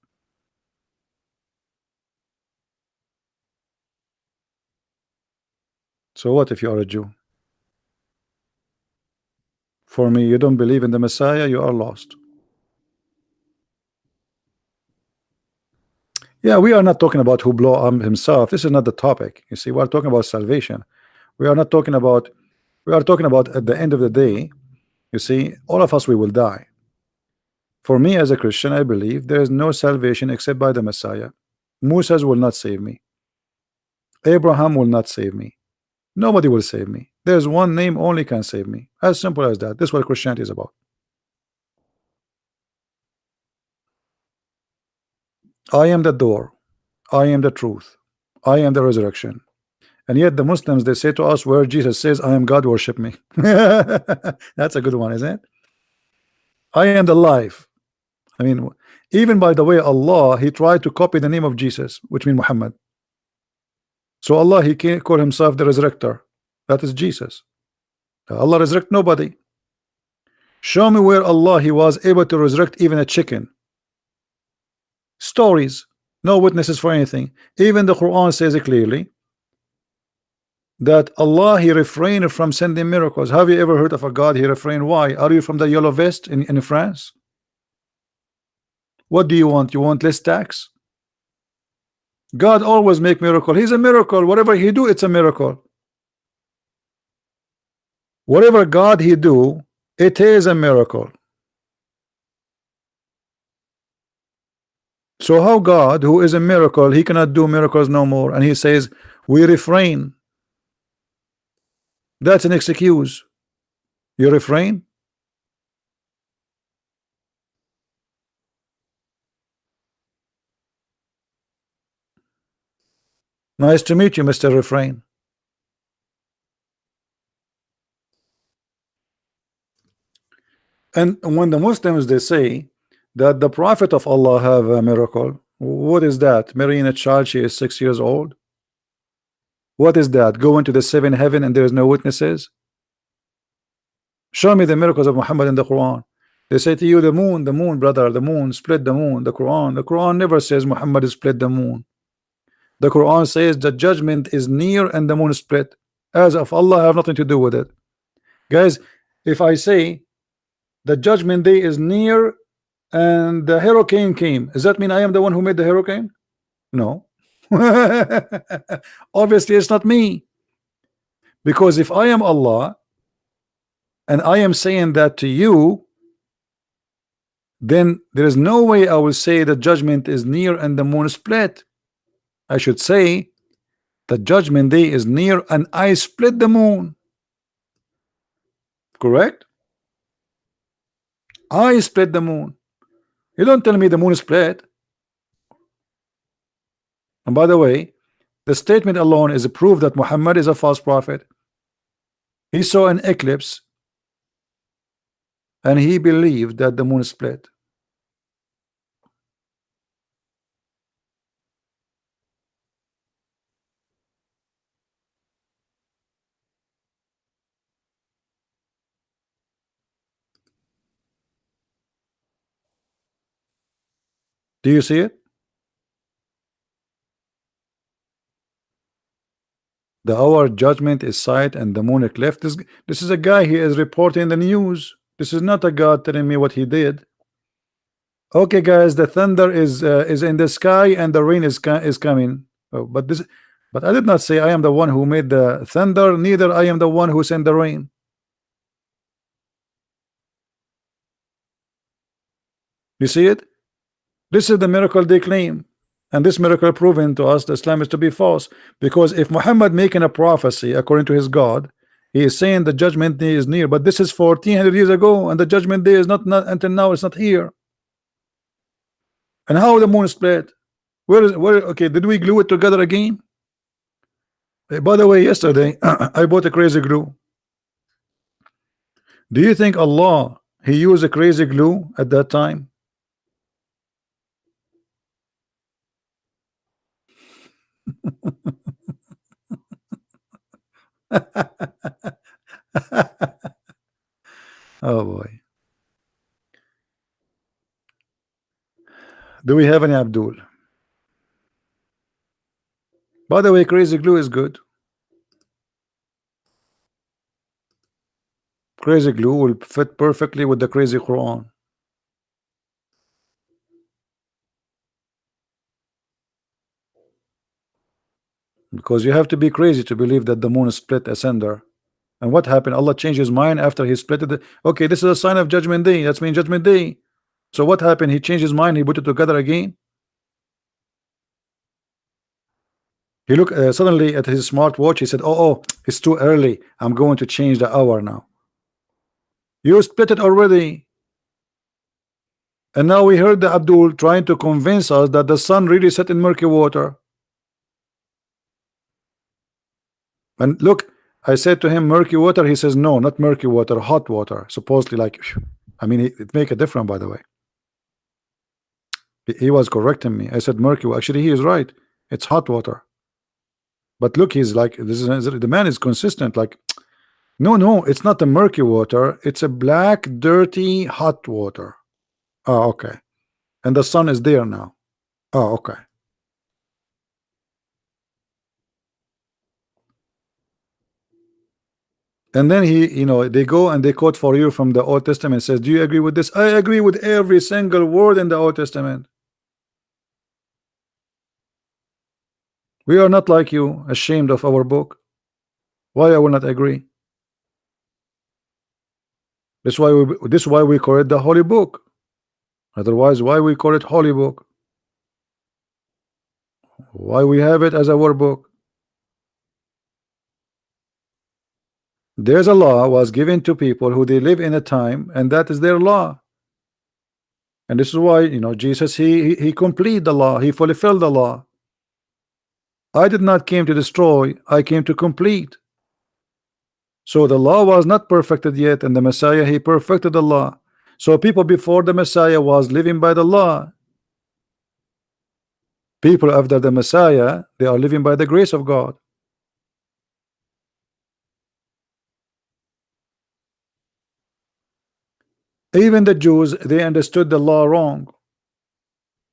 So what if you are a Jew? For me, you don't believe in the Messiah, you are lost. Yeah, we are not talking about who blow up himself. This is not the topic. You see, we are talking about salvation. We are not talking about, we are talking about at the end of the day, you see, all of us, we will die. For me as a Christian, I believe there is no salvation except by the Messiah. Moses will not save me. Abraham will not save me. Nobody will save me. There's one name only can save me. As simple as that. This is what Christianity is about. I am the door. I am the truth. I am the resurrection. And yet the Muslims, they say to us, where Jesus says, I am God, worship me. That's a good one, isn't it? I am the life. I mean, even by the way, Allah, he tried to copy the name of Jesus, which means Muhammad. So Allah, he can't call himself the resurrector. That is Jesus. Allah resurrect nobody. Show me where Allah, he was able to resurrect even a chicken. Stories, no witnesses for anything. Even the Quran says it clearly. that Allah he refrained from sending miracles. Have you ever heard of a God he refrained? Why? Are you from the yellow vest in France? What do you want? You want less tax? God always make miracle. He's a miracle. Whatever he do, it's a miracle. Whatever God he do, it is a miracle. So how God, who is a miracle, he cannot do miracles no more, and he says we refrain? That's an excuse. You refrain? Nice to meet you, Mr. Refrain. And when the Muslims they say that the Prophet of Allah have a miracle, what is that? Marrying a child, she is 6 years old. What is that? Go into the seventh heaven and there is no witnesses? Show me the miracles of Muhammad in the Quran. They say to you, the moon, brother, the moon, split the moon. The Quran never says Muhammad split the moon. The Quran says the judgment is near and the moon split. As of Allah, have nothing to do with it. Guys, if I say the judgment day is near and the hurricane came, does that mean I am the one who made the hurricane? No. Obviously it's not me, because if I am Allah and I am saying that to you, then there is no way I will say the judgment is near and the moon split. I should say the judgment day is near and I split the moon. Correct? I split the moon. You don't tell me the moon split. And by the way, the statement alone is a proof that Muhammad is a false prophet. He saw an eclipse and he believed that the moon split. Do you see it? The hour judgment is sight and the moon eclipse. This is a guy, he is reporting the news. This is not a God telling me what he did. Okay, guys, the thunder is in the sky and the rain is coming. Oh, but I did not say I am the one who made the thunder. Neither I am the one who sent the rain. You see it? This is the miracle they claim, and this miracle proven to us that Islam is to be false. Because if Muhammad making a prophecy according to his God, he is saying the judgment day is near, but this is 1400 years ago, and the judgment day is not until now. It's not here. And how the moon split? Where is where? Okay, did we glue it together again? Hey, by the way, yesterday I bought a crazy glue. Do you think Allah he used a crazy glue at that time? Oh boy. Do we have any Abdul? By the way, crazy glue is good. Crazy glue will fit perfectly with the crazy Quran. Because you have to be crazy to believe that the moon split asunder. And what happened? Allah changed his mind after he split it. Okay, this is a sign of judgment day. That's mean judgment day. So what happened? He changed his mind. He put it together again. He looked suddenly at his smartwatch. He said, oh, it's too early. I'm going to change the hour now. You split it already. And now we heard the Abdul trying to convince us that the sun really set in murky water. And look, I said to him murky water. He says no, not murky water, hot water. Supposedly, like, I mean, it make a difference. By the way, he was correcting me. I said murky. Actually, he is right. It's hot water. But look, he's like, this is the man is consistent. Like, no, it's not the murky water. It's a black, dirty, hot water. Oh, okay. And the sun is there now. Oh, okay. And then they go and they quote for you from the Old Testament, says, do you agree with this? I agree with every single word in the Old Testament. We are not like you, ashamed of our book. Why I will not agree? This is why we call it the holy book. Otherwise, why we call it holy book? Why we have it as our book? There's a law was given to people who they live in a time, and that is their law. And this is why Jesus, he complete the law, he fulfilled the law. I did not came to destroy, I came to complete. So the law was not perfected yet, and the Messiah, he perfected the law. So people before the Messiah was living by the law. People after the Messiah, they are living by the grace of God. Even the Jews, they understood the law wrong.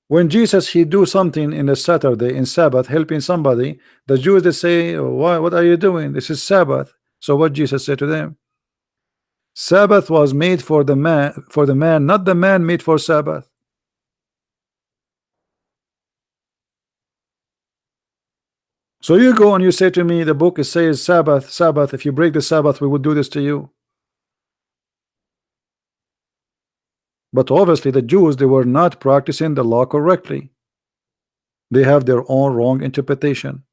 When Jesus, he do something in a Saturday, in Sabbath, helping somebody, the Jews, they say, why, what are you doing? This is Sabbath. So what Jesus said to them? Sabbath was made for the man, not the man made for Sabbath. So you go and you say to me, the book says Sabbath, Sabbath. If you break the Sabbath, we will do this to you. But obviously the Jews, they were not practicing the law correctly. They have their own wrong interpretation.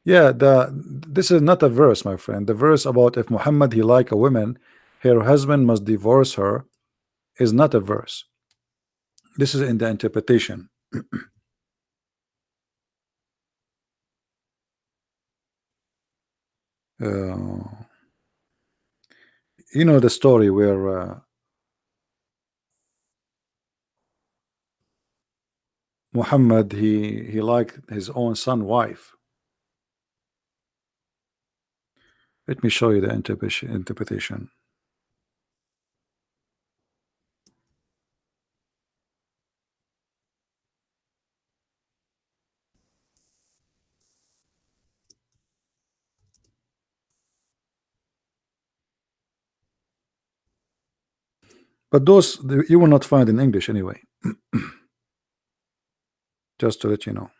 Yeah, this is not a verse, my friend. The verse about if Muhammad he like a woman, her husband must divorce her, is not a verse. This is in the interpretation. You know the story where Muhammad he liked his own son wife. Let me show you the interpretation. But those you will not find in English anyway. Just to let you know.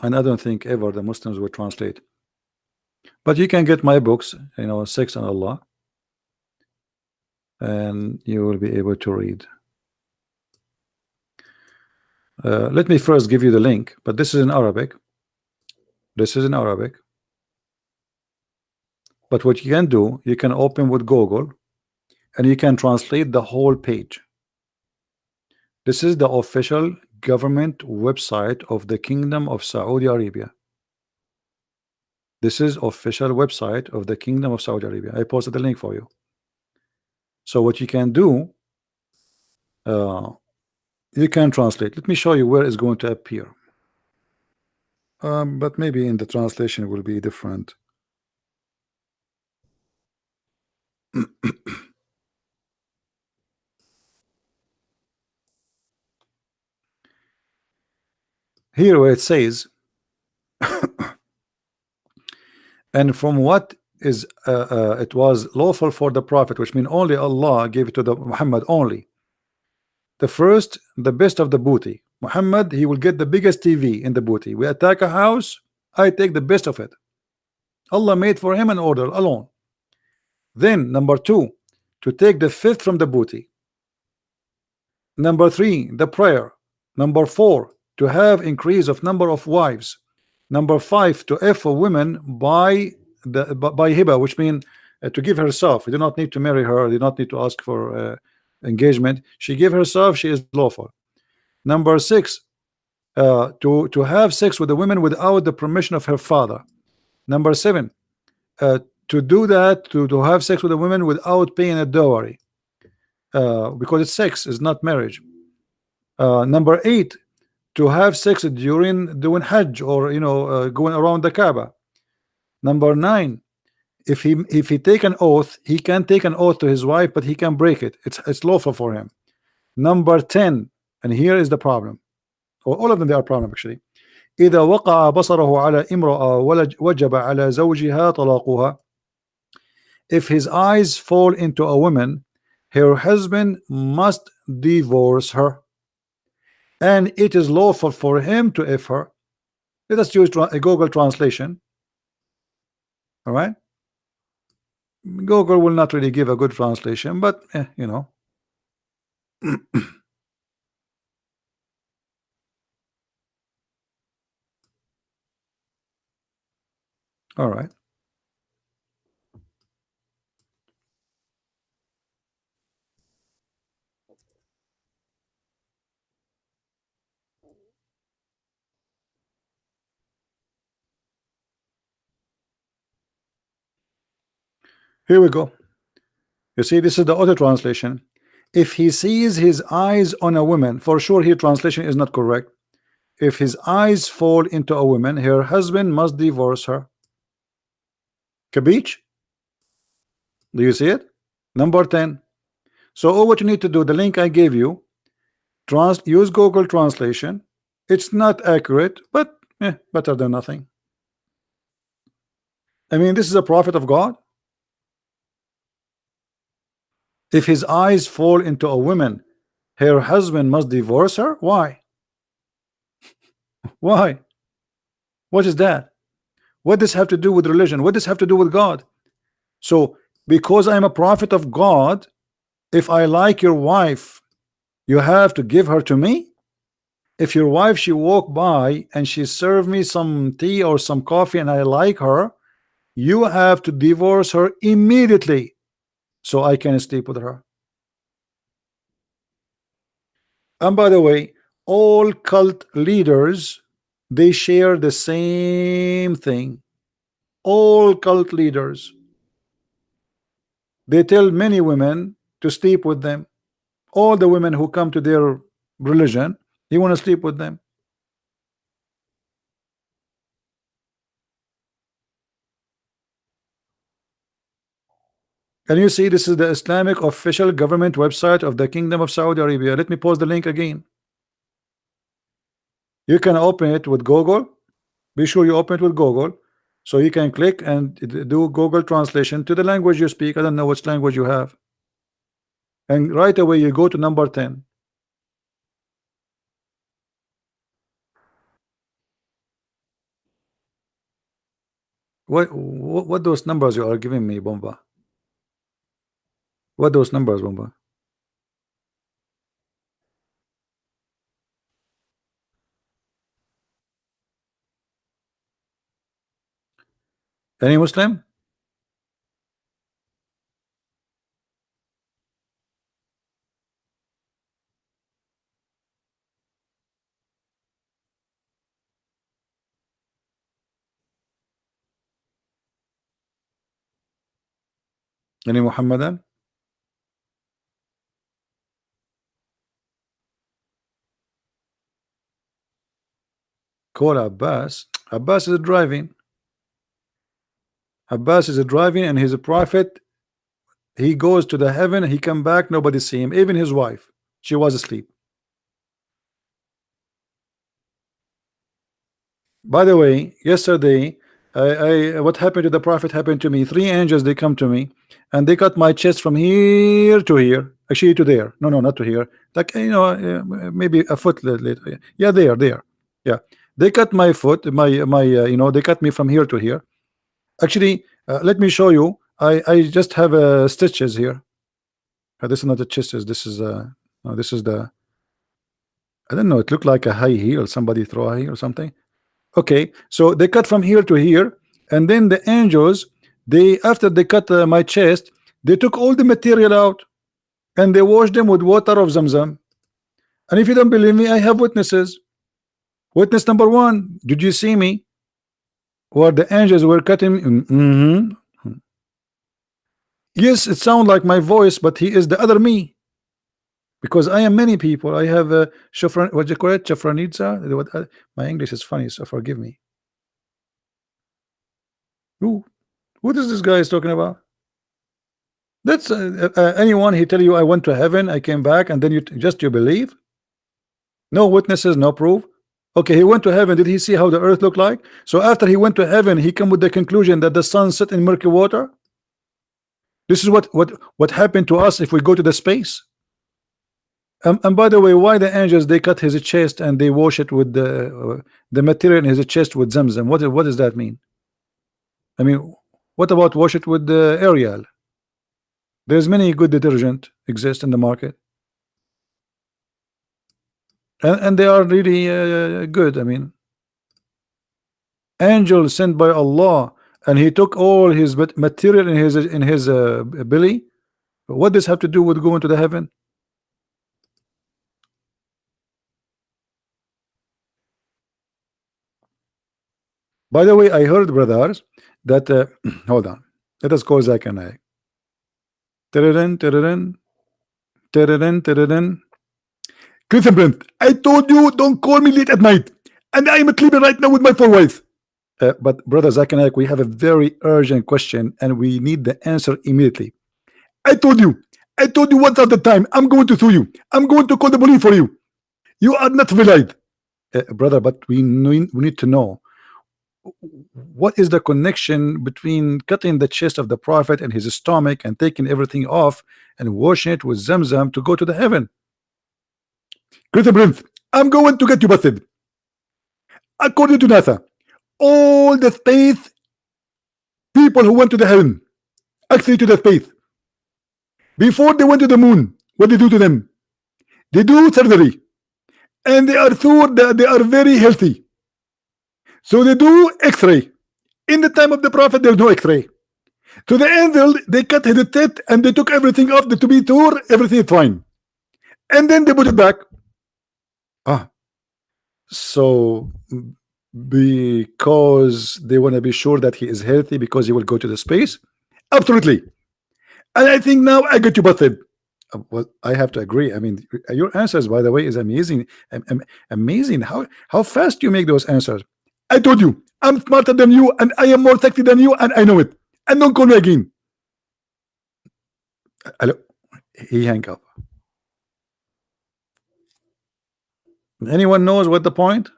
And I don't think ever the Muslims will translate. But you can get my books, Sex and Allah, and you will be able to read. Let me first give you the link, but this is in Arabic. This is in Arabic. But what you can do, you can open with Google and you can translate the whole page. This is the official government website of the Kingdom of Saudi Arabia. This is official website of the Kingdom of Saudi Arabia. I posted the link for you. So what you can do, you can translate. Let me show you where it's going to appear. But maybe in the translation it will be different. Here where it says and from what is it was lawful for the prophet, which means only Allah gave it to the Muhammad only. The first, the best of the booty. Muhammad, he will get the biggest TV in the booty. We attack a house, I take the best of it. Allah made for him an order alone. Then number two, to take the fifth from the booty. Number three, the prayer. Number four, to have increase of number of wives. Number five, to offer women by hiba, which means to give herself. You do not need to marry her. You do not need to ask for engagement. She give herself. She is lawful. Number six, to have sex with the women without the permission of her father. Number seven, to do that, to have sex with the women without paying a dowry, because it's sex, is not marriage. Number eight, to have sex during doing Hajj or going around the Kaaba. Number nine, If he take an oath, he can take an oath to his wife, but he can break it. It's lawful for him. Number 10, and here is the problem, or all of them they are problem actually. إذا وقع بصره على امرأة وجب على زوجها طلاقها. If his eyes fall into a woman, her husband must divorce her, and it is lawful for him to F her. Let us use a Google translation. All right, Google will not really give a good translation, but you know. All right, here we go. You see, this is the auto translation. If he sees his eyes on a woman, for sure here translation is not correct. If his eyes fall into a woman, her husband must divorce her. Capiche? Do you see it? Number 10. So all what you need to do, the link I gave you, use Google translation. It's not accurate, but better than nothing. I mean, this is a prophet of God. If his eyes fall into a woman, her husband must divorce her. Why? Why? What is that? What does have to do with religion? What does have to do with God? So because I'm a prophet of God, if I like your wife, you have to give her to me? If your wife, she walk by and she serve me some tea or some coffee and I like her, you have to divorce her immediately so I can sleep with her. And by the way, all cult leaders, they share the same thing. All cult leaders, they tell many women to sleep with them. All the women who come to their religion, they want to sleep with them. And you see, this is the Islamic official government website of the Kingdom of Saudi Arabia. Let me post the link again. You can open it with Google. Be sure you open it with Google, so you can click and do Google translation to the language you speak. I don't know which language you have, and right away you go to number 10. What those numbers you are giving me, Bomba? What those numbers, Bomba? Any Muslim? Any Muhammadan? Call Abbas. Abbas is driving. Abbas is driving, and he's a prophet. He goes to the heaven. He come back. Nobody see him. Even his wife. She was asleep. By the way, yesterday, what happened to the prophet happened to me. 3 angels, they come to me, and they cut my chest from here to here. Actually, to there. No, not to here. Like, maybe a foot later. Yeah, there. Yeah, they cut my foot. They cut me from here to here. Actually, let me show you. I just have stitches here. This is not the stitches. This is no, this is the. I don't know. It looked like a high heel. Somebody throw a heel or something. Okay, so they cut from here to here, and then the angels, they after they cut my chest, they took all the material out and they washed them with water of Zamzam. And if you don't believe me, I have witnesses. Witness number 1, did you see me where the angels were cutting? Yes, it sounds like my voice, but he is the other me, because I am many people. I have a what you call it, my English is funny, so forgive me. Ooh, What is this guy is talking about? That's anyone he tell you I went to heaven, I came back, and then you believe? No witnesses, no proof. Okay, he went to heaven. Did he see how the earth looked like? So after he went to heaven, he come with the conclusion that the sun set in murky water. This is what happened to us if we go to the space. And by the way, why the angels they cut his chest and they wash it with the material in his chest with Zamzam? What does that mean? I mean, what about wash it with the Ariel? There's many good detergent exist in the market, and they are really good. I mean, angel sent by Allah, and he took all his material in his belly. What does have to do with going to the heaven? By the way, I heard, brothers, that hold on, let us call Zach and I. Christian Brent, I told you don't call me late at night, and I am at sleeping right now with my 4 wives. But brother Zach and I, we have a very urgent question, and we need the answer immediately. I told you once at the time. I'm going to sue you. I'm going to call the police for you. You are not valid, brother. But we need to know what is the connection between cutting the chest of the prophet and his stomach and taking everything off and washing it with Zamzam to go to the heaven. Christian Prince, I'm going to get you busted. According to NASA, all the space people who went to the heaven, actually to the space, before they went to the moon, what they do to them? They do surgery, and they are sure that they are very healthy. So they do X-ray. In the time of the prophet, there's no X-ray. So the angel, they cut his teeth and they took everything off to be sure everything is fine, and then they put it back. So because they want to be sure that he is healthy because he will go to the space? Absolutely. And I think now I get you busted. Well, I have to agree. I mean, your answers, by the way, is amazing. Amazing how fast you make those answers. I told you, I'm smarter than you, and I am more sexy than you, and I know it. And don't call me again. Hello. He hang up. Anyone knows what the point?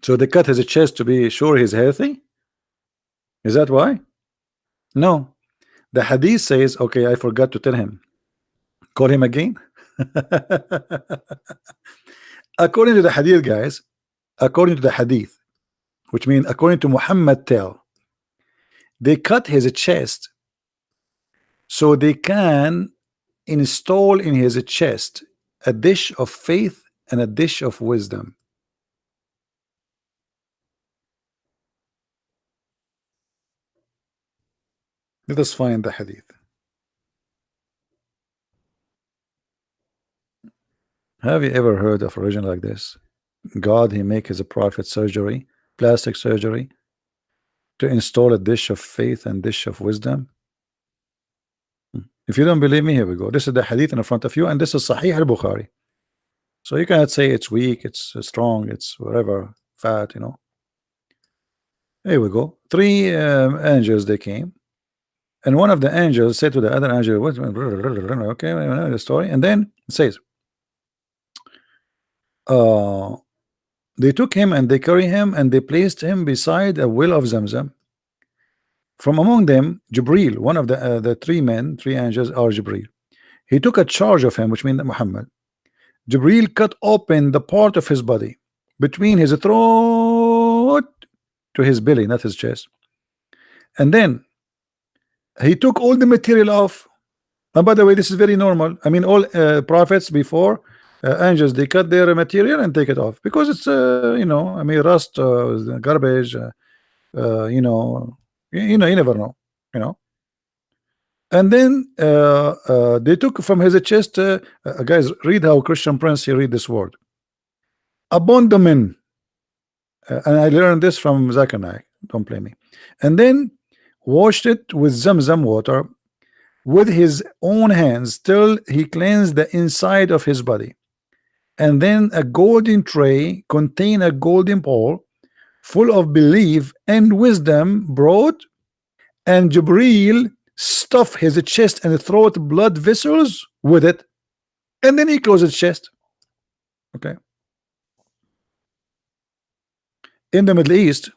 So they cut his chest to be sure he's healthy? Is that why? No. The hadith says, okay, I forgot to tell him. Call him again? According to the hadith, guys, according to the hadith, which means according to Muhammad tell, they cut his chest so they can install in his chest a dish of faith and a dish of wisdom. Let us find the hadith. Have you ever heard of a religion like this? God, he make his prophet surgery, plastic surgery, to install a dish of faith and dish of wisdom. If you don't believe me, here we go. This is the hadith in front of you, and this is Sahih al-Bukhari. So you cannot say it's weak, it's strong, it's whatever, fat, you know. Here we go. 3 angels they came, and one of the angels said to the other angel, "What?" Okay, the story, and then it says, they took him and they carried him and they placed him beside a well of Zamzam. From among them, Jibril, one of the 3 angels, are Jibril. He took a charge of him, which means Muhammad. Jibril cut open the part of his body between his throat to his belly, not his chest. And then he took all the material off. And by the way, this is very normal. I mean, all prophets before, angels, they cut their material and take it off because it's you know, I mean, rust, garbage, you know, you never know, you know. And then they took from his chest, guys, read how Christian Prince he read this word, abandonment, and I learned this from Zach and I, don't blame me. And then washed it with Zamzam water with his own hands till he cleansed the inside of his body. And then a golden tray contained a golden bowl full of belief and wisdom brought, and Jibreel stuffed his chest and throat blood vessels with it, and then he closed his chest. Okay. In the Middle East,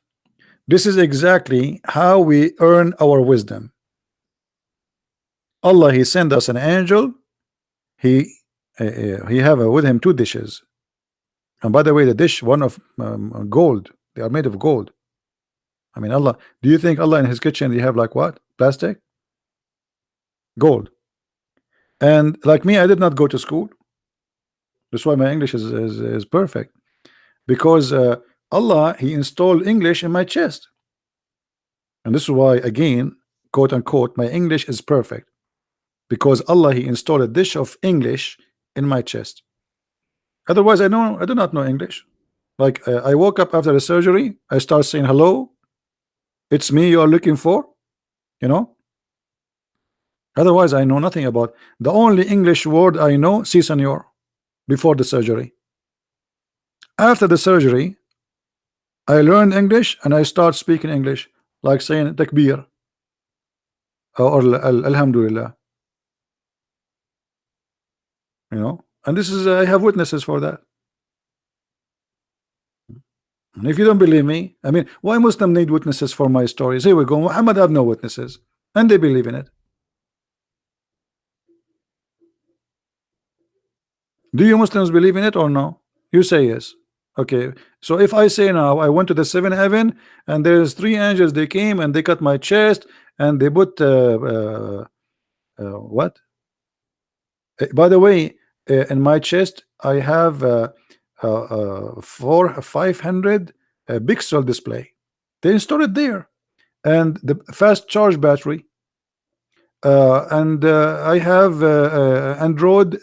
this is exactly how we earn our wisdom. Allah, he sent us an angel. He have with him two dishes, and by the way, the dish one of gold. They are made of gold. I mean, Allah. Do you think Allah in his kitchen he have like what? Plastic? Gold. And like me, I did not go to school. That's why my English is perfect, because Allah, he installed English in my chest, and this is why, again, quote unquote, my English is perfect, because Allah, he installed a dish of English in my chest. Otherwise, I do not know English. Like I woke up after the surgery, I start saying hello, it's me you are looking for, you know. Otherwise, I know nothing about. The only English word I know, si senor, before the surgery. After the surgery, I learned English and I start speaking English, like saying takbir or alhamdulillah, you know. And this is I have witnesses for that. And if you don't believe me, I mean, why Muslim need witnesses for my stories? Here we go. Muhammad have no witnesses, and they believe in it. Do you Muslims believe in it or no? You say yes. Okay. So if I say now I went to the seventh heaven and there's three angels, they came and they cut my chest and they put what? By the way, in my chest I have 500 pixel display. They installed it there, and the fast charge battery. And I have Android,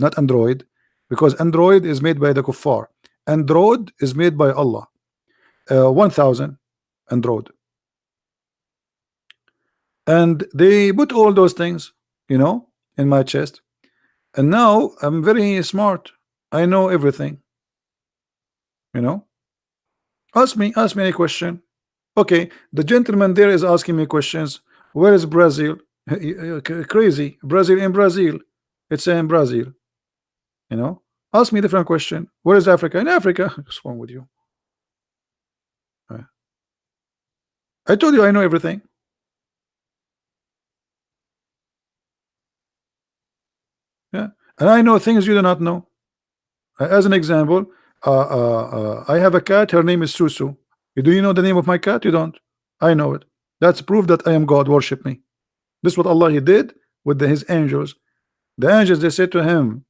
not Android, because Android is made by the kuffar. Android is made by Allah. 1000 Android, and they put all those things, you know, in my chest. And now I'm very smart. I know everything. You know, ask me any question. Okay, the gentleman there is asking me questions. Where is Brazil? Crazy. Brazil in Brazil. It's in Brazil. You know, ask me a different question. Where is Africa? In Africa. What's wrong with you? I told you I know everything. Yeah, and I know things you do not know. As an example, I have a cat. Her name is Susu. Do you know the name of my cat? You don't. I know it. That's proof that I am God. Worship me. This is what Allah he did with his angels. The angels, they said to him,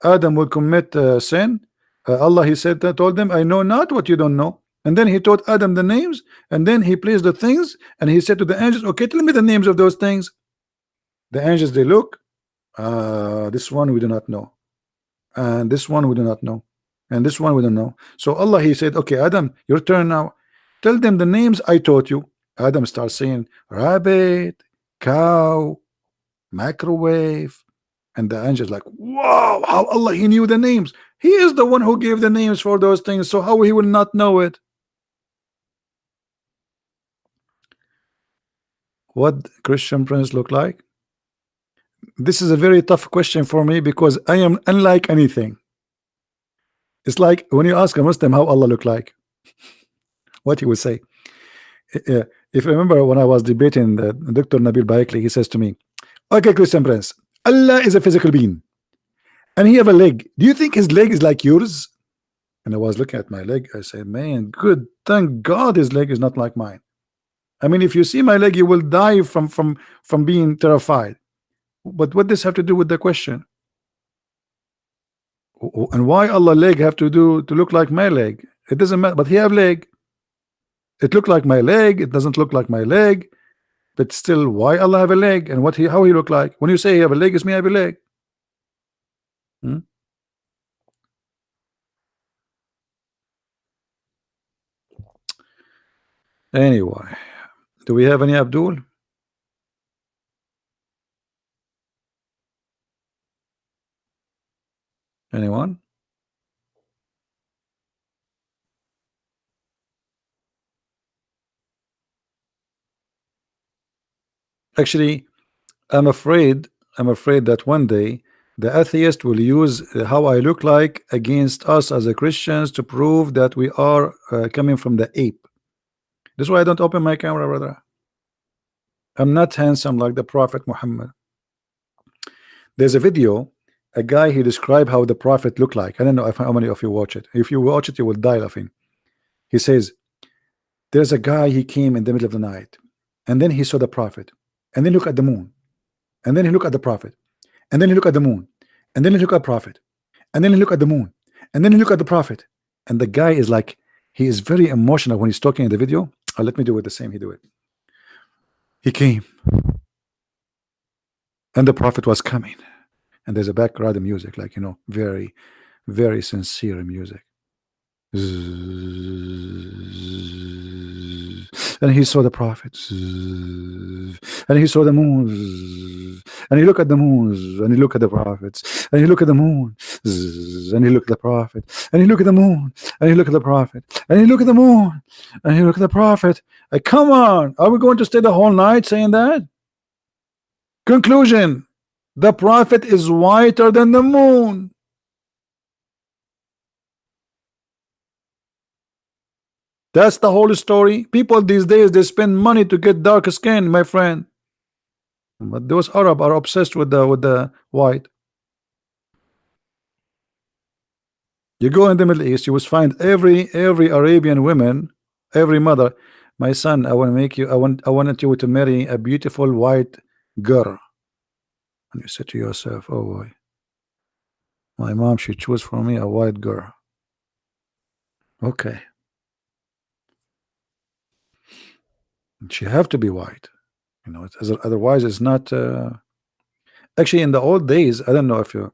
Adam will commit sin. Allah, he said, told them, I know not what you don't know. And then he taught Adam the names, and then he placed the things, and he said to the angels, okay, tell me the names of those things. The angels, they look, this one we do not know, and this one we do not know, and this one we don't know. So Allah, he said, okay, Adam, your turn now. Tell them the names I taught you. Adam starts saying rabbit, cow, microwave. And the angels like, wow, how Allah he knew the names. He is the one who gave the names for those things, so how he will not know it? What Christian prince look like? This is a very tough question for me, because I am unlike anything. It's like when you ask a Muslim how Allah look like, what he would say. If you remember when I was debating the Dr. Nabil Baikli, he says to me, okay, Christian prince, Allah is a physical being and he have a leg. Do you think his leg is like yours? And I was looking at my leg. I said, man, good, thank God his leg is not like mine. I mean, if you see my leg, you will die from being terrified. But what does have to do with the question? And why Allah leg have to look like my leg? It doesn't matter, but he have leg. It look like my leg, it doesn't look like my leg, but still, why Allah have a leg? And how he look like? When you say he have a leg, it's me have a leg. Hmm? Anyway, Do we have any Abdul? Anyone? Actually, I'm afraid. I'm afraid that one day the atheist will use how I look like against us as a Christians to prove that we are coming from the ape. That's why I don't open my camera, brother. I'm not handsome like the Prophet Muhammad. There's a video, a guy he described how the Prophet looked like. I don't know if how many of you watch it. If you watch it, you will die laughing. He says, there's a guy, he came in the middle of the night, and then he saw the Prophet, and then look at the moon, and then he looked at the Prophet, and then he looked at the moon, and then he looked at the Prophet, and then he looked at the moon, and then he looked at the Prophet. And the guy is like, he is very emotional when he's talking in the video. Let me do it the same. He do it. He came, and the Prophet was coming, and there's a background music, like, you know, very, very sincere music. And he saw the Prophet, and he saw the moon, and he looked at the moon, and he looked at the prophets, and he looked at the moon, and he looked at the Prophet, and he looked at the moon, and he looked at the Prophet, and he looked at the moon, and he looked at the Prophet. Come on, are we going to stay the whole night saying that? Conclusion: the Prophet is whiter than the moon. That's the whole story. People these days, they spend money to get dark skin, my friend. But those Arab are obsessed with the white. You go in the Middle East, you will find every Arabian woman, every mother. My son, I want to make you. I wanted you to marry a beautiful white girl. And you say to yourself, oh boy, my mom, she chose for me a white girl. Okay, she have to be white. You know, otherwise it's not. Actually, in the old days, I don't know if you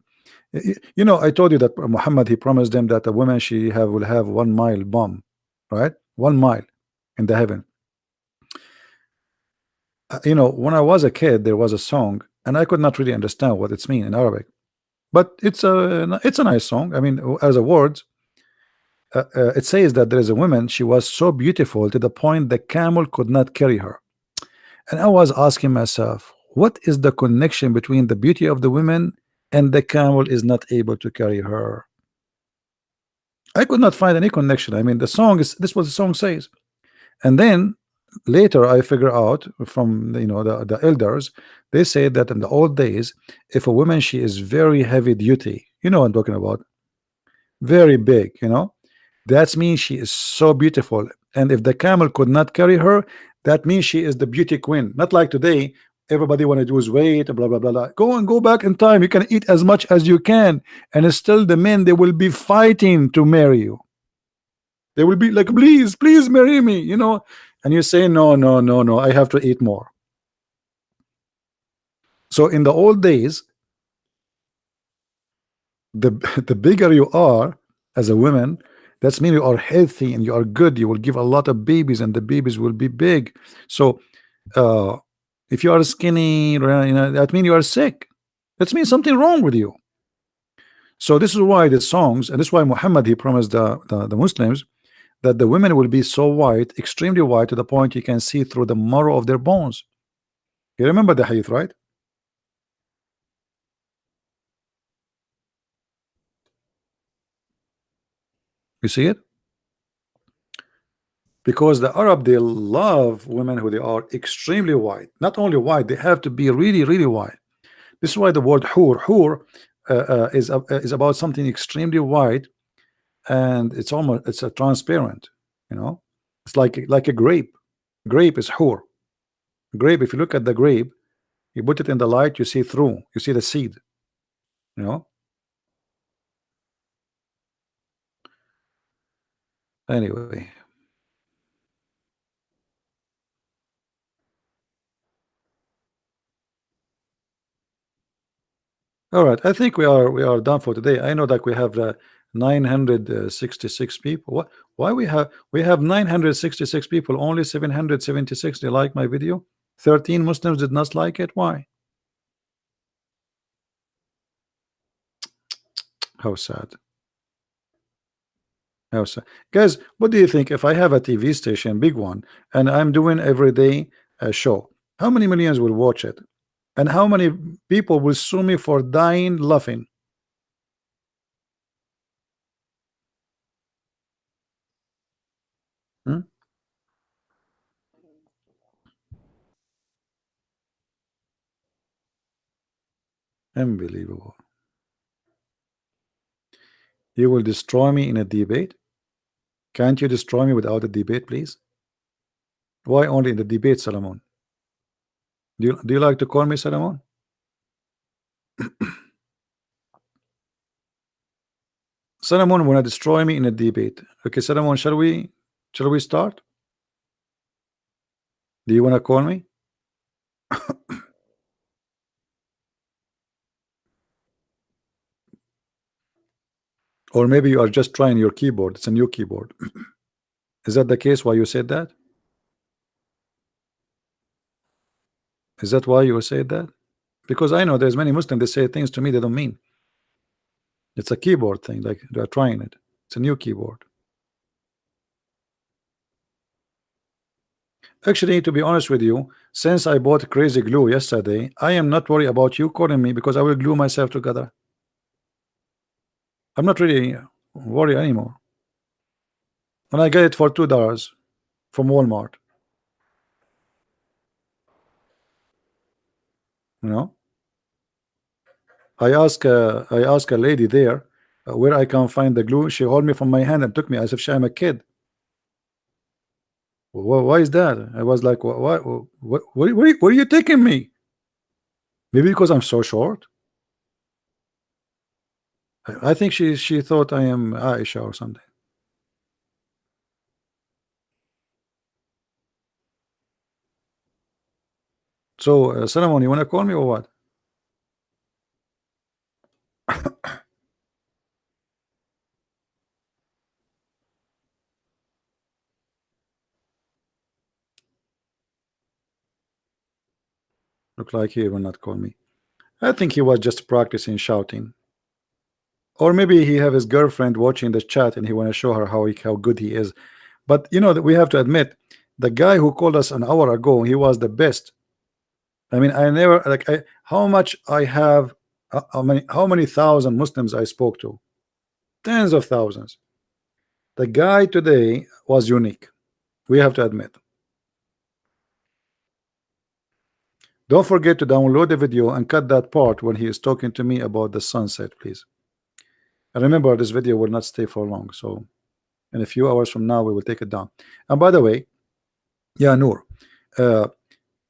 know, I told you that Muhammad, he promised them that a woman she have will have 1 mile bomb, right? 1 mile in the heaven. You know, when I was a kid, there was a song, and I could not really understand what it's mean in Arabic, but it's a nice song. I mean, as a words, it says that there is a woman. She was so beautiful to the point the camel could not carry her. And I was asking myself, what is the connection between the beauty of the women and the camel is not able to carry her? I could not find any connection. I mean, the song is this, what the song says. And then later I figure out from, you know, the elders, they say that in the old days, if a woman, she is very heavy duty, you know what I'm talking about, very big, you know, that means she is so beautiful. And if the camel could not carry her, that means she is the beauty queen. Not like today, everybody want to lose weight, blah blah blah blah. Go back in time. You can eat as much as you can, and still the men, they will be fighting to marry you. They will be like, please, please marry me, you know. And you say, no, no, no, no, I have to eat more. So in the old days, the the bigger you are as a woman, that's mean you are healthy and you are good. You will give a lot of babies, and the babies will be big. So uh, if you are skinny, you know, that means you are sick. That means something wrong with you. So this is why the songs, and this is why Muhammad, he promised the Muslims that the women will be so white, extremely white, to the point you can see through the marrow of their bones. You remember the hadith, right? You see it? Because the Arab, they love women who they are extremely white. Not only white, they have to be really, really white. This is why the word hur is about something extremely white, and it's a transparent. You know, it's like a grape. Grape is hur. Grape. If you look at the grape, you put it in the light, you see through. You see the seed. You know. Anyway, all right. I think we are done for today. I know that we have 966 people. What? Why we have 966 people? Only 776 they like my video. 13 Muslims did not like it. Why? How sad. How sad. Guys, what do you think if I have a TV station, big one, and I'm doing every day a show? How many millions will watch it? And how many people will sue me for dying laughing? Hmm? Unbelievable. You will destroy me in a debate? Can't you destroy me without a debate, please? Why only in the debate, Solomon? Do you like to call me Solomon? Solomon wanna destroy me in a debate. Okay, Solomon, shall we start? Do you wanna call me? Or maybe you are just trying your keyboard. It's a new keyboard. Is that the case why you said that? Is that why you said that? Because I know there's many Muslims they say things to me they don't mean. It's a keyboard thing, like they're trying it. It's a new keyboard. Actually, to be honest with you, since I bought crazy glue yesterday, I am not worried about you calling me because I will glue myself together. I'm not really worried anymore. And I get it for $2 from Walmart. You know, I ask a lady there where I can find the glue. She hold me from my hand and took me as if I'm a kid. Why is that? I was like, where are you taking me? Maybe because I'm so short. I think she thought I am Aisha or something. So, Solomon, you want to call me or what? Look like he will not call me. I think he was just practicing shouting. Or maybe he have his girlfriend watching the chat and he want to show her how good he is. But you know that we have to admit, the guy who called us an hour ago, he was the best. I mean, I never like how much I have, how many thousand Muslims I spoke to, tens of thousands. The guy today was unique. We have to admit. Don't forget to download the video and cut that part when he is talking to me about the sunset, please. And remember, this video will not stay for long, so in a few hours from now we will take it down. And by the way, yeah, Noor, uh,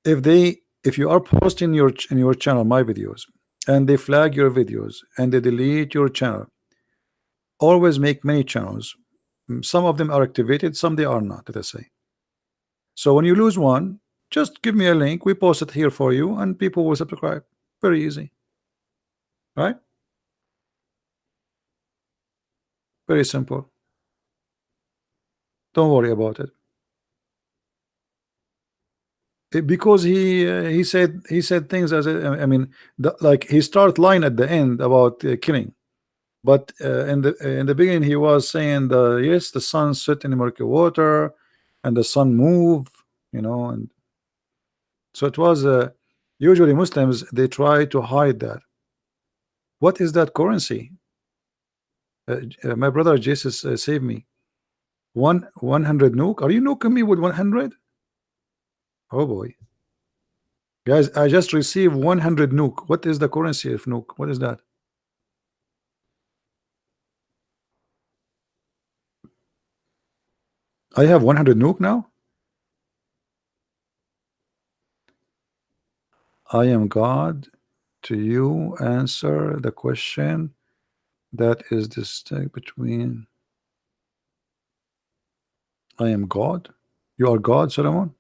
if you are posting in your channel my videos and they flag your videos and they delete your channel, always make many channels. Some of them are activated, some they are not, let us say. So when you lose one, just give me a link, we post it here for you and people will subscribe. Very easy, right? Very simple. Don't worry about it. Because he said things as I mean, like he start line at the end about killing, but in the beginning he was saying yes, the sun set in the murky water and the sun move, and so it was usually Muslims they try to hide that. What is that currency? My brother Jesus save me. 100 nuke. Are you nuking me with 100? Oh boy. Guys, I just received 100 nuke. What is the currency of nuke? What is that? I have 100 nuke now. I am God. To you answer the question that is distinct between. I am God. You are God, Solomon.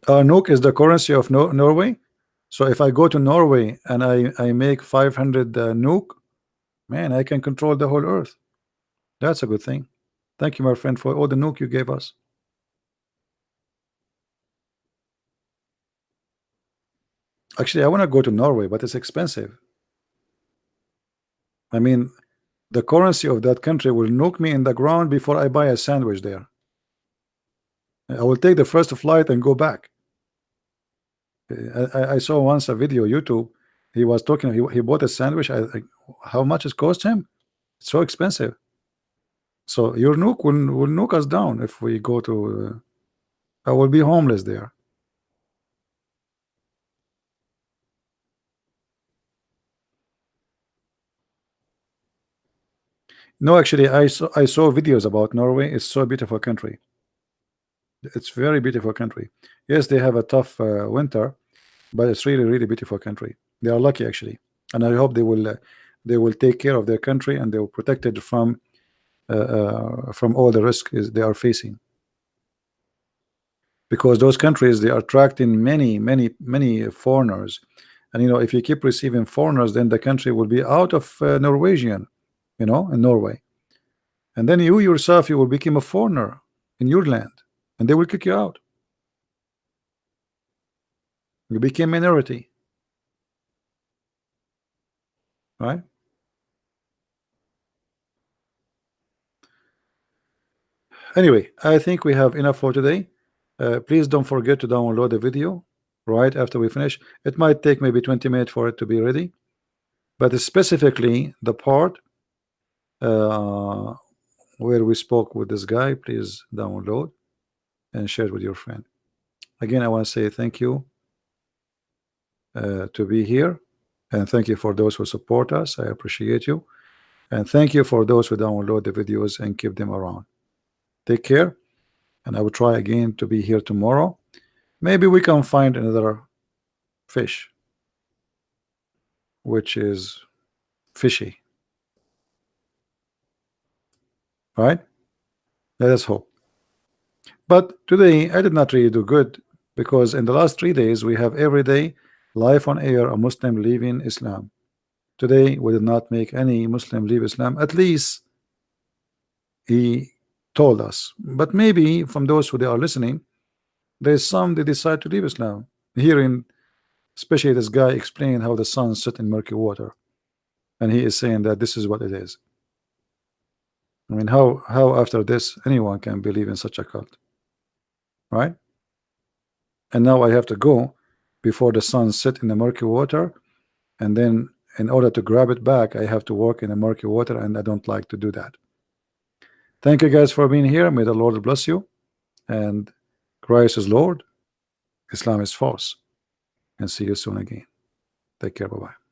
Nuke is the currency of Norway. So if I go to Norway and I make 500 nuke, man, I can control the whole earth. That's a good thing. Thank you, my friend, for all the nuke you gave us. Actually, I want to go to Norway, but it's expensive. I mean, the currency of that country will nuke me in the ground before I buy a sandwich there. I will take the first flight and go back. I saw once a video YouTube. He was talking. He bought a sandwich. How much it cost him? It's so expensive. So your nuke will nuke us down if we go to. I will be homeless there. No, actually, I saw videos about Norway. It's so beautiful country. It's very beautiful country. Yes, they have a tough winter, but it's really beautiful country. They are lucky actually, and I hope they will take care of their country and they will protect it from all the risk they are facing. Because those countries, they are attracting many foreigners, and if you keep receiving foreigners, then the country will be out of Norwegian, in Norway, and then you yourself, you will become a foreigner in your land, and they will kick you out. You became minority, right? Anyway, I think we have enough for today. Please don't forget to download the video right after we finish. It might take maybe 20 minutes for it to be ready, but specifically the part where we spoke with this guy, please download and share it with your friend. Again, I want to say thank you to be here, and thank you for those who support us. I appreciate you, and thank you for those who download the videos and keep them around. Take care, and I will try again to be here tomorrow. Maybe we can find another fish which is fishy, right? Let us hope. But today I did not really do good, because in the last 3 days we have every day live on air a Muslim leaving Islam. Today we did not make any Muslim leave Islam. At least he told us, but maybe from those who they are listening, there's some they decide to leave Islam. Hearing especially this guy explain how the sun set in murky water, and he is saying that this is what it is. I mean, how after this anyone can believe in such a cult, right? And now I have to go before the sun set in the murky water, and then in order to grab it back I have to walk in the murky water, and I don't like to do that. Thank you guys for being here. May the Lord bless you, and Christ is Lord, Islam is false, and see you soon again. Take care. Bye bye.